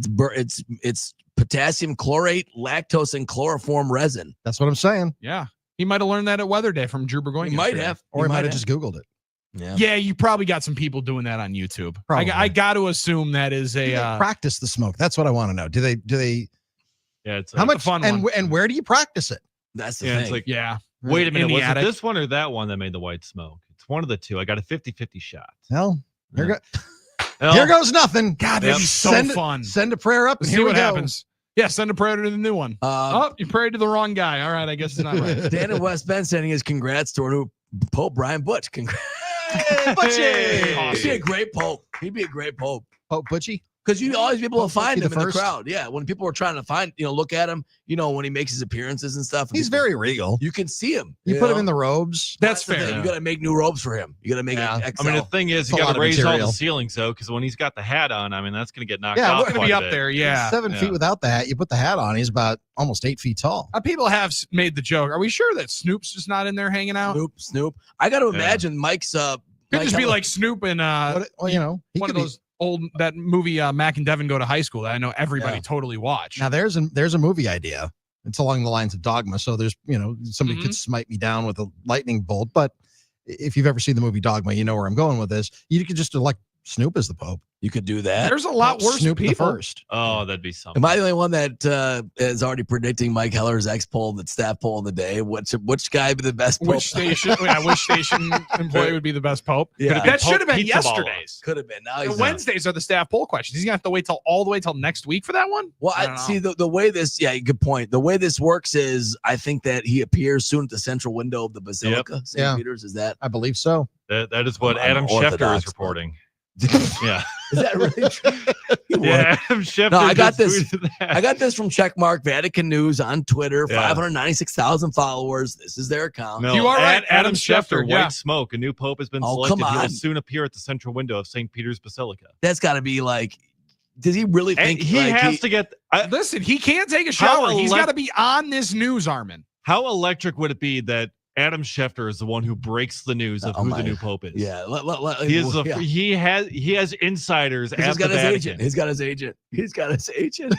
It's potassium chlorate, lactose, and chloroform resin. That's what I'm saying. Yeah. He might have learned that at Weather Day from Drew Burgoyne. He might have. Or he might have just Googled it. Yeah, you probably got some people doing that on YouTube. Probably. I got to assume that is Do they practice the smoke? That's what I want to know. Do they? Yeah, it's how like much a fun and one. and where do you practice it? That's the Yeah, thing. it's like, yeah. Wait a minute, In the was it attic. this one or that one that made the white smoke? It's one of the two. I got a 50-50 shot. Well, here Well, goes nothing. God, that'd be so fun. Send a prayer up and See here we what go. happens. Yeah, send a prayer to the new one. Oh, you prayed to the wrong guy. All right, I guess it's not right. Dan in West Bend sending his congrats to our new Pope Brian Butch. Congrats. Hey, Butchie. He'd be a great Pope. He'd be a great Pope. Pope Butchie? Because you always be able to Pope find Butchie him the in the first? crowd. Yeah, when people are trying to find, look at him, when he makes his appearances and stuff. He's very regal. You can see him. You put him in the robes. That's the fair. thing. You got to make new robes for him. You got to make it XL. I mean, the thing is, It's you a got lot to of raise all material. the ceilings, though, because when he's got the hat on, I mean, that's going to get knocked Yeah, off. it's gonna quite be a up bit. there. Yeah. He's 7 feet without the hat. You put the hat on, he's about almost 8 feet tall. People have made the joke. Are we sure that Snoop's just not in there hanging out? Snoop. I got to imagine Mike's. Could Mike just be Heller- like Snoop and Well, he one could of be. those old that movie Mac and Devin Go to High School that I know everybody Yeah. totally watched. Now there's a movie idea. It's along the lines of Dogma. So there's somebody could smite me down with a lightning bolt. But if you've ever seen the movie Dogma, you know where I'm going with this. You could just elect Snoop as the Pope. You could do that. There's a lot worse Snoop the people. first. Oh, that'd be something. Am I the only one that is already predicting Mike Heller's poll, that staff poll of the day? Which guy would be the best Pope? Which station employee would be the best Pope? Yeah. That should have been Pizza Ball. yesterday's. Could have been. Now The he's Wednesdays are the staff poll questions. He's gonna have to wait all the way till next week for that one. Well, I I don't know. see the way this. Yeah, good point. The way this works is, I think that he appears soon at the central window of the Basilica, St. Yeah. Peter's. Is that? I believe so. That is what I'm Adam Schefter Orthodox, is but- reporting. Yeah. Is that really true? Yeah, Adam Schefter. No, I got just this. tweeted that. I got this from Checkmark Vatican News on Twitter. Yeah. 596,000 followers. This is their account. No, You are right, Adam Schefter, White yeah. smoke. A new pope has been Oh, selected. come He on. will soon appear at the central window of St. Peter's Basilica. That's got to be like. Does he really And think he like, has to get? Listen, he can't take a How shower. He's elec- got to be on this news, Armin. How electric would it be that Adam Schefter is the one who breaks the news of Oh, who my- the new pope is? Yeah, He is. yeah. He has insiders at He's the got his Vatican. agent. He's got his agent. He's got his agent.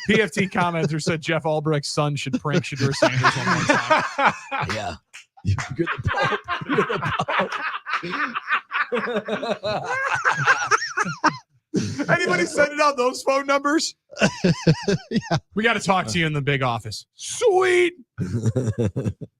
PFT commenter said Jeff Albrecht's son should prank Shadur Sanders one more time. Yeah. You're the Pope. You're the Pope. Anybody sending out those phone numbers? We got to talk to you in the big office. Sweet.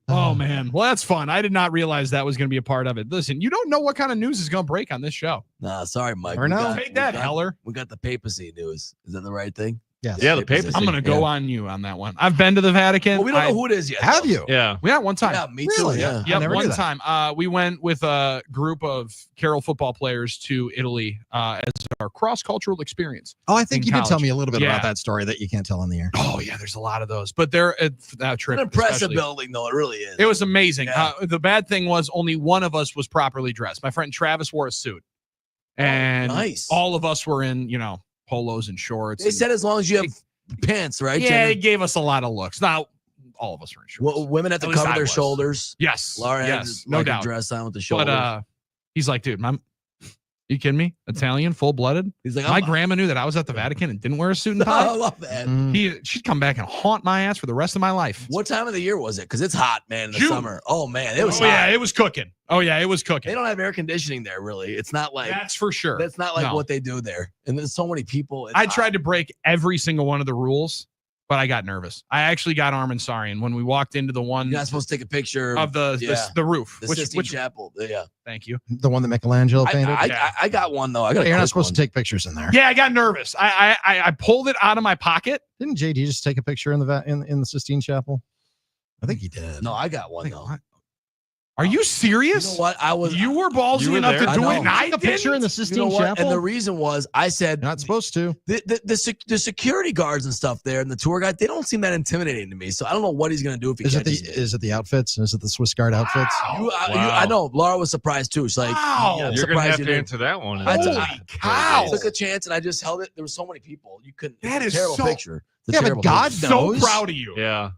Oh, man. Well, that's fun. I did not realize that was going to be a part of it. Listen, you don't know what kind of news is going to break on this show. Nah, sorry, Mike. Or We no. got- Take that, we got- Heller. We got the papacy news. Is that the right thing? Yes. Yeah, the papacy. I'm going to go on you on that one. I've been to the Vatican. Well, we don't know who it is yet. Have though. you? Yeah. Yeah, one time. Yeah, me too. Really? Yeah. I Yep, never knew one that. time. We went with a group of Carroll football players to Italy as our cross-cultural experience. Oh, I think In you did tell college. me a little bit Yeah. about that story that you can't tell on the air. Oh, yeah, there's a lot of those. But they're that trip. An impressive especially. building, though. It really is. It was amazing. Yeah. The bad thing was only one of us was properly dressed. My friend Travis wore a suit. And nice. all of us were in, polos and shorts. They and- said as long as you have pants, right? yeah, Jenna? it gave us a lot of looks. Now, all of us were in shorts. Well, women have to At least cover I their was. shoulders. Yes. Laura had yes. to, No like, a doubt. dress on with the shoulders. But he's like, dude, you kidding me? Italian, full-blooded? He's like, My I'm- grandma knew that I was at the Vatican and didn't wear a suit and I tie. love that. She'd come back and haunt my ass for the rest of my life. What time of the year was it? Because it's hot, man, in the June. summer. Oh, man, it was Oh, hot. yeah, it was cooking. Oh, yeah, it was cooking. They don't have air conditioning there, really. It's not like That's for sure. that's not like No. what they do there. And there's so many people. It's I hot. tried to break every single one of the rules, but I got nervous. I actually got Armin Sarian when we walked into the one You're not supposed to take a picture of the roof. the which Sistine which Chapel. Yeah, thank you. The one that Michelangelo painted. I got one though. I got. You're a not quick supposed one. to take pictures in there. Yeah, I got nervous. I pulled it out of my pocket. Didn't JD just take a picture in the in the Sistine Chapel? I think he did. No, I got one though. Are you serious? You know what? I was. You were ballsy You were enough there? to do I it, know. and I Take a picture in the didn't? Sistine You know what? Chapel. And the reason was I said You're not supposed to. the security guards and stuff there and the tour guide, they don't seem that intimidating to me. So I don't know what he's gonna do if he Is it catches the me. is it the outfits? Is it the Swiss Guard outfits? I know. Laura was surprised too. She's like, Wow. I'm You're gonna surprised have you to didn't. answer that one. I cow. took a chance and I just held it. There were so many people. You couldn't. That it's is a terrible so- picture. It's a Yeah, but terrible God picture. So knows. proud of you. Yeah.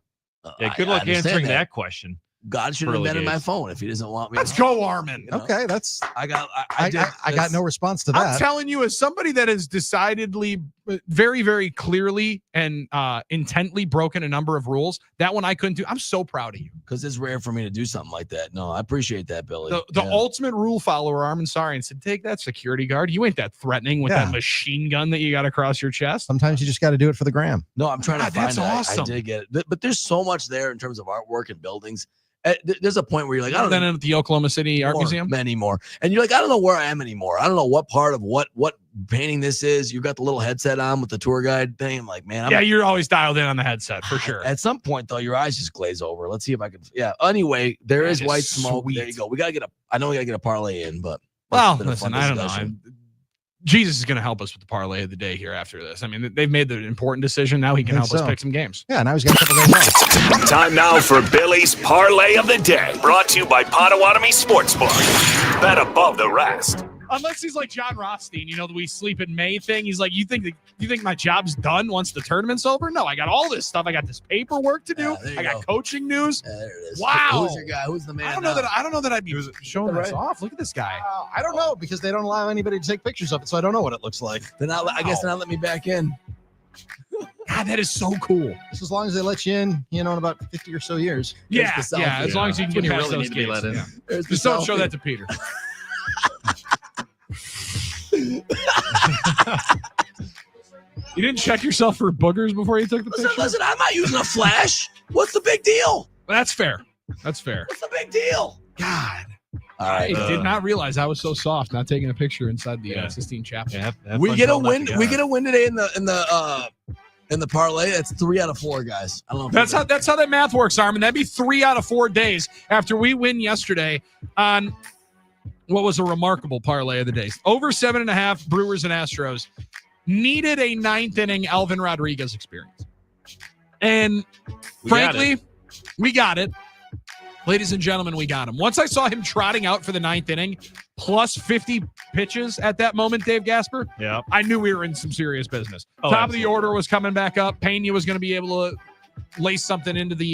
Yeah, good luck answering that question. God should have been in my phone if he doesn't want me. Let's go, Armin. Okay, that's. I got no response to that. I'm telling you, as somebody that has decidedly, very, very clearly and intently broken a number of rules, that one I couldn't do. I'm so proud of you because it's rare for me to do something like that. No, I appreciate that, Billy. The ultimate rule follower, Armin Sarian, said, "Take that, security guard. You ain't that threatening with that machine gun that you got across your chest." Sometimes you just got to do it for the gram. No, I'm trying to find that's it. awesome. I did get it, but there's so much there in terms of artwork and buildings. There's a point where you're like, I don't know. At the Oklahoma City Art Museum anymore, and you're like, I don't know where I am anymore. I don't know what part of what painting this is. You got the little headset on with the tour guide thing. I'm like, man, you're always dialed in on the headset for sure. At some point, though, your eyes just glaze over. Let's see if I can. Yeah. Anyway, there is white smoke. Sweet. There you go. We gotta get I know we gotta get a parlay in, but listen, I don't know. Jesus is going to help us with the parlay of the day here after this. I mean, they've made the important decision. Now he can help us pick some games. Yeah, now he's got a couple days off. Time now for Billy's Parlay of the Day, brought to you by Potawatomi Sportsbook. Bet above the rest. Unless he's like John Rothstein, the we sleep in May thing. He's like, you think my job's done once the tournament's over? No, I got all this stuff. I got this paperwork to do. I got coaching news. There it is. Wow. Who's your guy? Who's the man? I don't know that I'd be showing this off. Look at this guy. I don't know because they don't allow anybody to take pictures of it, so I don't know what it looks like. I guess they're not letting me back in. God, that is so cool. Just as long as they let you in, in about 50 or so years. Yeah, as long as you can get past those gates. Just don't show that to Peter. You didn't check yourself for boogers before you took the picture? Listen, I'm not using a flash. What's the big deal? That's fair. What's the big deal? God. All right. I did not realize I was so soft not taking a picture inside the Sistine Chapel. Yeah, we get a win. We get a win today in the parlay. That's 3 out of 4, guys. I don't know. That's how that math works, Armin. That'd be 3 out of 4 days after we win yesterday on what was a remarkable parlay of the day. Over 7.5 Brewers and Astros. Needed a 9th inning Elvin Rodriguez experience. And frankly, we got it. Ladies and gentlemen, we got him. Once I saw him trotting out for the 9th inning, plus 50 pitches at that moment, Dave Gasper, I knew we were in some serious business. Top of the order was coming back up. Pena was going to be able to lace something into the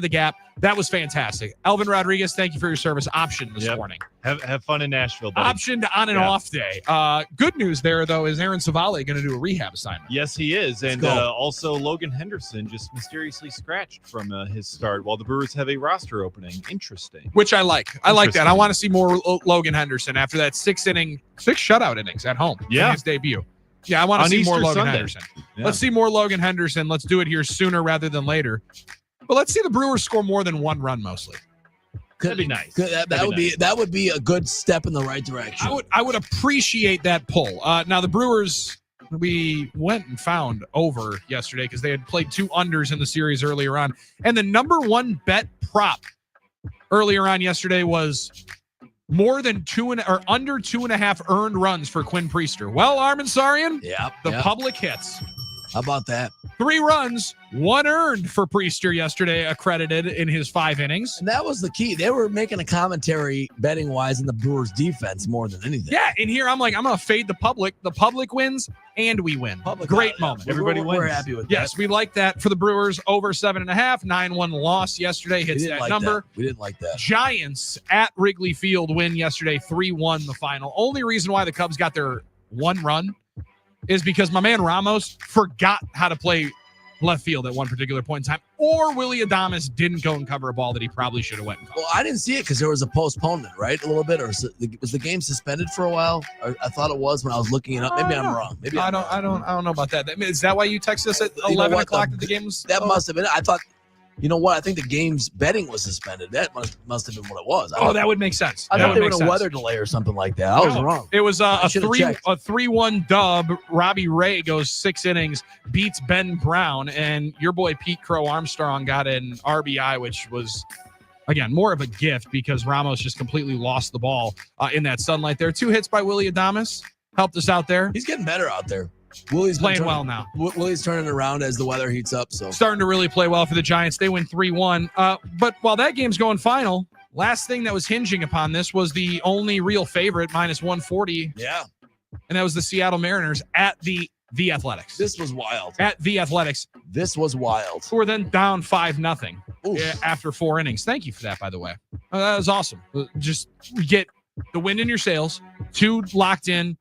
gap. That was fantastic. Elvin Rodriguez, thank you for your service. Option this morning. Have fun in Nashville, buddy. Optioned on and off day. Good news there, though, is Aaron Savale going to do a rehab assignment. Yes, he is. And also Logan Henderson just mysteriously scratched from his start while the Brewers have a roster opening. Interesting. Which I like. I like that. I want to see more Logan Henderson after that 6 shutout innings at home. Yeah. His debut. Yeah, I want to see more Logan Henderson. Yeah. Let's see more Logan Henderson. Let's do it here sooner rather than later. But let's see the Brewers score more than 1 run mostly. That'd be nice. That would be a good step in the right direction. I would appreciate that pull. Now the Brewers, we went and found over yesterday because they had played 2 unders in the series earlier on, and the number 1 bet prop earlier on yesterday was more than under 2.5 earned runs for Quinn Priester. Well, Armin Sarian, the public hits. How about that? 3 runs, 1 earned for Priester yesterday, accredited in his 5 innings. And that was the key. They were making a commentary betting wise in the Brewers defense more than anything. Yeah, and here I'm like, I'm going to fade the public. The public wins and we win. Great moment. Everybody wins. We're happy with that. Yes, we like that for the Brewers. Over 7.5, 9-1 loss yesterday. Hits that number. We didn't like that. Giants at Wrigley Field win yesterday, 3-1 the final. Only reason why the Cubs got their 1 run is because my man Ramos forgot how to play left field at one particular point in time, or Willy Adames didn't go and cover a ball that he probably should have went and covered. Well, I didn't see it because there was a postponement, right? A little bit, or was the game suspended for a while? Or I thought it was when I was looking it up. Maybe I'm wrong. Maybe I don't know about that. Is that why you texted us at 11 o'clock that the game was? That must have been. I thought. You know what? I think the game's betting was suspended. That must have been what it was. That would make sense. I thought they were in a weather delay or something like that. I was wrong. It was a 3-1 dub. Robbie Ray goes 6 innings, beats Ben Brown, and your boy Pete Crow Armstrong got an RBI, which was, again, more of a gift because Ramos just completely lost the ball in that sunlight there. 2 hits by Willy Adames helped us out there. He's getting better out there. Willie's playing well now. Willie's turning around as the weather heats up. So starting to really play well for the Giants. They win 3-1. But while that game's going final, last thing that was hinging upon this was the only real favorite, minus 140. Yeah. And that was the Seattle Mariners at the The Athletics. This was wild. At The Athletics. This was wild. Who were then down 5-0 after 4 innings. Thank you for that, by the way. That was awesome. Just get the wind in your sails, 2 locked in,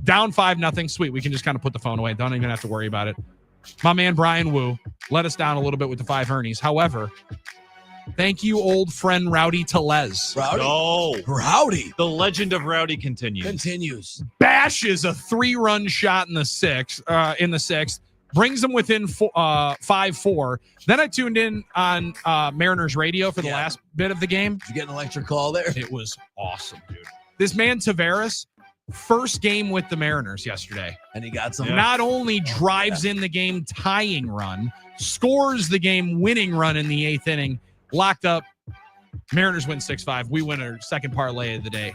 down 5-0. Sweet. We can just kind of put the phone away. Don't even have to worry about it. My man Brian Wu let us down a little bit with the 5 Hernies. However, thank you, old friend Rowdy Tellez. Rowdy. The legend of Rowdy continues. Bashes a 3-run shot in the sixth. Brings them within 5-4. Then I tuned in on Mariners radio for the last bit of the game. Did you get an electric call there? It was awesome, dude. This man Taveras, first game with the Mariners yesterday. And he got some. Not only drives in the game tying run, scores the game winning run in the 8th inning, locked up. Mariners win 6-5. We win our second parlay of the day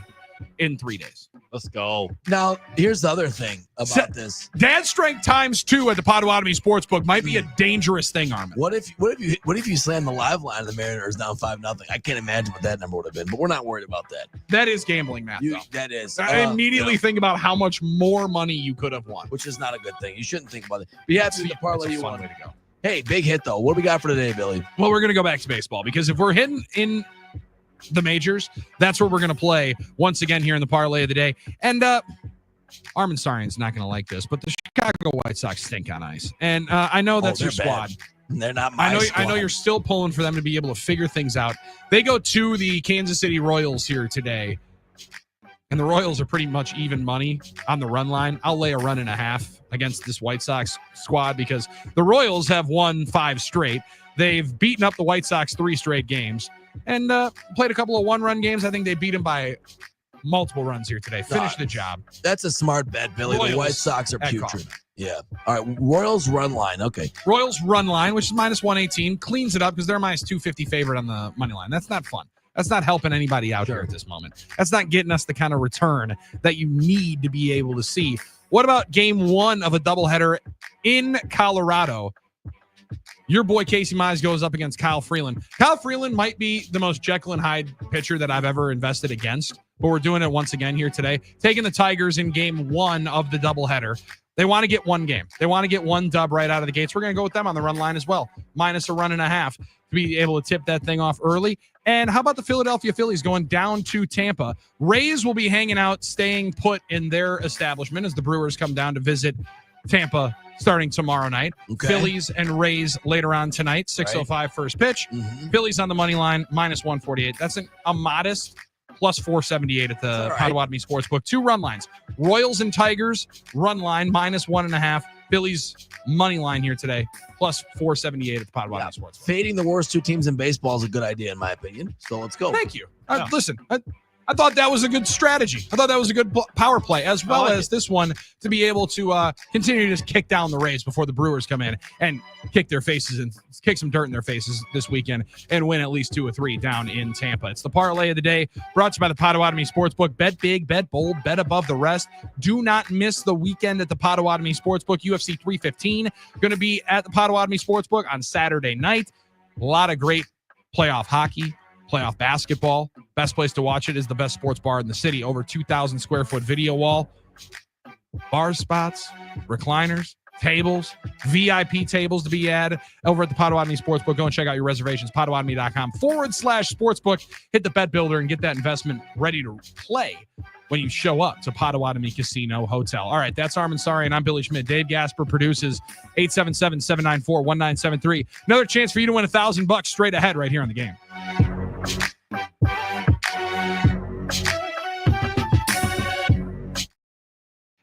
in 3 days. Let's go. Now, here's the other thing about this. Dad strength ×2 at the Potawatomi Sportsbook might be a dangerous thing, Armin. What if you slam the live line of the Mariners down 5-0? I can't imagine what that number would have been, but we're not worried about that. That is gambling math, though. That is. I immediately think about how much more money you could have won. Which is not a good thing. You shouldn't think about it. Be happy with the parlay you want. Way to go. Hey, big hit, though. What do we got for today, Billy? Well, we're going to go back to baseball because if we're hitting in the majors, that's where we're going to play once again here in the parlay of the day. And Armin Sarian's not going to like this, but the Chicago White Sox stink on ice. And I know that's your squad. They're not my squad. I know you're still pulling for them to be able to figure things out. They go to the Kansas City Royals here today, and the Royals are pretty much even money on the run line. I'll lay a 1.5 against this White Sox squad because the Royals have won 5 straight. They've beaten up the White Sox 3 straight games and played a couple of 1-run games. I think they beat them by multiple runs here today. Finished the job. That's a smart bet, Billy. Royals the White Sox are putrid. Coffee. Yeah. All right. Royals run line. Okay. Royals run line, which is -118, cleans it up because they're -250 favorite on the money line. That's not fun. That's not helping anybody out here at this moment. That's not getting us the kind of return that you need to be able to see. What about game 1 of a doubleheader in Colorado? Your boy Casey Mize goes up against Kyle Freeland. Kyle Freeland might be the most Jekyll and Hyde pitcher that I've ever invested against, but we're doing it once again here today. Taking the Tigers in game 1 of the doubleheader. They want to get one game. They want to get one dub right out of the gates. We're going to go with them on the run line as well. -1.5 to be able to tip that thing off early. And how about the Philadelphia Phillies going down to Tampa? Rays will be hanging out, staying put in their establishment as the Brewers come down to visit Tampa starting tomorrow night. Okay. Phillies and Rays later on tonight, 6:05 first pitch. Phillies on the money line, -148. That's a modest +478 at the Potawatomi Sportsbook. 2 run lines. Royals and Tigers, run line, -1.5. Phillies money line here today, +478 at the Potawatomi Sportsbook. Fading the worst 2 teams in baseball is a good idea, in my opinion. So let's go. Thank you. Listen, I thought that was a good strategy. I thought that was a good power play, as well as this one to be able to continue to just kick down the Rays before the Brewers come in and kick their faces and kick some dirt in their faces this weekend and win at least 2 or 3 down in Tampa. It's the parlay of the day brought to you by the Potawatomi Sportsbook. Bet big, bet bold, bet above the rest. Do not miss the weekend at the Potawatomi Sportsbook. UFC 315 going to be at the Potawatomi Sportsbook on Saturday night. A lot of great playoff hockey. Playoff basketball. Best place to watch it is the best sports bar in the city. Over 2,000 square foot video wall. Bar spots, recliners, tables, VIP tables to be had over at the Potawatomi Sportsbook. Go and check out your reservations. Potawatomi.com/sportsbook. Hit the bet builder and get that investment ready to play when you show up to Potawatomi Casino Hotel. All right, that's Armin Sarian. I'm Billy Schmidt. Dave Gasper produces 877-794-1973. Another chance for you to win $1,000 straight ahead right here on the game.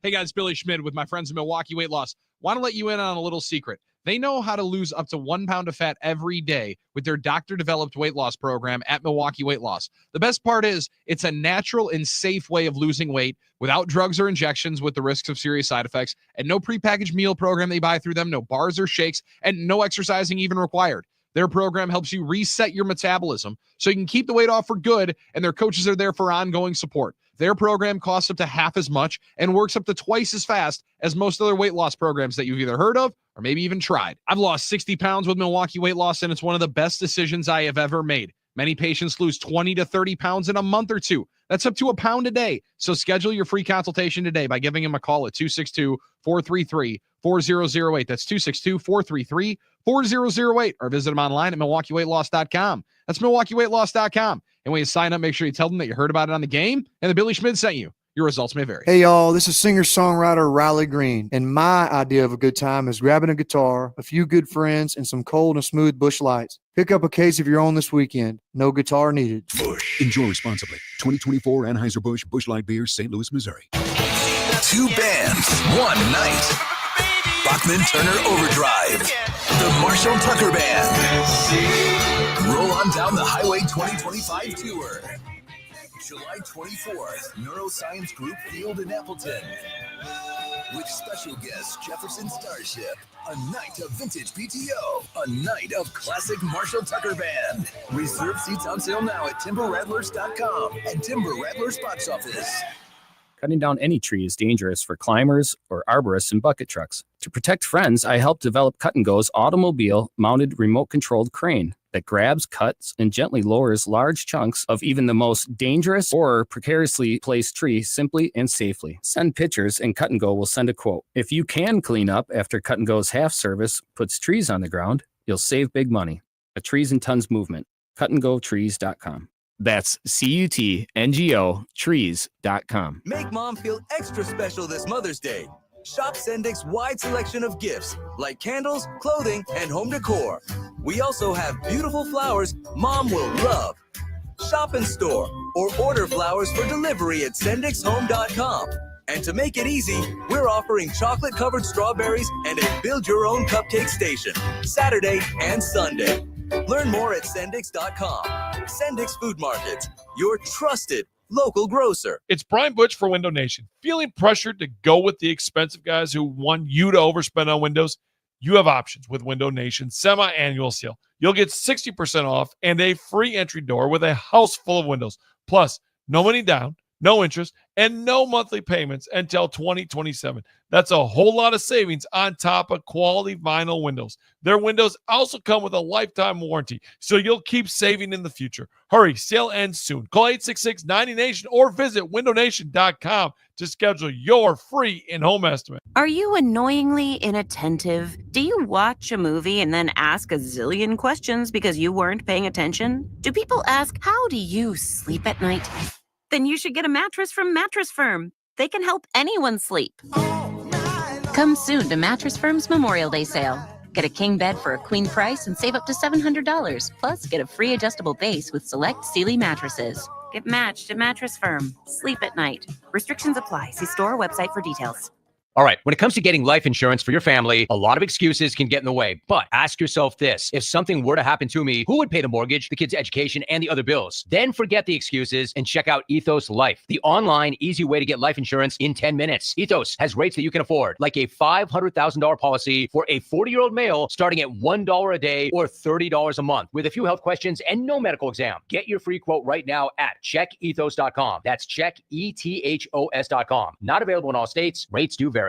Hey guys, Billy Schmidt with my friends at Milwaukee Weight Loss. Want to let you in on a little secret. They know how to lose up to 1 pound of fat every day with their doctor-developed weight loss program at Milwaukee Weight Loss. The best part is it's a natural and safe way of losing weight without drugs or injections with the risks of serious side effects, and no prepackaged meal program they buy through them, no bars or shakes, and no exercising even required. Their program helps you reset your metabolism so you can keep the weight off for good, and their coaches are there for ongoing support. Their program costs up to half as much and works up to twice as fast as most other weight loss programs that you've either heard of or maybe even tried. I've lost 60 pounds with Milwaukee Weight Loss, and it's one of the best decisions I have ever made. Many patients lose 20 to 30 pounds in a month or 2. That's up to £1 a day. So schedule your free consultation today by giving him a call at 262-433-4008. That's 262-433-4008. Or visit him online at MilwaukeeWeightLoss.com. That's MilwaukeeWeightLoss.com. And when you sign up, make sure you tell them that you heard about it on the game and that Billy Schmidt sent you. Your results may vary. Hey, y'all, this is singer-songwriter Riley Green, and my idea of a good time is grabbing a guitar, a few good friends, and some cold and smooth Busch Lights. Pick up a case of your own this weekend. No guitar needed. Busch. Enjoy responsibly. 2024 Anheuser-Busch Busch Light Beer, St. Louis, Missouri. 2 bands, 1 night. Bachman Turner Overdrive. The Marshall Tucker Band. Roll on down the Highway 2025 tour. July 24th, Neuroscience Group Field in Appleton. With special guest Jefferson Starship. A night of vintage PTO. A night of classic Marshall Tucker Band. Reserve seats on sale now at TimberRattlers.com and Timber Rattlers box office. Cutting down any tree is dangerous for climbers or arborists and bucket trucks. To protect friends, I helped develop Cut & Go's automobile-mounted remote-controlled crane that grabs, cuts, and gently lowers large chunks of even the most dangerous or precariously placed tree simply and safely. Send pictures and Cut & Go will send a quote. If you can clean up after Cut & Go's half service puts trees on the ground, you'll save big money. A Trees and Tons movement. CutandGoTrees.com. That's CUTNGO trees.com. Make mom feel extra special this Mother's Day. Shop Sendik's wide selection of gifts like candles, clothing, and home decor. We also have beautiful flowers mom will love. Shop in store or order flowers for delivery at sendikshome.com. And to make it easy, we're offering chocolate-covered strawberries and a build-your-own cupcake station, Saturday and Sunday. Learn more at Sendix.com. Sendix Food Markets, your trusted local grocer. It's Brian Butch for Window Nation. Feeling pressured to go with the expensive guys who want you to overspend on windows? You have options with Window Nation's semi-annual sale. You'll get 60% off and a free entry door with a house full of windows. Plus, no money down, no interest, and no monthly payments until 2027. That's a whole lot of savings on top of quality vinyl windows. Their windows also come with a lifetime warranty, so you'll keep saving in the future. Hurry, sale ends soon. Call 866-90Nation or visit windownation.com to schedule your free in-home estimate. Are you annoyingly inattentive? Do you watch a movie and then ask a zillion questions because you weren't paying attention? Do people ask, how do you sleep at night? Then you should get a mattress from Mattress Firm. They can help anyone sleep. Come soon to Mattress Firm's Memorial Day sale. Get a king bed for a queen price and save up to $700. Plus, get a free adjustable base with select Sealy mattresses. Get matched at Mattress Firm. Sleep at night. Restrictions apply. See store website for details. All right, when it comes to getting life insurance for your family, a lot of excuses can get in the way. But ask yourself this: if something were to happen to me, who would pay the mortgage, the kids' education, and the other bills? Then forget the excuses and check out Ethos Life, the online, easy way to get life insurance in 10 minutes. Ethos has rates that you can afford, like a $500,000 policy for a 40-year-old male starting at $1 a day or $30 a month, with a few health questions and no medical exam. Get your free quote right now at checkethos.com. That's checkethos.com. Not available in all states. Rates do vary.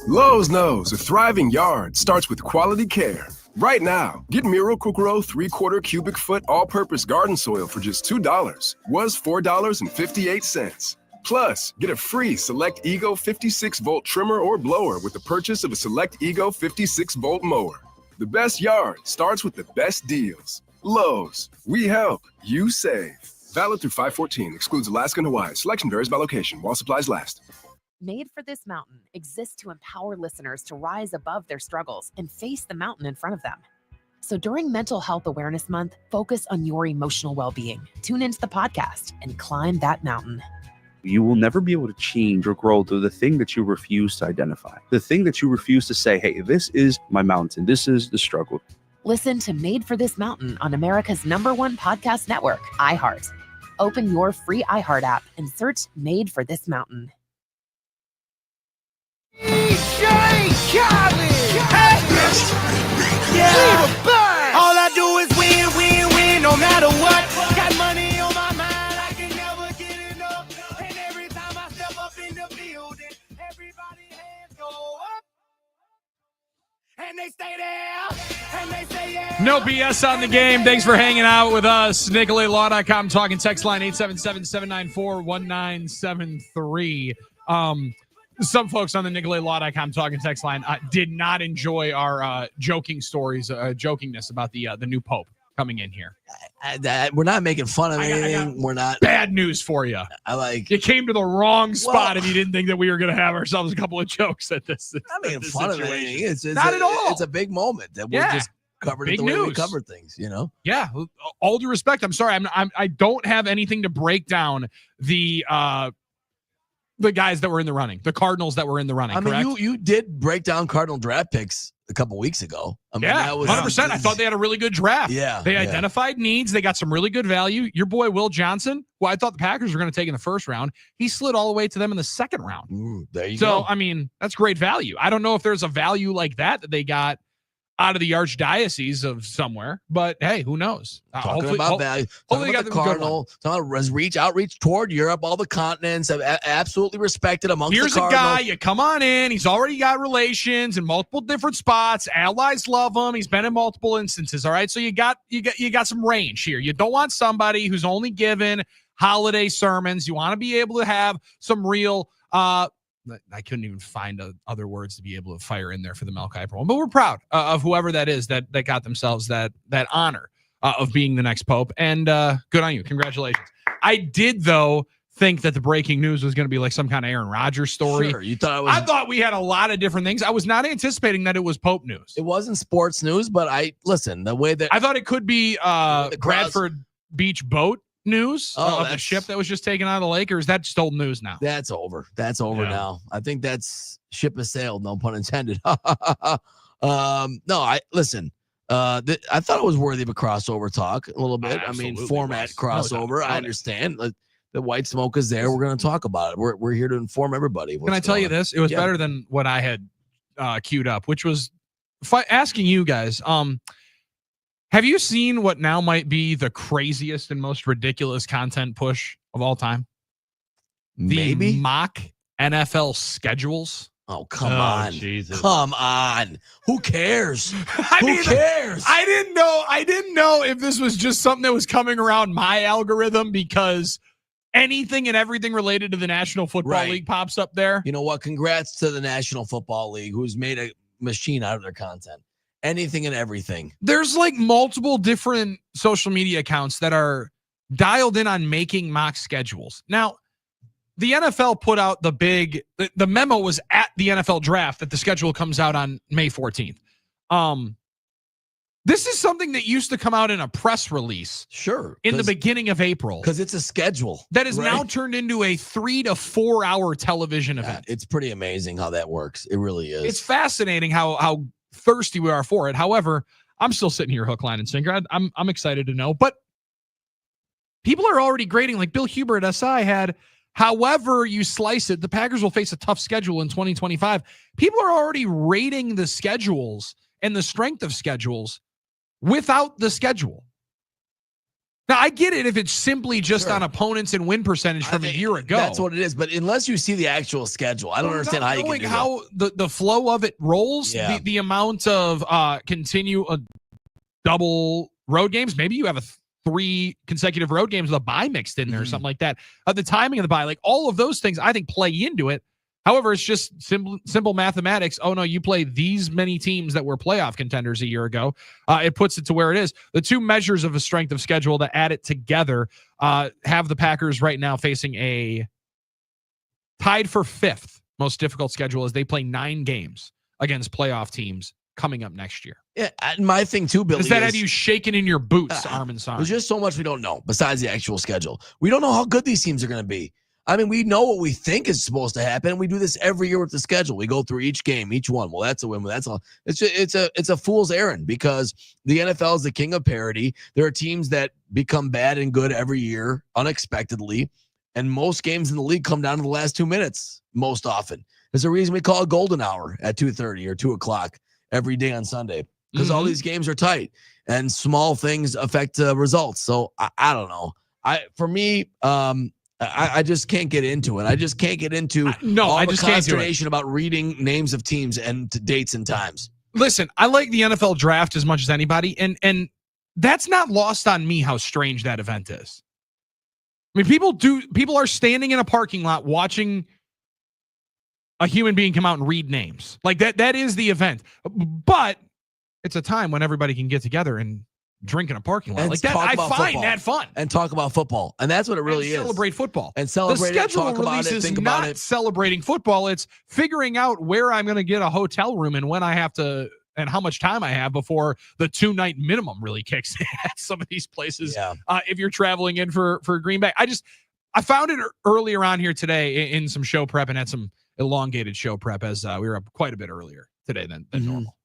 Lowe's knows a thriving yard starts with quality care. Right now, get Miracle-Gro 3/4 cubic foot all-purpose garden soil for just $2. Was $4.58. Plus, get a free Select Ego 56-volt trimmer or blower with the purchase of a Select Ego 56-volt mower. The best yard starts with the best deals. Lowe's, we help, you save. Valid through 5/14. Excludes Alaska and Hawaii. Selection varies by location while supplies last. Made for This Mountain exists to empower listeners to rise above their struggles and face the mountain in front of them. So during Mental Health Awareness Month, focus on your emotional well-being. Tune into the podcast and climb that mountain. You will never be able to change or grow through the thing that you refuse to identify. The thing that you refuse to say, hey, this is my mountain. This is the struggle. Listen to Made for This Mountain on America's #1 podcast network, iHeart. Open your free iHeart app and search Made for This Mountain. All I do is win, win, win, no matter what. Got money on my mind, I can never get enough. And every time I step up in the building, everybody's hands go up. And they stay there, and they say yeah. No BS on the game. Thanks for hanging out with us. NicoletLaw.com, talking text line 877-794-1973. Some folks on the NicoletLaw.com talking text line did not enjoy our joking stories, jokingness about the new pope coming in here. We're not making fun of anything. We're not. Bad news for you. You came to the wrong spot and you didn't think that we were going to have ourselves a couple of jokes at this. Not making fun of anything. It's not at all. It's a big moment that we're just covered it the way we cover things, Yeah, all due respect. I'm sorry. I don't have anything to break down the guys that were in the running, the Cardinals that were in the running. I mean, correct? you did break down Cardinal draft picks a couple weeks ago. I mean, Yeah, that was 100%. I thought they had a really good draft. Yeah, They yeah. identified needs. They got some really good value. Your boy, Will Johnson, who I thought the Packers were going to take in the first round, he slid all the way to them in the second round. There you So, go. I mean, that's great value. I don't know if there's a value like that they got out of the archdiocese of somewhere, but hey, who knows? Talking about value. Hopefully, Talking about the Cardinal. Talking about outreach toward Europe, all the continents, absolutely respected amongst Here's the a Cardinals. guy, you come on in. He's already got relations in multiple different spots. Allies love him. He's been in multiple instances. All right, so you got some range here. You don't want somebody who's only given holiday sermons. You want to be able to have some real. I couldn't even find other words to be able to fire in there for the Mel Kiper one, but we're proud of whoever that is that got themselves that honor of being the next pope. And good on you. Congratulations. I did, though, think that the breaking news was going to be like some kind of Aaron Rodgers story. Sure, you thought it was. I thought we had a lot of different things. I was not anticipating that it was Pope news. It wasn't sports news, but the way that I thought it could be Bradford Beach boat news of the ship that was just taken out of the lake, or is that just old news now? That's over. That's over now. I think that's ship has sailed. No pun intended. No, I listen. I thought it was worthy of a crossover talk a little bit. I mean, format crossover. I understand. The white smoke is there. We're going to talk about it. We're here to inform everybody. Can I tell you this? It was better than what I had queued up, which was asking you guys. Have you seen what now might be the craziest and most ridiculous content push of all time? Maybe the mock NFL schedules. Oh, come on. Jesus. Come on. Who cares? Who cares? I didn't know if this was just something that was coming around my algorithm because anything and everything related to the National Football League pops up there. You know what? Congrats to the National Football League, who's made a machine out of their content. Anything and everything. There's like multiple different social media accounts that are dialed in on making mock schedules. Now, the NFL put out the memo was at the NFL draft that the schedule comes out on May 14th. This is something that used to come out in a press release. Sure. In the beginning of April. Because it's a schedule. That is now turned into a 3 to 4 hour television event. It's pretty amazing how that works. It really is. It's fascinating how thirsty we are for it. However, I'm still sitting here hook, line, and sinker. I'm excited to know. But people are already grading, like Bill Huber at SI had, however you slice it, the Packers will face a tough schedule in 2025. People are already rating the schedules and the strength of schedules without the schedule. Now, I get it if it's simply just on opponents and win percentage from a year ago. That's what it is. But unless you see the actual schedule, I don't understand how you can do how the flow of it rolls, the amount of double road games. Maybe you have 3 consecutive road games with a bye mixed in there or something like that. The timing of the bye, like all of those things, I think play into it. However, it's just simple mathematics. Oh, no, you play these many teams that were playoff contenders a year ago. It puts it to where it is. The 2 measures of a strength of schedule that add it together have the Packers right now facing a tied for 5th most difficult schedule as they play 9 games against playoff teams coming up next year. Yeah, my thing too, Billy. Does that have you shaking in your boots, Armin Sarn? There's just so much we don't know besides the actual schedule. We don't know how good these teams are going to be. I mean, we know what we think is supposed to happen. We do this every year with the schedule. We go through each game, each one. Well, that's a win. Well, that's all. It's a fool's errand because the NFL is the king of parity. There are teams that become bad and good every year unexpectedly, and most games in the league come down to the last 2 minutes most often. There's a reason we call it golden hour at 2:30 or 2 o'clock every day on Sunday because all these games are tight and small things affect results. So I don't know. For me, I just can't get into it. I just can't get into I just consternation about reading names of teams and dates and times. Listen, I like the NFL draft as much as anybody, and that's not lost on me how strange that event is. I mean, people are standing in a parking lot watching a human being come out and read names. Like that is the event. But it's a time when everybody can get together and drink in a parking lot. And Like that, I find football. that fun. And talk about football. And that's what it really is. Celebrate football. And celebrate the it, schedule talk about release it, is think not about it. celebrating football. It's figuring out where I'm going to get a hotel room and when I have to and how much time I have before the 2-night minimum really kicks in at some of these places. Yeah. If you're traveling in for Green Bay. I found it earlier on here today in some show prep and had some elongated show prep as we were up quite a bit earlier today than normal.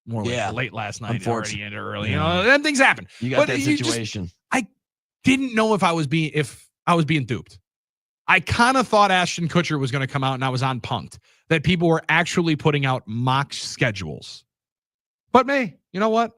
More like late last night, already into early. You know, and things happen. You got that situation. I didn't know if I was being duped. I kind of thought Ashton Kutcher was going to come out, and I was on punked that people were actually putting out mock schedules. But me, you know what?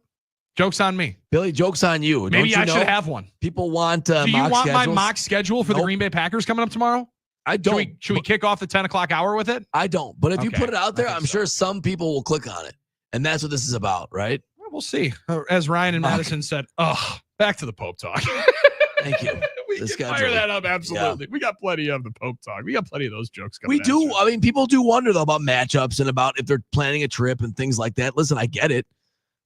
Joke's on me. Billy, joke's on you. Maybe I know? should have one. People want Do you mock want my schedules? mock schedule for the Green Bay Packers coming up tomorrow? I don't. Should we kick off the 10 o'clock hour with it? I don't. But if you Okay, put it out there, I think I'm sure some people will click on it. And that's what this is about, right? Well, we'll see. As Ryan and Madison said, back to the Pope talk. Thank you. We The can schedule. fire that up, absolutely. Yeah. We got plenty of the Pope talk. We got plenty of those jokes coming. We do. I mean, people do wonder, though, about matchups and about if they're planning a trip and things like that. Listen, I get it.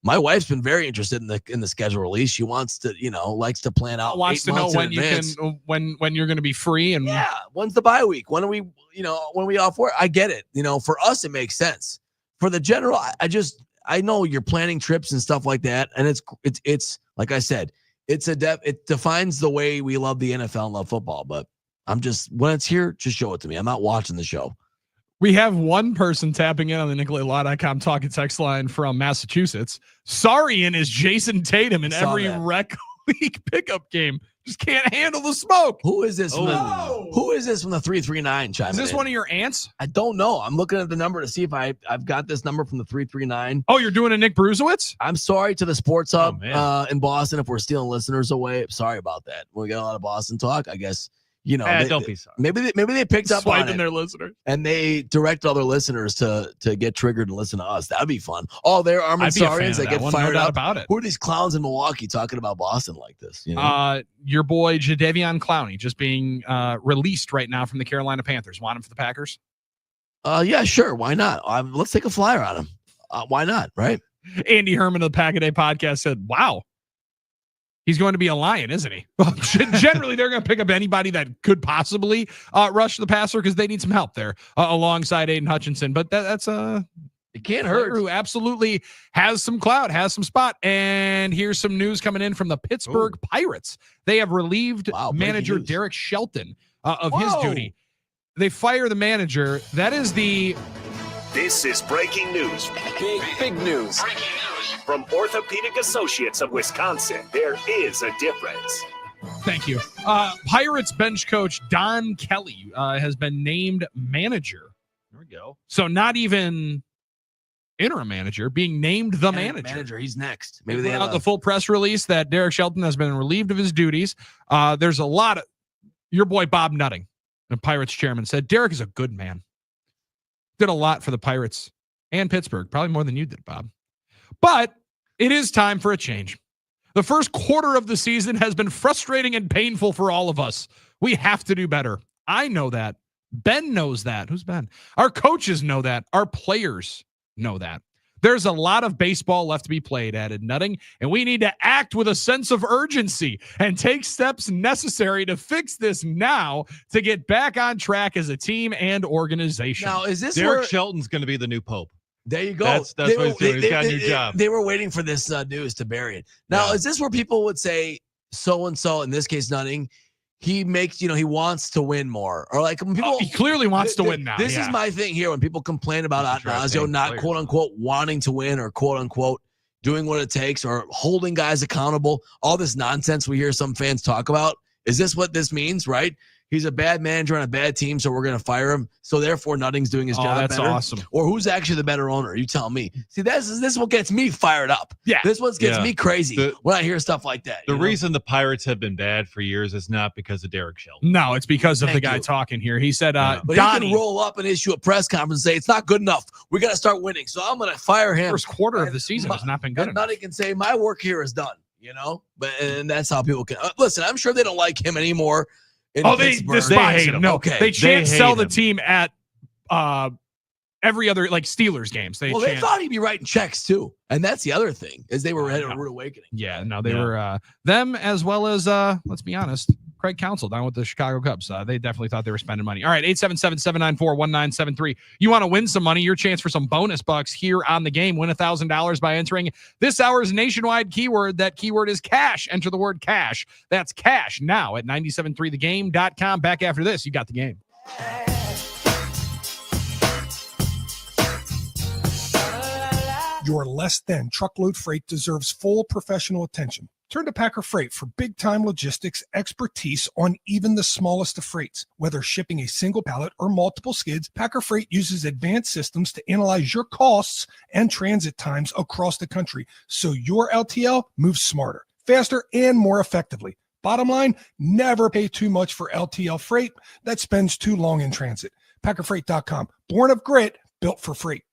My wife's been very interested in the schedule release. She wants to, likes to plan out. Wants 8 to know months in when you advance. can when you're going to be free and When's the bye week? When are we, when we off work? I get it. For us, it makes sense. For the general, I know you're planning trips and stuff like that, and it's like I said, it defines the way we love the NFL and love football. But when it's here, just show it to me. I'm not watching the show. We have one person tapping in on the NicolaLaw.com talking text line from Massachusetts. Sarian is Jason Tatum in Saw every that. rec league pickup game. Just can't handle the smoke. Who is this? Who is this from the 339 chime? Is this one of your aunts? I don't know. I'm looking at the number to see if I've got this number from the 339. Oh, you're doing a Nick Bruzowitz? I'm sorry to the Sports Hub in Boston if we're stealing listeners away. Sorry about that. We got a lot of Boston talk. I guess don't be sorry. Maybe they picked up on Swiping it their listeners. and they direct other listeners to get triggered and listen to us. That'd be fun. Oh, they're Armin I'd be a fan Sarians. of They that get one, fired no doubt up about it. Who are these clowns in Milwaukee talking about Boston like this? Your boy Jadeveon Clowney just being released right now from the Carolina Panthers. Want him for the Packers? Yeah, sure. Why not? Let's take a flyer on him. Why not? Right? Andy Herman of the Pack a Day podcast said, "Wow, he's going to be a Lion, isn't he?" Generally, they're going to pick up anybody that could possibly rush the passer because they need some help there alongside Aiden Hutchinson. But that's it can't hurt. Who absolutely has some clout, has some spot. And here's some news coming in from the Pittsburgh Pirates. They have relieved manager Derek Shelton of his duty. They fire the manager. That is This is breaking news. Big news. From Orthopedic Associates of Wisconsin, there is a difference. Thank you. Pirates bench coach Don Kelly has been named manager. There we go. So not even interim manager, being named the manager. He's next. Maybe Maybe they they out have the full press release that Derek Shelton has been relieved of his duties. There's a lot of your boy Bob Nutting, the Pirates chairman, said Derek is a good man. Did a lot for the Pirates and Pittsburgh, probably more than you did, Bob. But it is time for a change. The first quarter of the season has been frustrating and painful for all of us. We have to do better. I know that. Ben knows that. Who's Ben? Our coaches know that. Our players know that. There's a lot of baseball left to be played, added Nutting, and we need to act with a sense of urgency and take steps necessary to fix this now to get back on track as a team and organization. Now, is this Derek where Shelton's going to be the new Pope? There you go. That's what he's doing. He's got a new job. They were waiting for this news to bury it. Now, is this where people would say so-and-so, in this case, Nutting, he makes, he wants to win more? Or like when people he clearly wants to win now. This is my thing here when people complain about Atanasio not quote-unquote wanting to win or quote-unquote doing what it takes or holding guys accountable. All this nonsense we hear some fans talk about. Is this what this means, right? he's a bad manager on a bad team, so we're going to fire him. So therefore, Nutting's doing his job that's better. awesome. Or who's actually the better owner? You tell me. See, this is what gets me fired up. Yeah. This what gets me crazy when I hear stuff like that. The reason the Pirates have been bad for years is not because of Derek Shelton. No, it's because of Thank the guy you. talking here. He said, But Donnie, he can roll up and issue a press conference and say, it's not good enough. We got to start winning. So I'm going to fire him. first quarter of the season has not been good And enough. Nutting can say, my work here is done, and that's how people can listen. I'm sure they don't like him anymore. They Pittsburgh. despise him. No, okay. they chant hate sell the him. team at every other Steelers games. They They thought he'd be writing checks too, and that's the other thing is they were headed a rude awakening. Yeah, no, they were them as well as let's be honest, Craig Counsell down with the Chicago Cubs. They definitely thought they were spending money. All right, 877-794-1973. You want to win some money? Your chance for some bonus bucks here on the game. Win $1,000 by entering this hour's nationwide keyword. That keyword is cash. Enter the word cash. That's cash now at 973thegame.com. Back after this, you got the game. Your less than truckload freight deserves full professional attention. Turn to Packer Freight for big-time logistics expertise on even the smallest of freights. Whether shipping a single pallet or multiple skids, Packer Freight uses advanced systems to analyze your costs and transit times across the country so your LTL moves smarter, faster, and more effectively. Bottom line, never pay too much for LTL freight that spends too long in transit. PackerFreight.com. Born of grit, built for freight.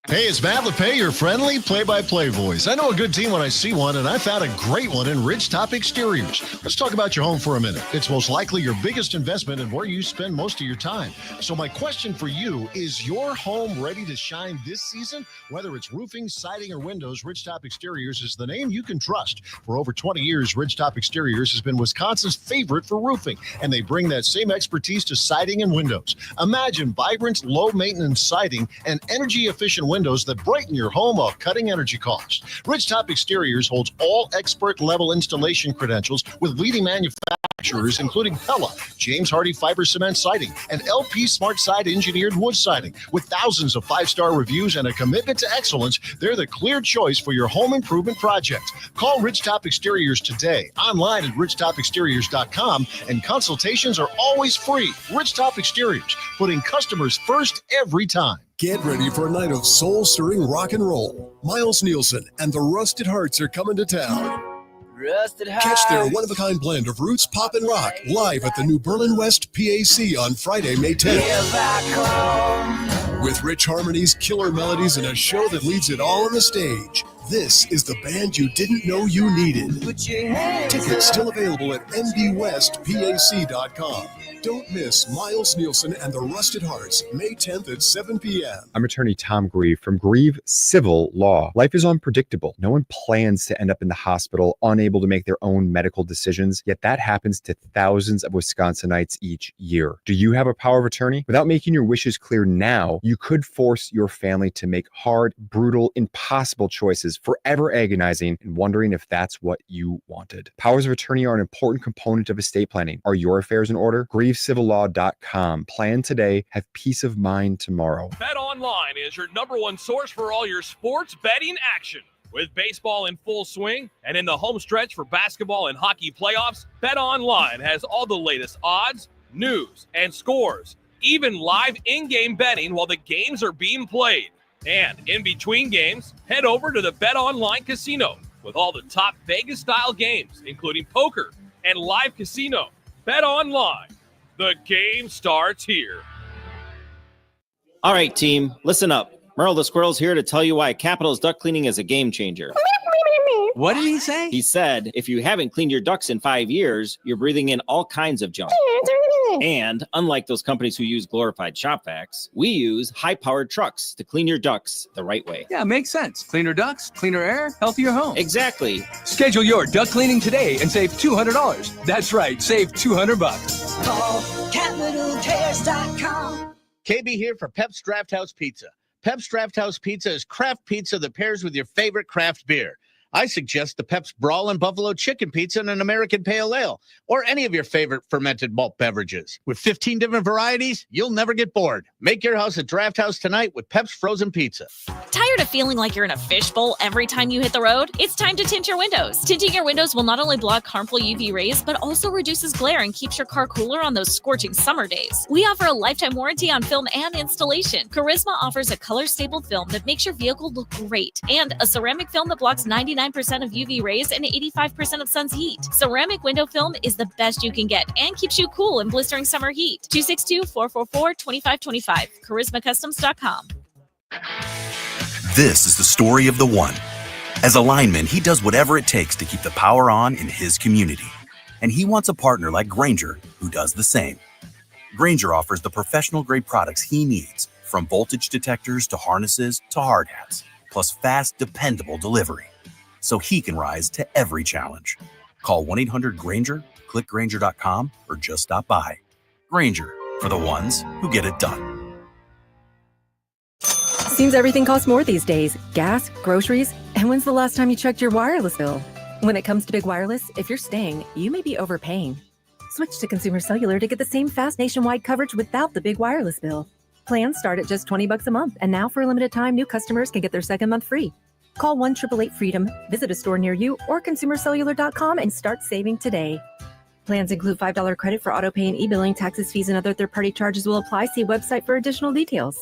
Hey, it's Matt LePay, your friendly play-by-play voice. I know a good team when I see one, and I found a great one in Ridgetop Exteriors. Let's talk about your home for a minute. It's most likely your biggest investment and where you spend most of your time. So my question for you, is your home ready to shine this season? Whether it's roofing, siding, or windows, Ridgetop Exteriors is the name you can trust. For over 20 years, Ridgetop Exteriors has been Wisconsin's favorite for roofing, and they bring that same expertise to siding and windows. Imagine vibrant, low-maintenance siding and energy-efficient windows that brighten your home while cutting energy costs. Ridgetop Exteriors holds all expert-level installation credentials with leading manufacturers including Pella, James Hardy Fiber Cement Siding, and LP Smart Side Engineered Wood Siding. With thousands of 5-star reviews and a commitment to excellence, they're the clear choice for your home improvement project. Call Ridgetop Exteriors today, online at ridgetopexteriors.com, and consultations are always free. Ridgetop Exteriors, putting customers first every time. Get ready for a night of soul-stirring rock and roll. Miles Nielsen and the Rusted Hearts are coming to town. Catch their one-of-a-kind blend of roots, pop, and rock live at the New Berlin West PAC on Friday, May 10th. With rich harmonies, killer melodies, and a show that leaves it all on the stage. This is the band you didn't know you needed. Tickets still available at ndwestpac.com. Don't miss Miles Nielsen and the Rusted Hearts, May 10th at 7 p.m. I'm attorney Tom Grieve from Grieve Civil Law. Life is unpredictable. No one plans to end up in the hospital unable to make their own medical decisions, yet that happens to thousands of Wisconsinites each year. Do you have a power of attorney? Without making your wishes clear now, you could force your family to make hard, brutal, impossible choices, forever agonizing and wondering if that's what you wanted. Powers of attorney are an important component of estate planning. Are your affairs in order? GrieveCivilLaw.com. Plan today, have peace of mind tomorrow. BetOnline is your #1 source for all your sports betting action. With baseball in full swing and in the home stretch for basketball and hockey playoffs, BetOnline has all the latest odds, news, and scores, even live in-game betting while the games are being played. And in between games, head over to the BetOnline Casino with all the top Vegas-style games, including poker and live casino. BetOnline. The game starts here. All right, team, listen up. Merle the Squirrel's here to tell you why Capital's duck cleaning is a game changer. What did he say? He said, if you haven't cleaned your ducks in 5 years, you're breathing in all kinds of junk. And unlike those companies who use glorified shop vacs, we use high-powered trucks to clean your ducks the right way. Yeah, makes sense. Cleaner ducks, cleaner air, healthier home. Exactly. Schedule your duck cleaning today and save $200. That's right, save $200. Call CapitalCares.com. KB here for Pep's Draft House Pizza. Pep's Draft House Pizza is craft pizza that pairs with your favorite craft beer. I suggest the Pep's Brawlin' Buffalo Chicken Pizza and an American Pale Ale, or any of your favorite fermented malt beverages. With 15 different varieties, you'll never get bored. Make your house a draft house tonight with Pep's Frozen Pizza. Tired of feeling like you're in a fishbowl every time you hit the road? It's time to tint your windows. Tinting your windows will not only block harmful UV rays, but also reduces glare and keeps your car cooler on those scorching summer days. We offer a lifetime warranty on film and installation. Charisma offers a color-stapled film that makes your vehicle look great, and a ceramic film that blocks 99% of UV rays and 85% of sun's heat. Ceramic window film is the best you can get and keeps you cool in blistering summer heat. 262-444-2525. CharismaCustoms.com. This is the story of the one. As a lineman, he does whatever it takes to keep the power on in his community. And he wants a partner like Grainger who does the same. Grainger offers the professional-grade products he needs, from voltage detectors to harnesses to hard hats, plus fast, dependable delivery, so he can rise to every challenge. Call 1-800-GRAINGER, click Grainger.com, or just stop by. Grainger, for the ones who get it done. Seems everything costs more these days. Gas, groceries, and when's the last time you checked your wireless bill? When it comes to Big Wireless, if you're staying, you may be overpaying. Switch to Consumer Cellular to get the same fast nationwide coverage without the big wireless bill. Plans start at just $20 a month, and now for a limited time, new customers can get their second month free. Call 1-888-FREEDOM, visit a store near you, or consumercellular.com and start saving today. Plans include $5 credit for auto pay and e-billing. Taxes, fees, and other third-party charges will apply. See website for additional details.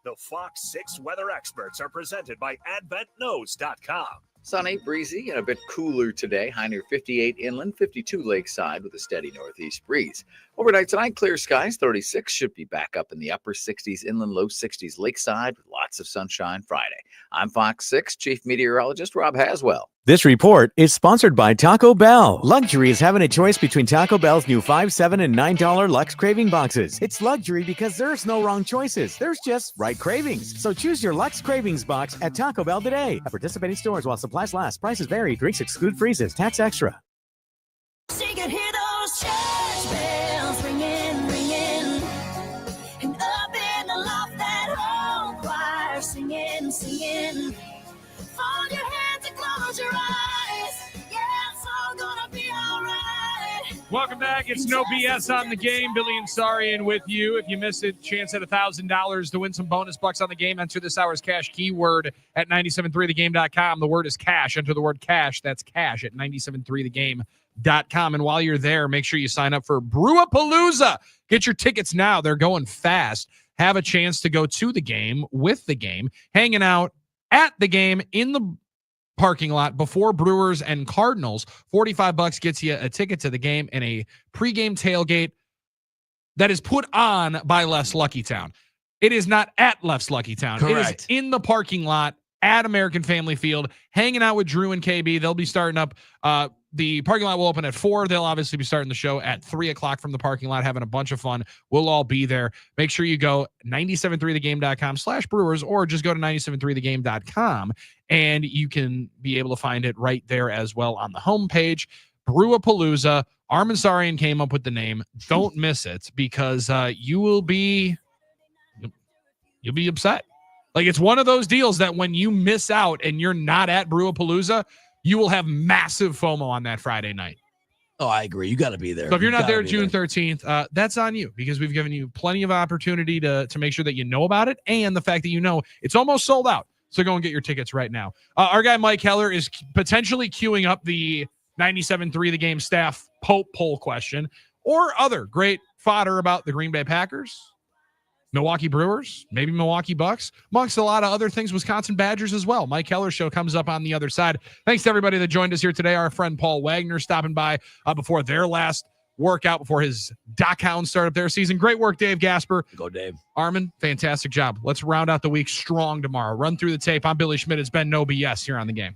The Fox 6 weather experts are presented by AdventKnows.com. Sunny, breezy, and a bit cooler today. High near 58 inland, 52 lakeside with a steady northeast breeze. Overnight tonight, clear skies, 36. Should be back up in the upper 60s inland, low 60s lakeside with lots of sunshine Friday. I'm Fox 6 Chief Meteorologist Rob Haswell. This report is sponsored by Taco Bell. Luxury is having a choice between Taco Bell's new $5, $7, and $9 Lux Craving Boxes. It's luxury because there's no wrong choices. There's just right cravings. So choose your Lux Cravings box at Taco Bell today. At participating stores while supplies last. Prices vary. Drinks exclude freezes. Tax extra. So you can hear those church bells ringing, ringing. And up in the loft, that whole choir singing, singing. Fold your hands and close your eyes. Yeah, it's all gonna be all right. Welcome back. It's No BS on the game. Billy and Sarian with you. If you missed it, chance at $1,000 to win some bonus bucks on the game. Enter this hour's cash keyword at 973thegame.com. The word is cash. Enter the word cash. That's cash at 973thegame.com. And while you're there, make sure you sign up for Brewapalooza. Get your tickets now. They're going fast. Have a chance to go to the game, with the game, hanging out at the game in the parking lot before Brewers and Cardinals. $45 gets you a ticket to the game and a pregame tailgate that is put on by Lef's Lucky Town. It is not at Lef's Lucky Town. Correct. It is in the parking lot at American Family Field, hanging out with Drew and KB. They'll be starting up. The parking lot will open at 4. They'll obviously be starting the show at 3 o'clock from the parking lot, having a bunch of fun. We'll all be there. Make sure you go 973thegame.com/Brewers, or just go to 973thegame.com and you can be able to find it right there as well on the homepage. Brewapalooza. Armin Sarian came up with the name. Don't miss it, because you'll be upset. Like, it's one of those deals that when you miss out and you're not at Brewapalooza, you will have massive FOMO on that Friday night. Oh, I agree. You got to be there. So if you're not there June 13th, that's on you, because we've given you plenty of opportunity to make sure that you know about it, and the fact that you know it's almost sold out. So go and get your tickets right now. Our guy Mike Heller is potentially queuing up the 97.3 The Game staff Pope poll question, or other great fodder about the Green Bay Packers, Milwaukee Brewers, maybe Milwaukee Bucks, amongst a lot of other things, Wisconsin Badgers as well. Mike Heller Show comes up on the other side. Thanks to everybody that joined us here today. Our friend Paul Wagner stopping by before their last workout, before his Dock Hounds start up their season. Great work, Dave Gasper. Go, Dave. Armin, fantastic job. Let's round out the week strong tomorrow. Run through the tape. I'm Billy Schmidt. It's been No BS here on the game.